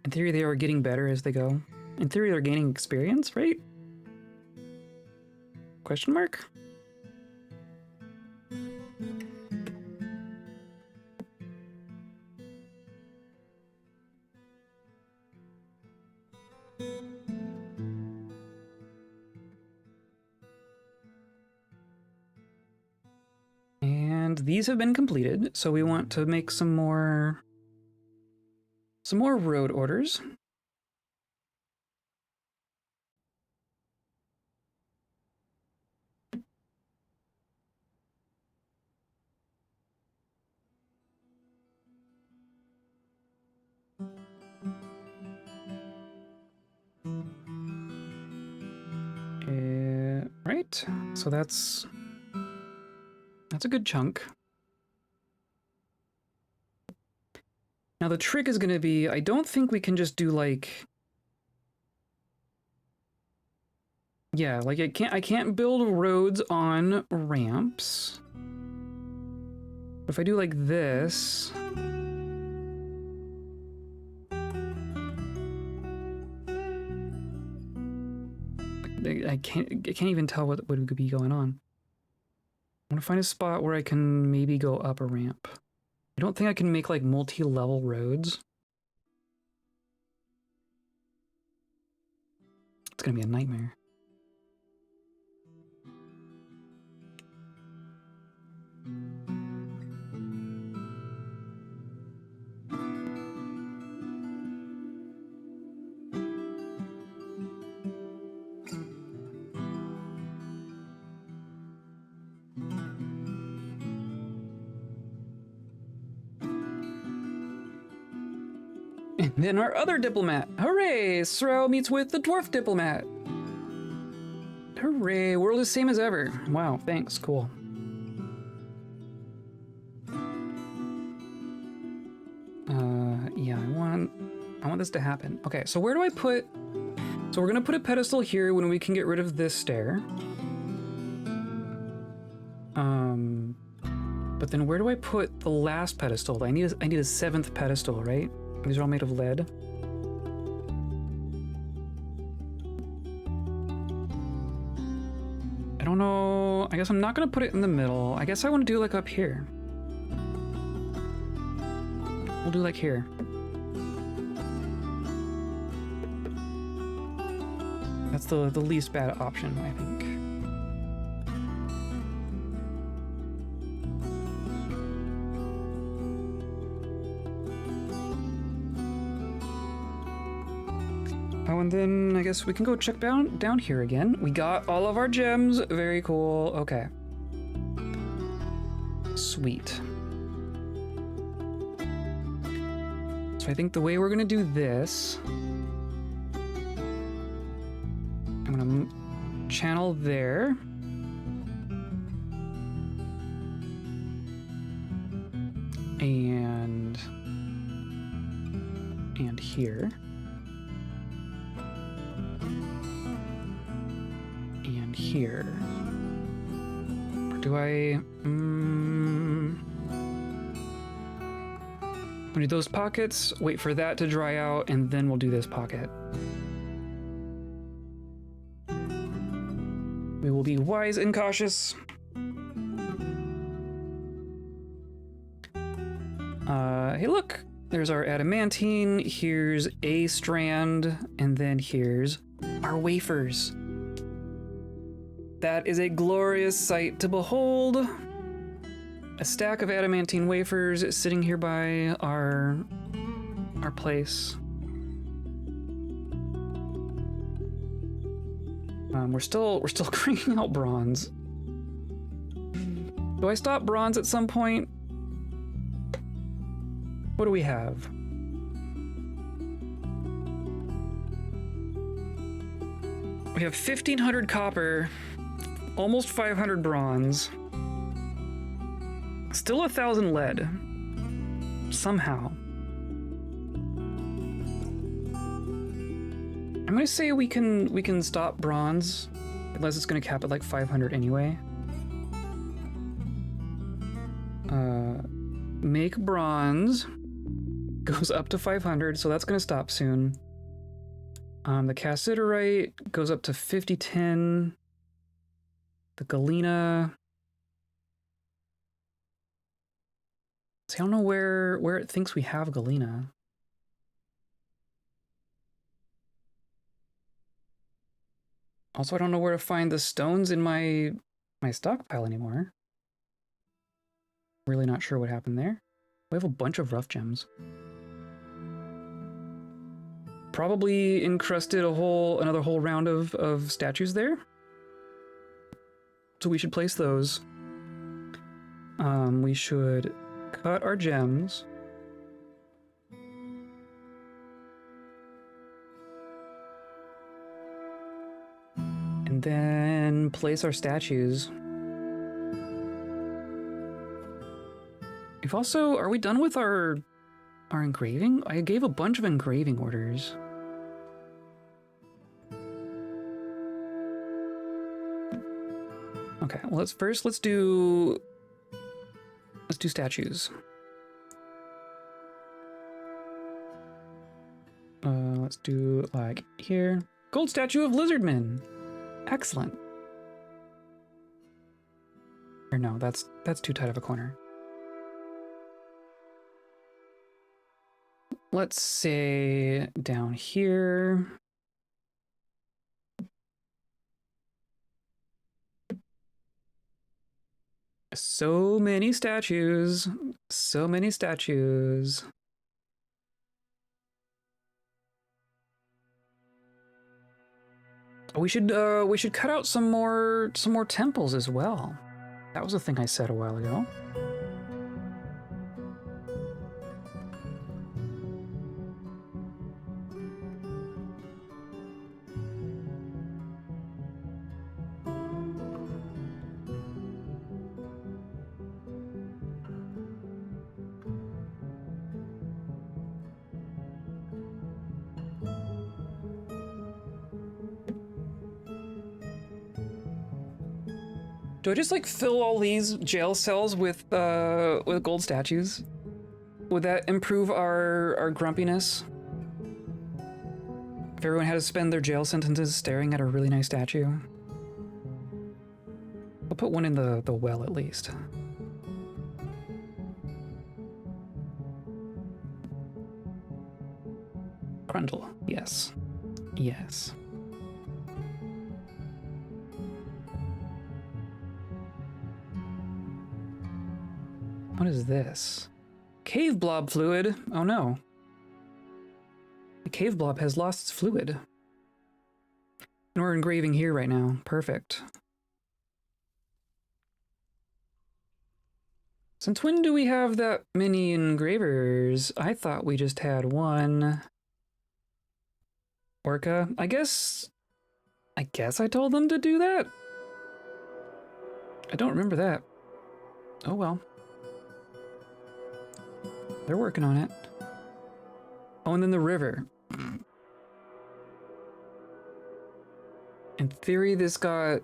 In theory, they are getting better as they go. In theory, they're gaining experience, right? Question mark? And these have been completed, so we want to make some more road orders. Right, so that's a good chunk. Now the trick is going to be, I don't think we can just do like, yeah, like I can't build roads on ramps. If I do like this, I can't even tell what could be going on. I want to find a spot where I can maybe go up a ramp. I don't think I can make like multi-level roads. It's gonna be a nightmare. And then our other diplomat. Hooray! Srow meets with the dwarf diplomat. Hooray! World is same as ever. Wow, thanks. Cool. Yeah, I want this to happen. Okay, so where do I put... So we're gonna put a pedestal here when we can get rid of this stair. But then where do I put the last pedestal? I need a seventh pedestal, right? These are all made of lead. I don't know. I guess I'm not gonna put it in the middle. I guess I want to do like up here. We'll do like here. That's the least bad option, I think. Oh, and then I guess we can go check down here again. We got all of our gems. Very cool. Okay. Sweet. So I think the way we're gonna do this I'm gonna channel there. And here. And here. Or do I... We'll do those pockets, wait for that to dry out, and then we'll do this pocket. We will be wise and cautious. Hey look, there's our adamantine, here's a strand, and then here's our wafers. That is a glorious sight to behold. A stack of adamantine wafers sitting here by our place. We're still cranking out bronze. Do I stop bronze at some point? What do we have? We have 1,500 copper, almost 500 bronze, still 1,000 lead. Somehow. I'm gonna say we can stop bronze, unless it's gonna cap at like 500 anyway. Make bronze goes up to 500, so that's gonna stop soon. The cassiterite goes up to 5010. The galena. See, I don't know where it thinks we have galena. Also, I don't know where to find the stones in my stockpile anymore. Really not sure what happened there. We have a bunch of rough gems. Probably encrusted another whole round of statues there. So we should place those. We should cut our gems. And then place our statues. We've also, are we done with our engraving? I gave a bunch of engraving orders. Okay, well let's do statues. Let's do like here. Gold statue of Lizardman. Excellent. Or no, that's too tight of a corner. Let's say down here. So many statues. So many statues. We should cut out some more temples as well. That was a thing I said a while ago. Do I just like fill all these jail cells with gold statues? Would that improve our grumpiness? If everyone had to spend their jail sentences staring at a really nice statue? I'll put one in the well at least. Grundle, yes. Yes. What is this? Cave blob fluid. Oh no. The cave blob has lost its fluid. And we're engraving here right now. Perfect. Since when do we have that many engravers? I thought we just had one. Orca? I guess I guess I told them to do that? I don't remember that. Oh well. They're working on it. Oh, and then the river. In theory, this got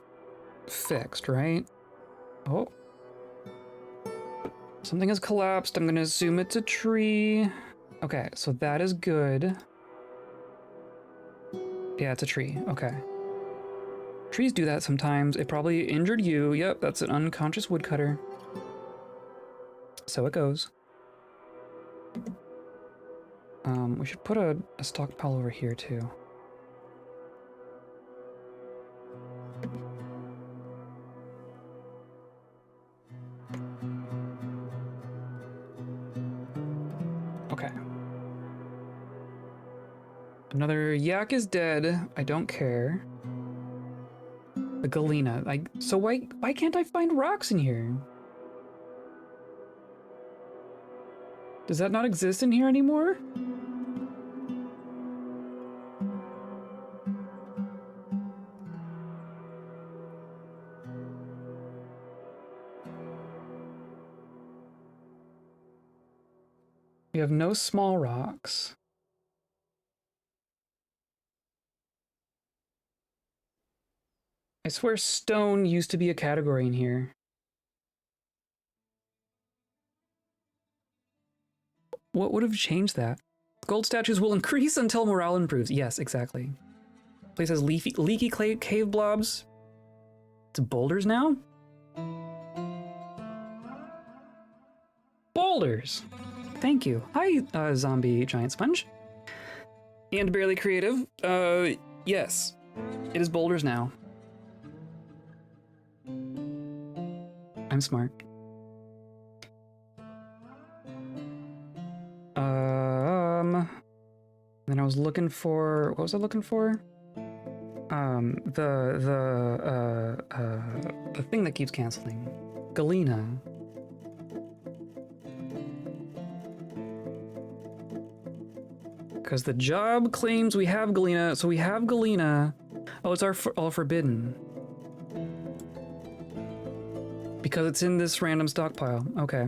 fixed, right? Oh. Something has collapsed. I'm gonna assume it's a tree. Okay, so that is good. Yeah, it's a tree. Okay. Trees do that sometimes. It probably injured you. Yep, that's an unconscious woodcutter. So it goes. We should put a stockpile over here too. Okay. Another yak is dead. I don't care. The galena. So why can't I find rocks in here? Does that not exist in here anymore? We have no small rocks. I swear stone used to be a category in here. What would have changed that? Gold statues will increase until morale improves. Yes, exactly. Place has leaky clay cave blobs. It's boulders now? Boulders! Thank you. Hi, zombie giant sponge. And barely creative. Yes. It is boulders now. I'm smart. Then I was looking for, what was I looking for? The thing that keeps canceling. Galena. Because the job claims we have Galena, so we have Galena. Oh, it's all forbidden. Because it's in this random stockpile. Okay.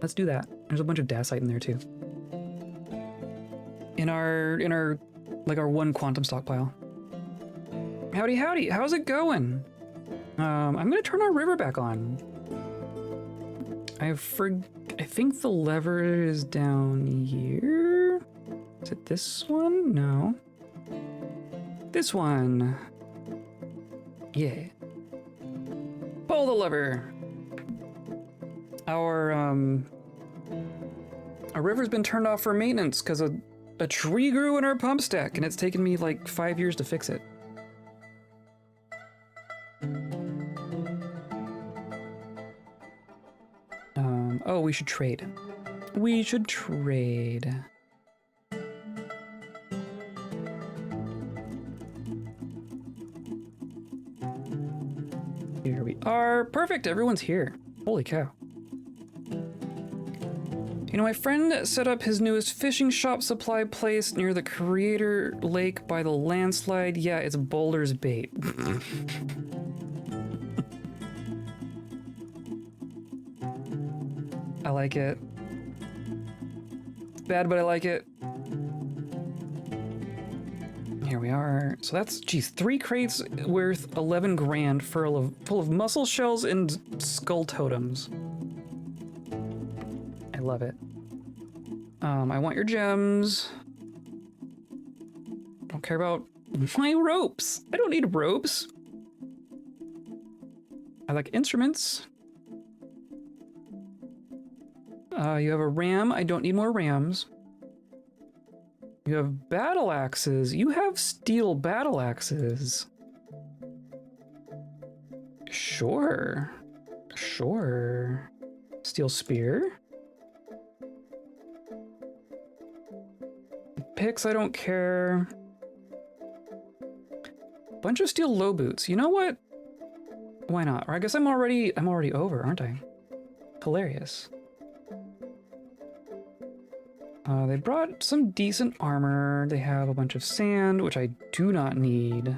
Let's do that. There's a bunch of dacite in there too. In our like our one quantum stockpile. Howdy howdy, how's it going? I'm gonna turn our river back on. I think the lever is down here. Is it this one? No. This one. Yeah. Pull the lever. Our river's been turned off for maintenance because a tree grew in our pump stack and it's taken me like 5 years to fix it. Oh, we should trade. We should trade. Here we are. Perfect, everyone's here. Holy cow. You know, my friend set up his newest fishing shop supply place near the Creator Lake by the landslide. Yeah, it's Boulder's bait. I like it. It's bad, but I like it. Here we are. So that's, geez, 3 crates worth 11 grand full of mussel shells and skull totems. I love it. I want your gems. Don't care about my ropes. I don't need ropes. I like instruments. You have a ram. I don't need more rams. You have battle axes. You have steel battle axes. Sure. Sure. Steel spear. Picks, I don't care. Bunch of steel low boots. You know what? Why not? Or I guess I'm already over, aren't I? Hilarious. They brought some decent armor. They have a bunch of sand, which I do not need.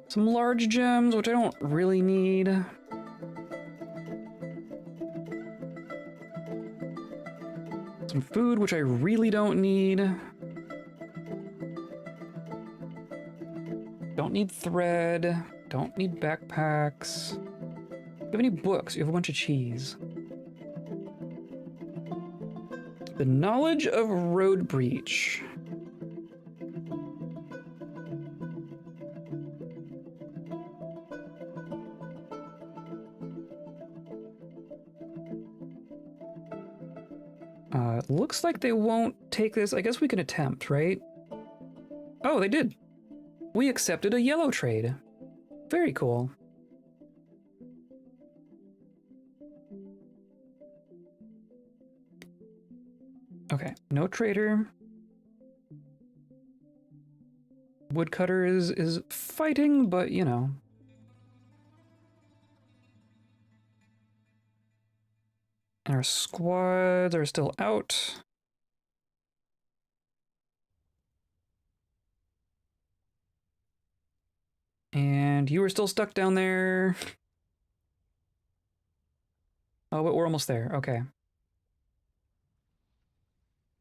Some large gems, which I don't really need. Some food, which I really don't need. Don't need thread. Don't need backpacks. Do you have any books? You have a bunch of cheese. The knowledge of road breach. Looks like they won't take this. I guess we can attempt, right? Oh, they did. We accepted a yellow trade. Very cool. Okay, no trader. Woodcutter is fighting, but you know. And our squads are still out. And you are still stuck down there. Oh, but we're almost there. Okay.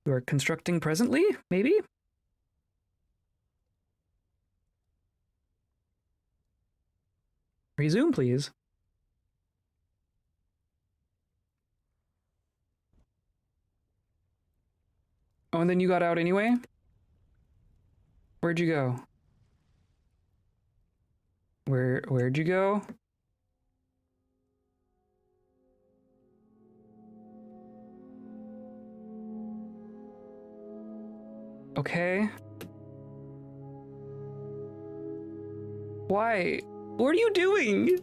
You are constructing presently, maybe? Resume, please. Oh, and then you got out anyway? Where'd you go? Where'd you go? Okay. Why? What are you doing?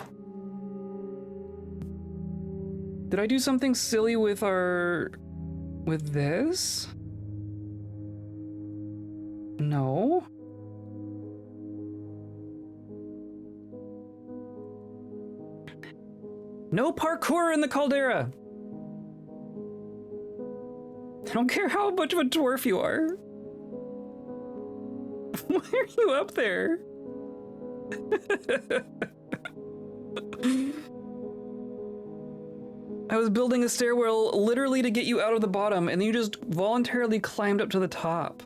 Did I do something silly with with this? No. No parkour in the caldera. I don't care how much of a dwarf you are. Why are you up there? I was building a stairwell literally to get you out of the bottom, and then you just voluntarily climbed up to the top.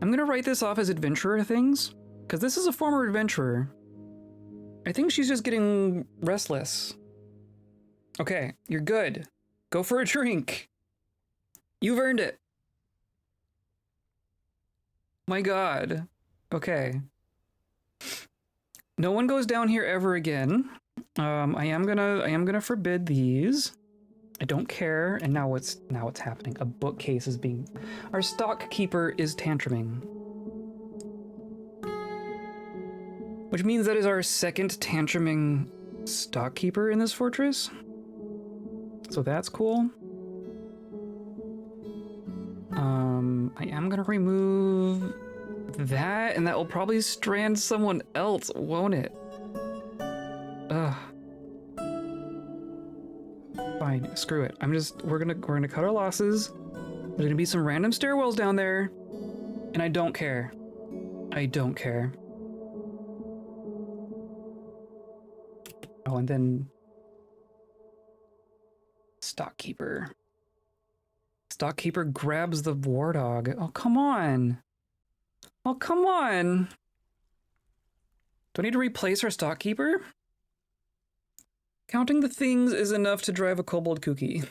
I'm gonna write this off as adventurer things, because this is a former adventurer. I think she's just getting restless. Okay, you're good. Go for a drink. You've earned it. My God. Okay. No one goes down here ever again. I am gonna forbid these. I don't care. And now what's happening? A bookcase is being... Our stock keeper is tantruming. Which means that is our second tantruming stock keeper in this fortress. So that's cool. I am gonna remove that, and that will probably strand someone else, won't it? Ugh. Fine, screw it. We're gonna cut our losses. There's gonna be some random stairwells down there, and I don't care. I don't care. Oh, and then Stockkeeper. Stockkeeper grabs the war dog. Oh, come on. Oh, come on. Do I need to replace our Stockkeeper? Counting the things is enough to drive a kobold kooky.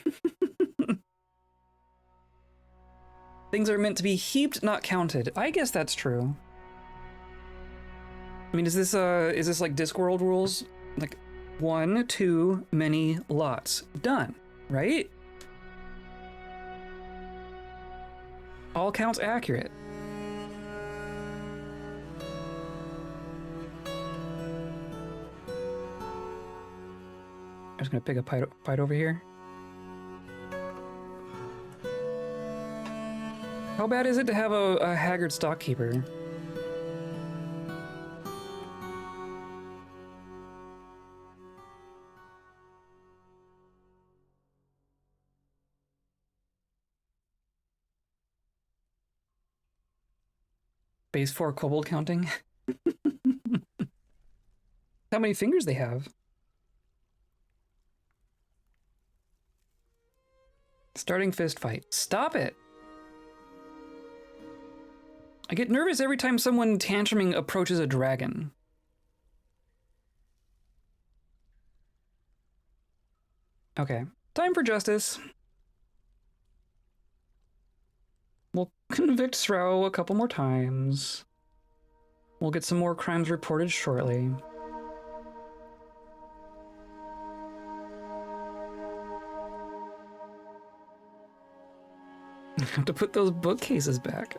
Things are meant to be heaped, not counted. I guess that's true. I mean, is this like Discworld rules? Like, 1, 2, many, lots. Done, right? All counts accurate. just gonna pick a fight over here. How bad is it to have a haggard stockkeeper? Base 4 kobold counting. How many fingers they have? Starting fist fight. Stop it! I get nervous every time someone tantruming approaches a dragon. Okay, time for justice. We'll convict Srow a couple more times. We'll get some more crimes reported shortly. I have to put those bookcases back.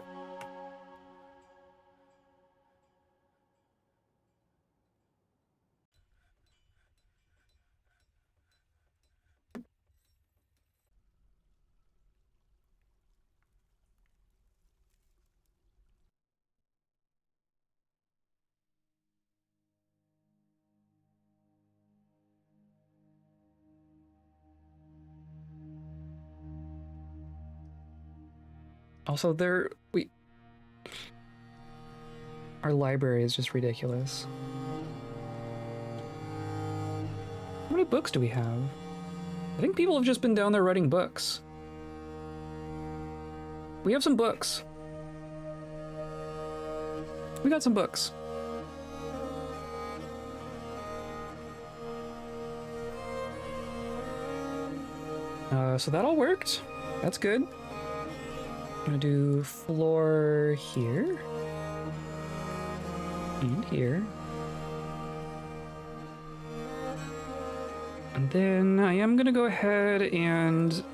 Also, our library is just ridiculous. How many books do we have? I think people have just been down there writing books. We have some books. We got some books. So that all worked. That's good. I'm gonna do floor here. And here. And then I am gonna go ahead and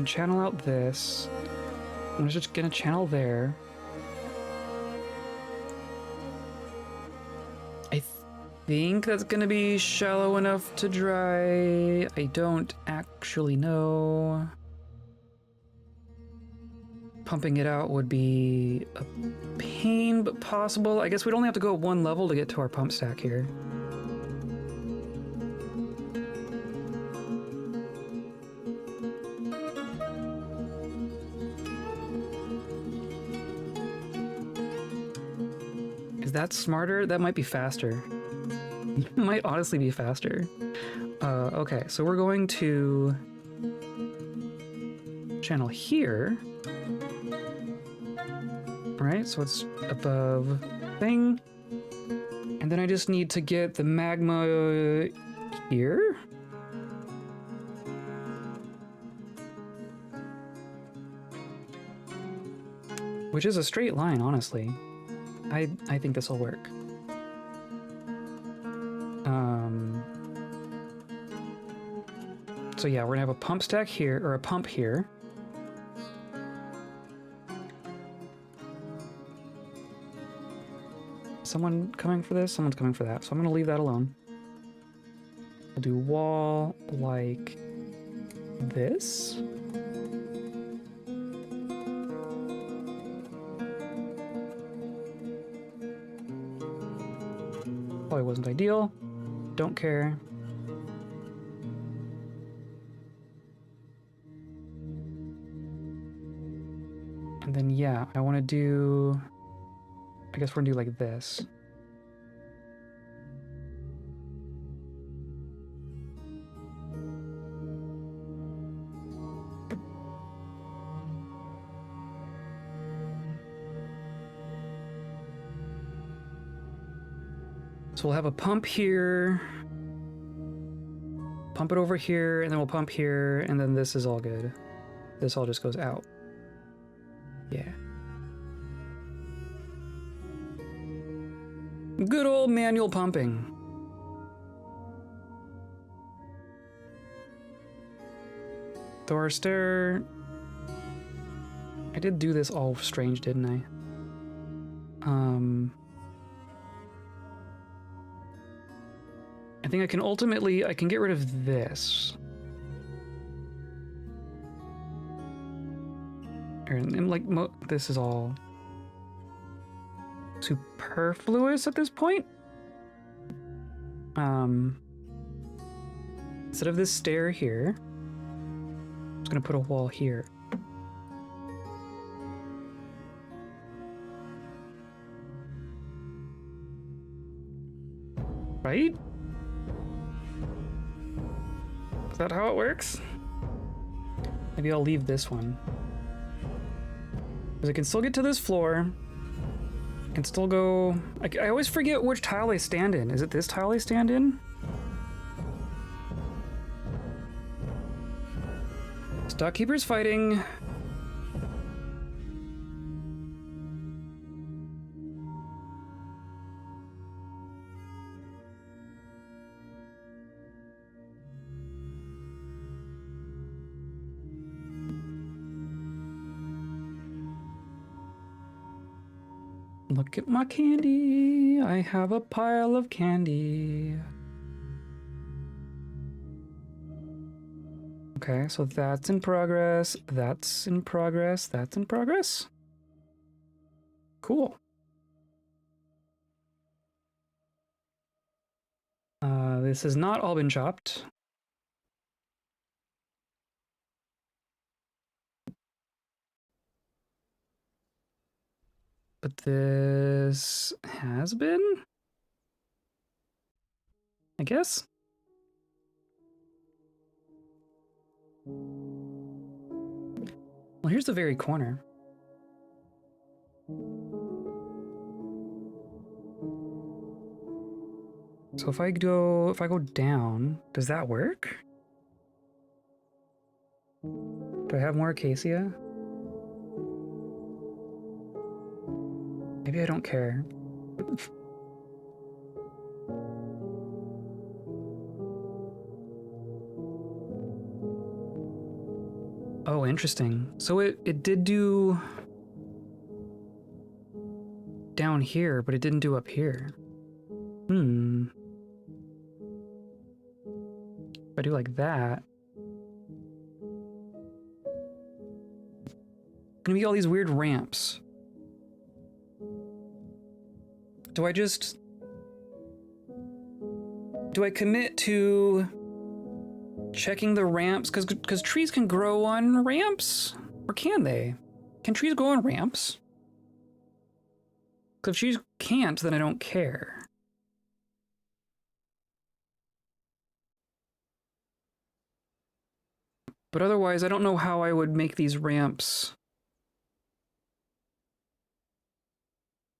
channel out this. I'm just gonna channel there. I think that's gonna be shallow enough to dry. I don't actually know. Pumping it out would be a pain, but possible. I guess we'd only have to go one level to get to our pump stack here. Is that smarter? That might be faster. It might honestly be faster. Okay, so we're going to channel here. Right, so it's above thing. And then I just need to get the magma here. Which is a straight line, honestly. I think this will work. So yeah, we're gonna have a pump stack here, or a pump here. Someone coming for this? Someone's coming for that. So I'm gonna leave that alone. We'll do wall like this. Probably wasn't ideal. Don't care. And then yeah, I want to do... I guess we're gonna do like this. So we'll have a pump here, pump it over here, and then we'll pump here, and then this is all good. This all just goes out. Yeah. Good old manual pumping. Though our stair... I did do this all strange, didn't I? I think I can ultimately, I can get rid of this. And like, this is all superfluous at this point. Instead of this stair here, I'm just gonna put a wall here. Right? Is that how it works? Maybe I'll leave this one. Because I can still get to this floor. I can still go... I always forget which tile I stand in. Is it this tile I stand in? Stockkeeper's fighting. Look at my candy. I have a pile of candy. Okay, so that's in progress. That's in progress. That's in progress. Cool. This has not all been chopped. But this has been? I guess? Well, here's the very corner. So if I go down, does that work? Do I have more acacia? Maybe I don't care. Oh, interesting. So it did do down here, but it didn't do up here. If I do like that, gonna be all these weird ramps. Do I commit to checking the ramps? Because trees can grow on ramps? Or can they? Can trees grow on ramps? Because if trees can't, then I don't care. But otherwise, I don't know how I would make these ramps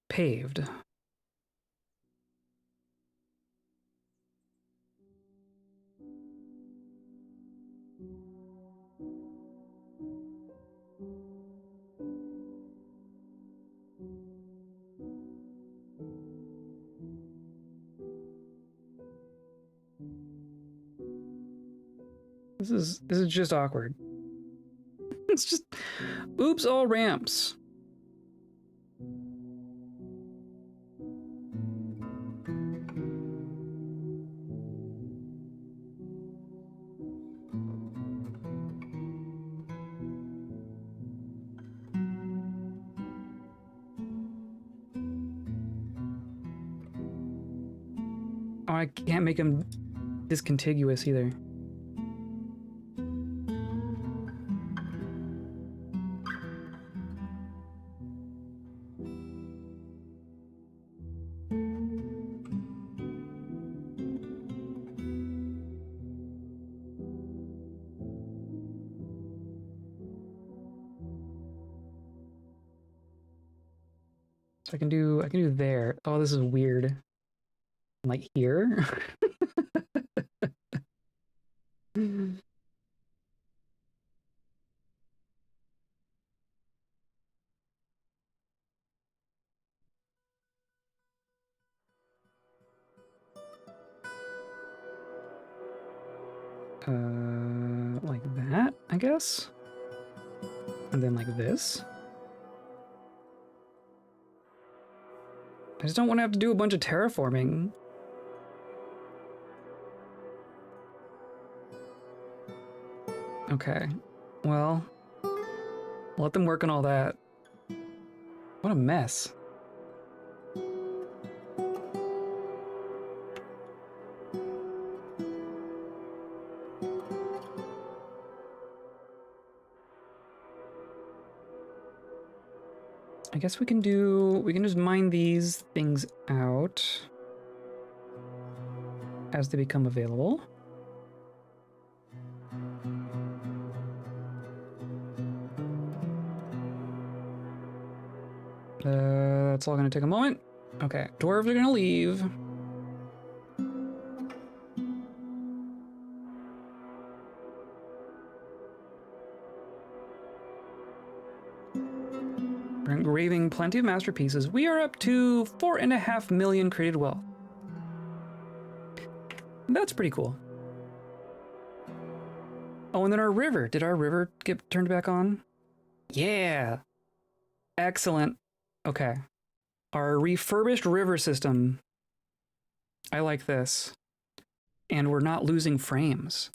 paved. This is just awkward. It's just, oops, all ramps. Oh, I can't make them discontiguous either. So I can do there. Oh, this is weird. Like here? Like that, I guess? And then like this? I just don't want to have to do a bunch of terraforming. Okay. Well, let them work on all that. What a mess. I guess we can just mine these things out as they become available. That's all gonna take a moment. Okay, dwarves are gonna leave. We're engraving plenty of masterpieces. We are up to 4.5 million created wealth. That's pretty cool. Oh, and then our river. Did our river get turned back on? Yeah. Excellent. Okay. Our refurbished river system. I like this. And we're not losing frames.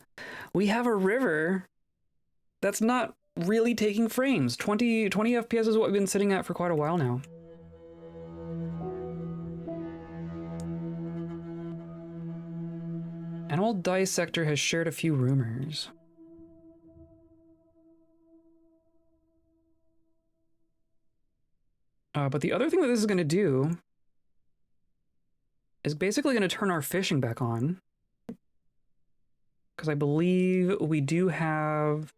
We have a river that's not really taking frames. 20 FPS is what we've been sitting at for quite a while now. Animal Dissector has shared a few rumors. But the other thing that this is going to do is basically going to turn our fishing back on. Because I believe we do have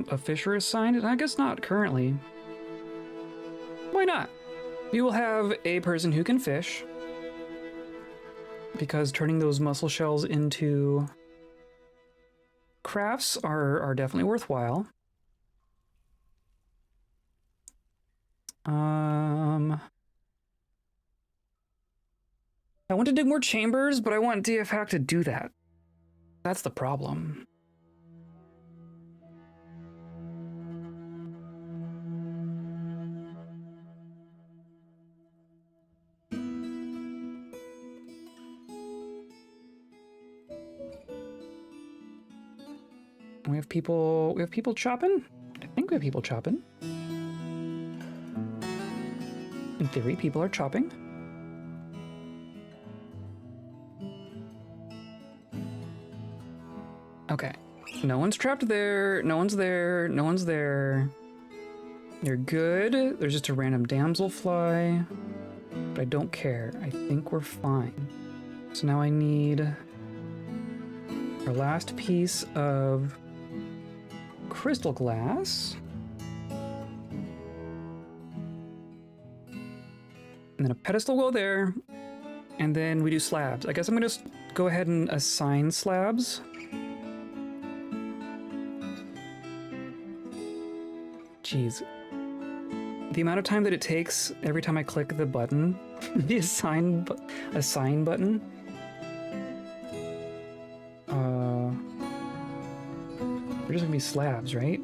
a fisher assigned. I guess not currently. Why not? We will have a person who can fish. Because turning those mussel shells into crafts are definitely worthwhile. I want to dig more chambers, but I want DF Hack to do that. That's the problem. We have people chopping? I think we have people chopping. In theory, people are chopping. Okay. No one's trapped there. No one's there. No one's there. You're good. There's just a random damselfly. But I don't care. I think we're fine. So now I need our last piece of crystal glass. And then a pedestal will go there. And then we do slabs. I guess I'm gonna just go ahead and assign slabs. Jeez. The amount of time that it takes every time I click the button, the assign button. They're just gonna be slabs, right?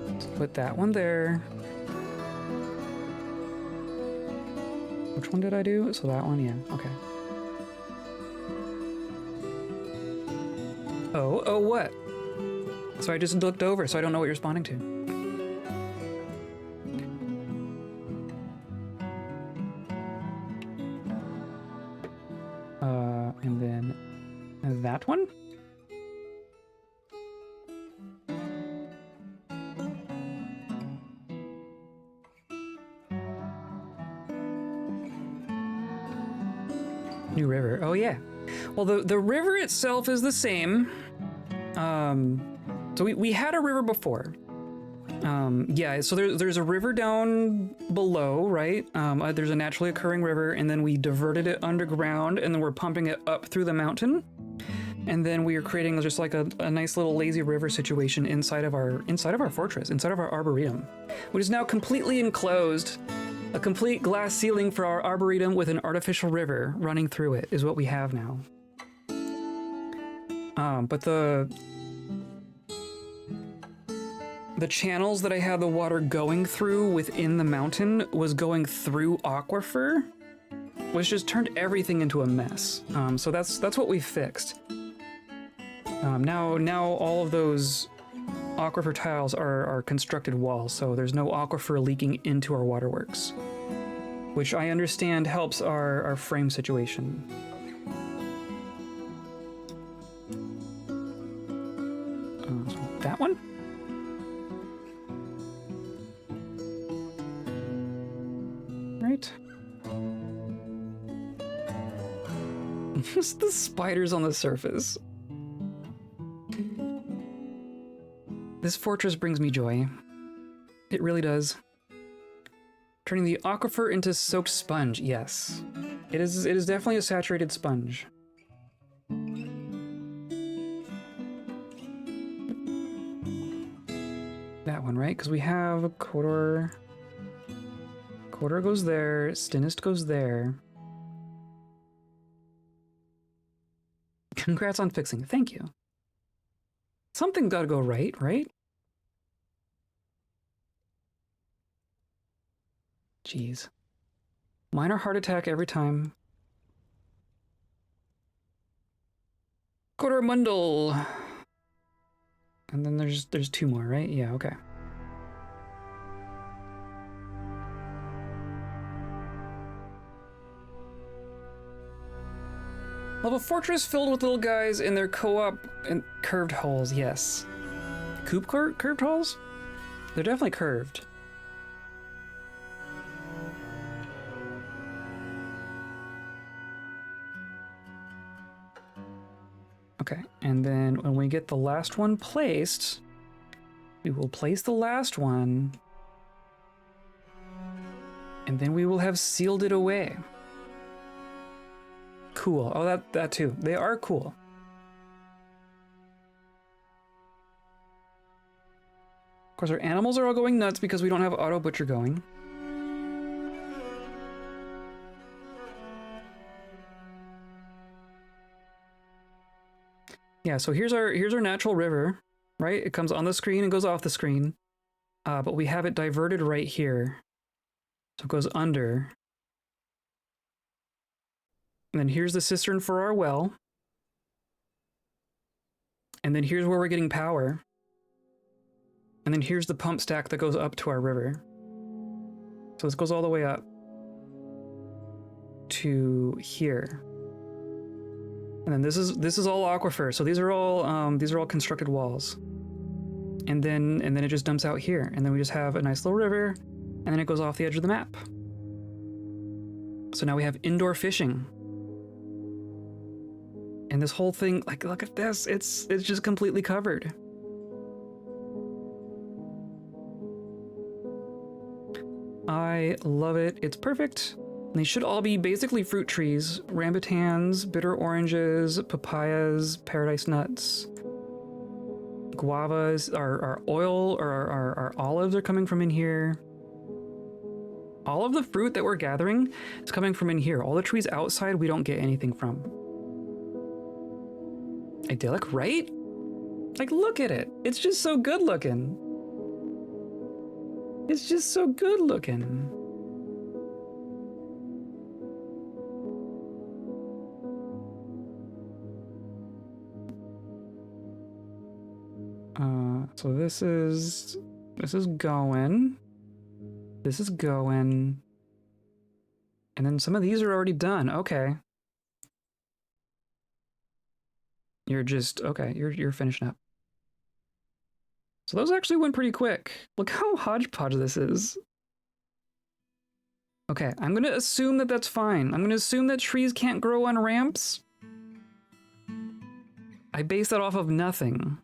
Let's put that one there. Which one did I do? So that one, yeah, okay. Oh, what? So I just looked over, so I don't know what you're responding to. And then that one? New river. Oh yeah. Well, the river itself is the same. So we had a river before. Yeah, so there's a river down below, right? There's a naturally occurring river, and then we diverted it underground, and then we're pumping it up through the mountain. And then we are creating just like a nice little lazy river situation inside of our fortress, inside of our arboretum, which is now completely enclosed. A complete glass ceiling for our arboretum with an artificial river running through it is what we have now. But the channels that I had the water going through within the mountain was going through aquifer. which just turned everything into a mess. So that's what we fixed. Now all of those aquifer tiles are constructed walls, so there's no aquifer leaking into our waterworks, which I understand helps our frame situation. So that one? Right. Just the spiders on the surface. This fortress brings me joy. It really does. Turning the aquifer into soaked sponge, yes. It is definitely a saturated sponge. That one, right? Because we have Kodor. Kodor goes there, Stinist goes there. Congrats on fixing it, thank you. Something gotta go right, right? Jeez. Minor heart attack every time. Kodor Mundle. And then there's two more, right? Yeah, okay. Level fortress filled with little guys in their co-op and curved holes, yes. Curved holes? They're definitely curved. Okay, and then when we get the last one placed, we will place the last one, and then we will have sealed it away. Cool. Oh, that too. They are cool. Of course, our animals are all going nuts because we don't have auto butcher going. Yeah, so here's our natural river, right? It comes on the screen and goes off the screen, but we have it diverted right here, so it goes under. And then here's the cistern for our well. And then here's where we're getting power. And then here's the pump stack that goes up to our river. So this goes all the way up to here. And then this is all aquifer. So these are all constructed walls. And then it just dumps out here. And then we just have a nice little river, and then it goes off the edge of the map. So now we have indoor fishing. And this whole thing, like, look at this, it's just completely covered. I love it. It's perfect. And they should all be basically fruit trees. Rambutans, bitter oranges, papayas, paradise nuts, guavas, our oil, or our olives are coming from in here. All of the fruit that we're gathering is coming from in here. All the trees outside, we don't get anything from. Idyllic, right? Like, look at it. It's just so good looking. It's just so good looking. So this is going. This is going. And then some of these are already done. Okay. You're finishing up. So those actually went pretty quick. Look how hodgepodge this is. Okay, I'm gonna assume that that's fine. I'm gonna assume that trees can't grow on ramps. I base that off of nothing.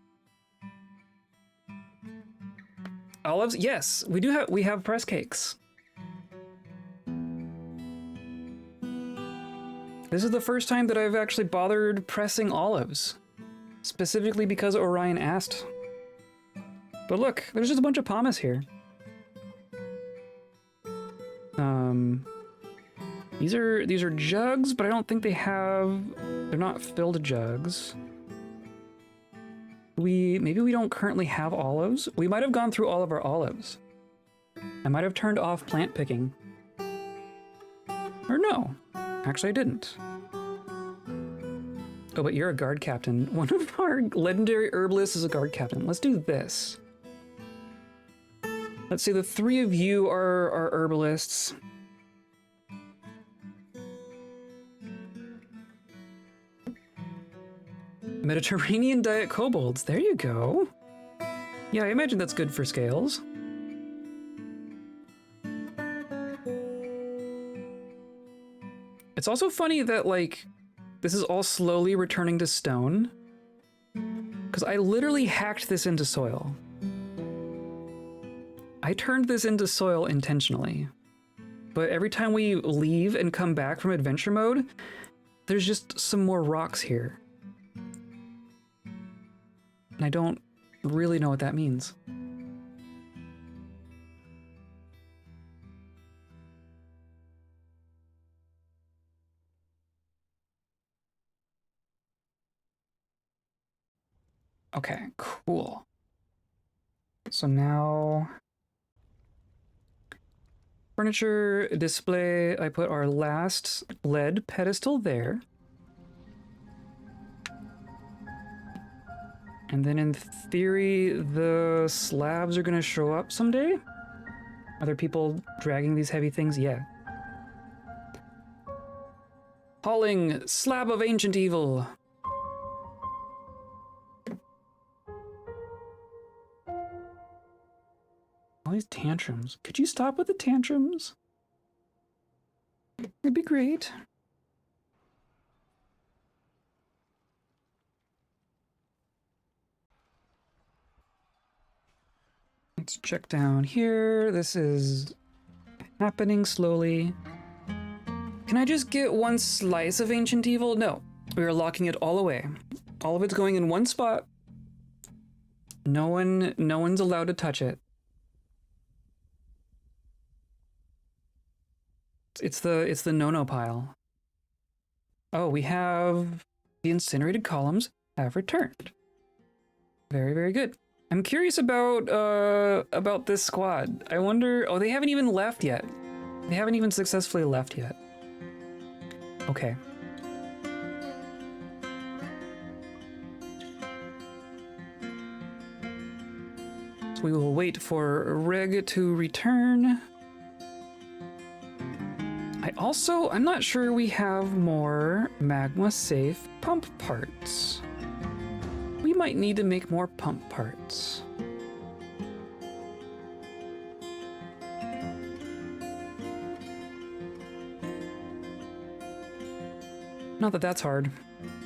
Olives? Yes, we have press cakes. This is the first time that I've actually bothered pressing olives. Specifically because Orion asked. But look, there's just a bunch of pomace here. These are jugs, but I don't think they're not filled jugs. Maybe we don't currently have olives. We might have gone through all of our olives. I might have turned off plant picking. Or no. Actually, I didn't. Oh, but you're a guard captain. One of our legendary herbalists is a guard captain. Let's do this. Let's see, the three of you are herbalists. Mediterranean diet kobolds. There you go. Yeah, I imagine that's good for scales. It's also funny that, like, this is all slowly returning to stone. Because I literally hacked this into soil. I turned this into soil intentionally. But every time we leave and come back from adventure mode, there's just some more rocks here. And I don't really know what that means. Okay, cool. So now... furniture display, I put our last lead pedestal there. And then in theory, the slabs are gonna show up someday? Are there people dragging these heavy things? Yeah. Hauling slab of ancient evil. All these tantrums. Could you stop with the tantrums? It'd be great. Let's check down here. This is happening slowly. Can I just get one slice of ancient evil? No. We are locking it all away. All of it's going in one spot. No one's allowed to touch it. It's the no-no pile. Oh, we have the incinerated columns have returned. Very, very good. I'm curious about this squad. I wonder, oh, they haven't even left yet. They haven't even successfully left yet. Okay. So we will wait for Reg to return. I'm not sure we have more magma-safe pump parts. We might need to make more pump parts. Not that that's hard.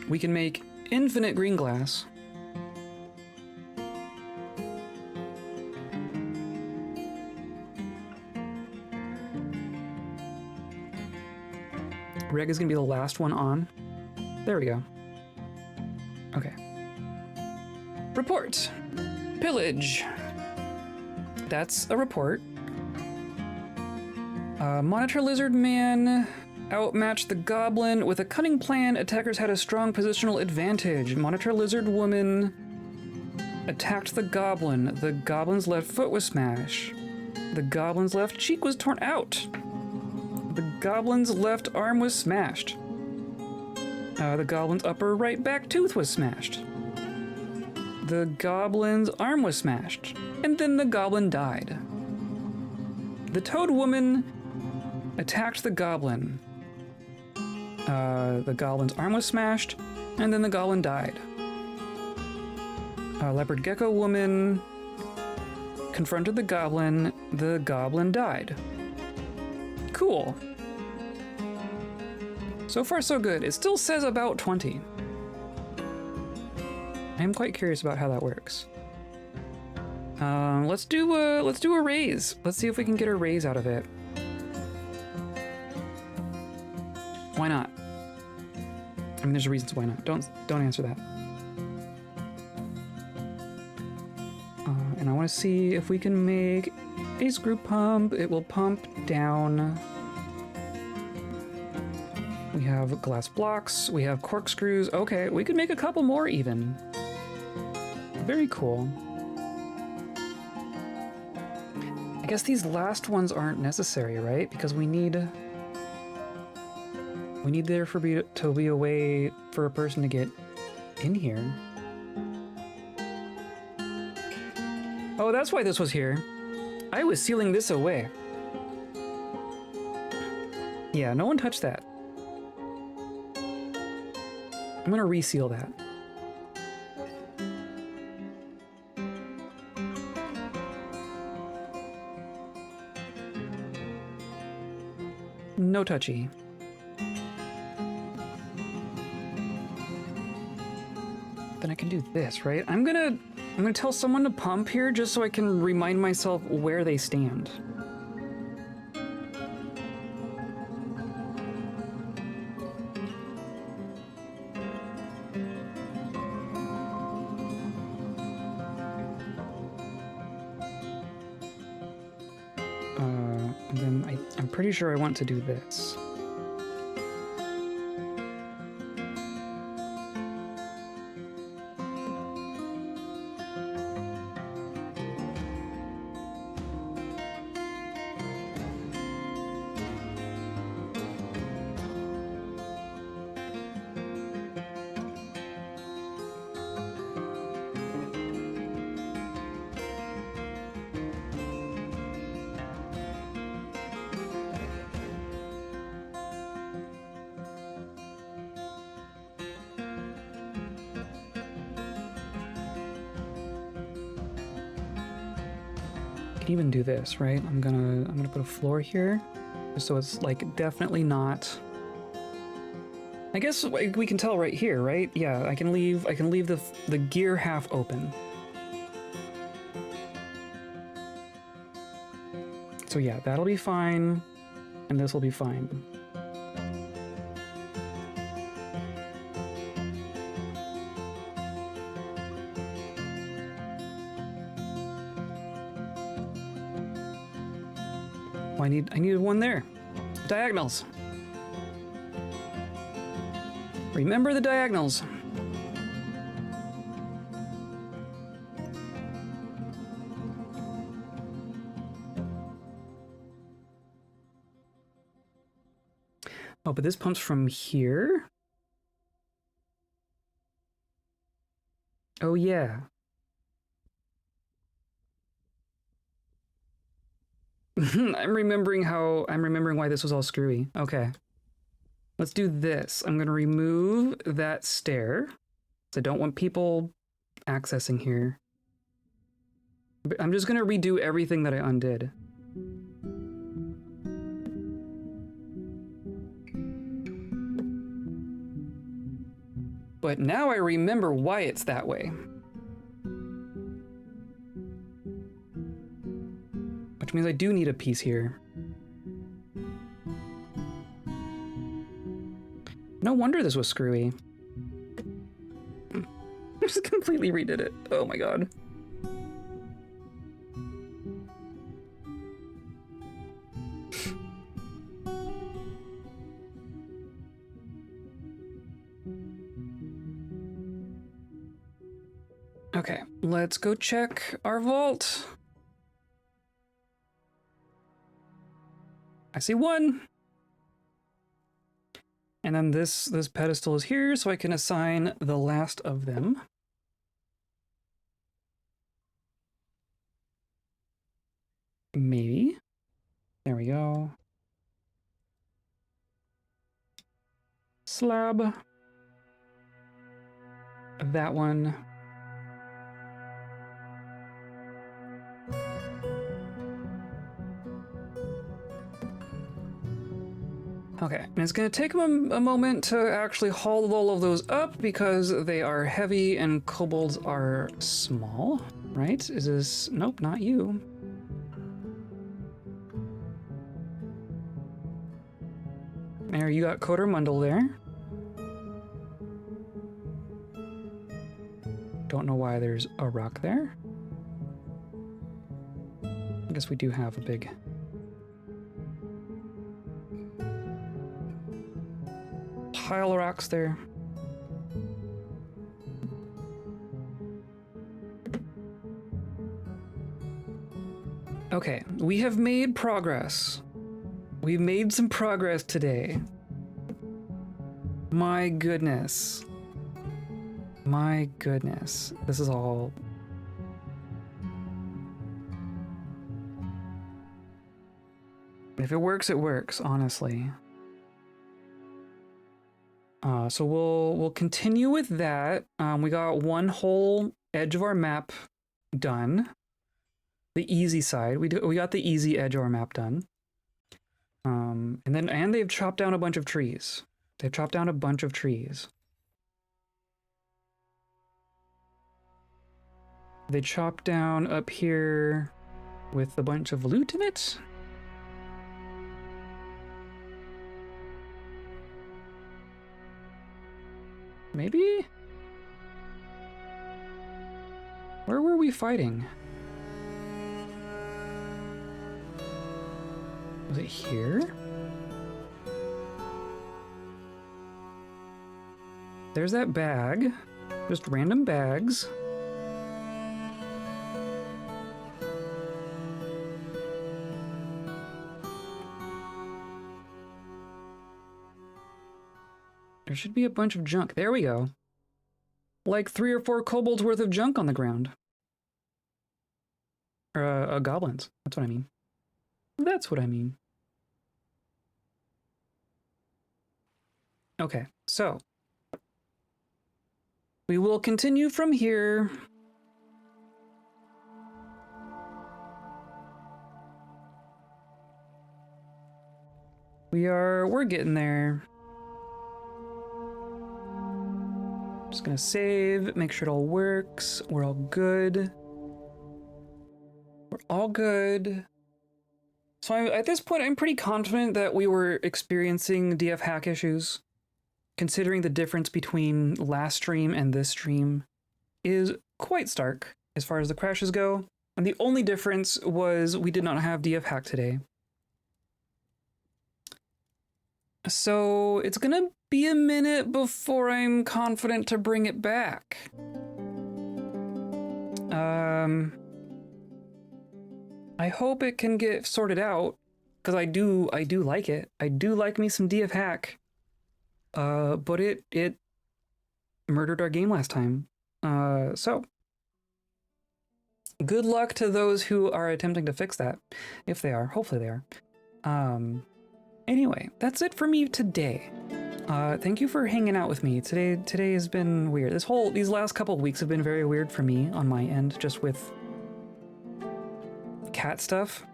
We can make infinite green glass. Reg is gonna be the last one on. There we go. Okay. Report. Pillage. That's a report. Monitor Lizard Man outmatched the Goblin. With a cunning plan, attackers had a strong positional advantage. Monitor Lizard Woman attacked the Goblin. The Goblin's left foot was smashed. The Goblin's left cheek was torn out. The Goblin's left arm was smashed. The Goblin's upper right back tooth was smashed. The Goblin's arm was smashed. And then the Goblin died. The Toad Woman attacked the Goblin. The Goblin's arm was smashed, and then the Goblin died. Leopard Gecko Woman confronted the Goblin died. Cool. So far, so good. It still says about 20. I am quite curious about how that works. Let's do a raise. Let's see if we can get a raise out of it. Why not? I mean, there's reasons why not. Don't answer that. And I want to see if we can make a screw pump. It will pump down. We have glass blocks. We have corkscrews. Okay, we could make a couple more even. Very cool. I guess these last ones aren't necessary, right? Because we need We need there to be a way for a person to get in here. Oh, that's why this was here. I was sealing this away. Yeah, no one touched that. I'm gonna reseal that. No touchy. Then I can do this, right? I'm gonna tell someone to pump here just so I can remind myself where they stand. And then I'm pretty sure I want to do this. Can even do this, right? I'm gonna put a floor here, just so it's like definitely not. I guess we can tell right here, right? Yeah, I can leave the gear half open. So yeah, that'll be fine, and this will be fine. I needed one there. Diagonals. Remember the diagonals. Oh, but this pumps from here? Oh yeah. I'm remembering why this was all screwy. Okay. Let's do this. I'm gonna remove that stair. I don't want people accessing here. I'm just gonna redo everything that I undid. But now I remember why it's that way. Which means I do need a piece here. No wonder this was screwy. I just completely redid it. Oh my god. Okay, let's go check our vault. I see one. And then this pedestal is here, so I can assign the last of them. Maybe. There we go. Slab. That one. Okay, and it's going to take them a moment to actually haul all of those up because they are heavy and kobolds are small, right? Is this... Nope, not you. There, you got Coder Mundle there. Don't know why there's a rock there. I guess we do have a big... pile of rocks there. Okay, we have made progress. We've made some progress today. My goodness. My goodness. This is all... If it works, it works, honestly. So we'll continue with that. We got one whole edge of our map done. The easy side. We got the easy edge of our map done. And they've chopped down a bunch of trees. They've chopped down a bunch of trees. They chopped down up here with a bunch of loot in it. Maybe? Where were we fighting? Was it here? There's that bag. Just random bags. There should be a bunch of junk. There we go. Like 3 or 4 kobolds worth of junk on the ground. Or, goblins. That's what I mean. That's what I mean. Okay, so. We will continue from here. We're getting there. Just gonna save, make sure it all works. We're all good. We're all good. So at this point, I'm pretty confident that we were experiencing DF hack issues. Considering the difference between last stream and this stream is quite stark as far as the crashes go. And the only difference was we did not have DF hack today. So it's gonna be a minute before I'm confident to bring it back. I hope it can get sorted out, because I do like it. I do like me some DF hack. But it murdered our game last time. So good luck to those who are attempting to fix that, if they are. Hopefully they are. Anyway, that's it for me today. Thank you for hanging out with me. Today has been weird. These last couple of weeks have been very weird for me on my end, just with cat stuff,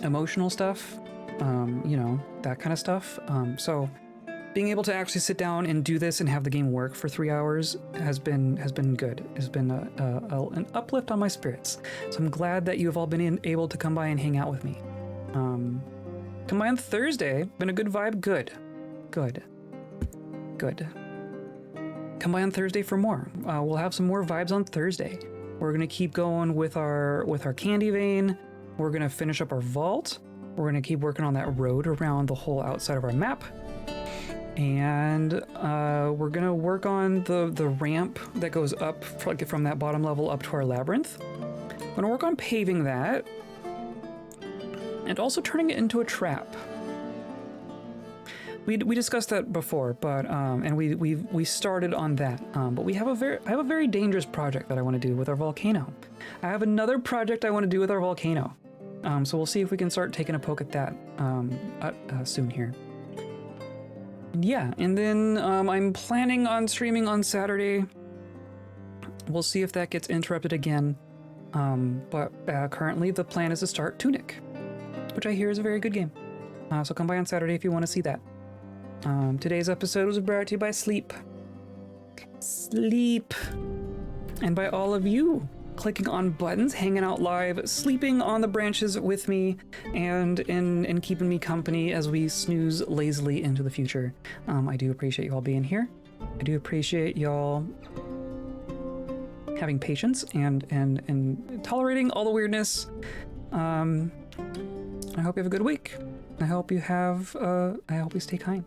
emotional stuff, you know, that kind of stuff. So being able to actually sit down and do this and have the game work for 3 hours has been good. Has been an uplift on my spirits. So I'm glad that you have all been able to come by and hang out with me. Come by on Thursday. Been a good vibe. Good. Come by on Thursday for more. We'll have some more vibes on Thursday. We're gonna keep going with our candy vein. We're gonna finish up our vault. We're gonna keep working on that road around the whole outside of our map. And we're gonna work on the ramp that goes up from that bottom level up to our labyrinth. I'm gonna work on paving that and also turning it into a trap. We discussed that before, but and we started on that. But I have a very dangerous project that I want to do with our volcano. I have another project I want to do with our volcano. So we'll see if we can start taking a poke at that soon here. Yeah, and then I'm planning on streaming on Saturday. We'll see if that gets interrupted again. But currently the plan is to start Tunic, which I hear is a very good game. So come by on Saturday if you want to see that. Today's episode was brought to you by Sleep. And by all of you clicking on buttons, hanging out live, sleeping on the branches with me, and keeping me company as we snooze lazily into the future. I do appreciate you all being here. I do appreciate y'all having patience and tolerating all the weirdness. I hope you have a good week. I hope you stay kind.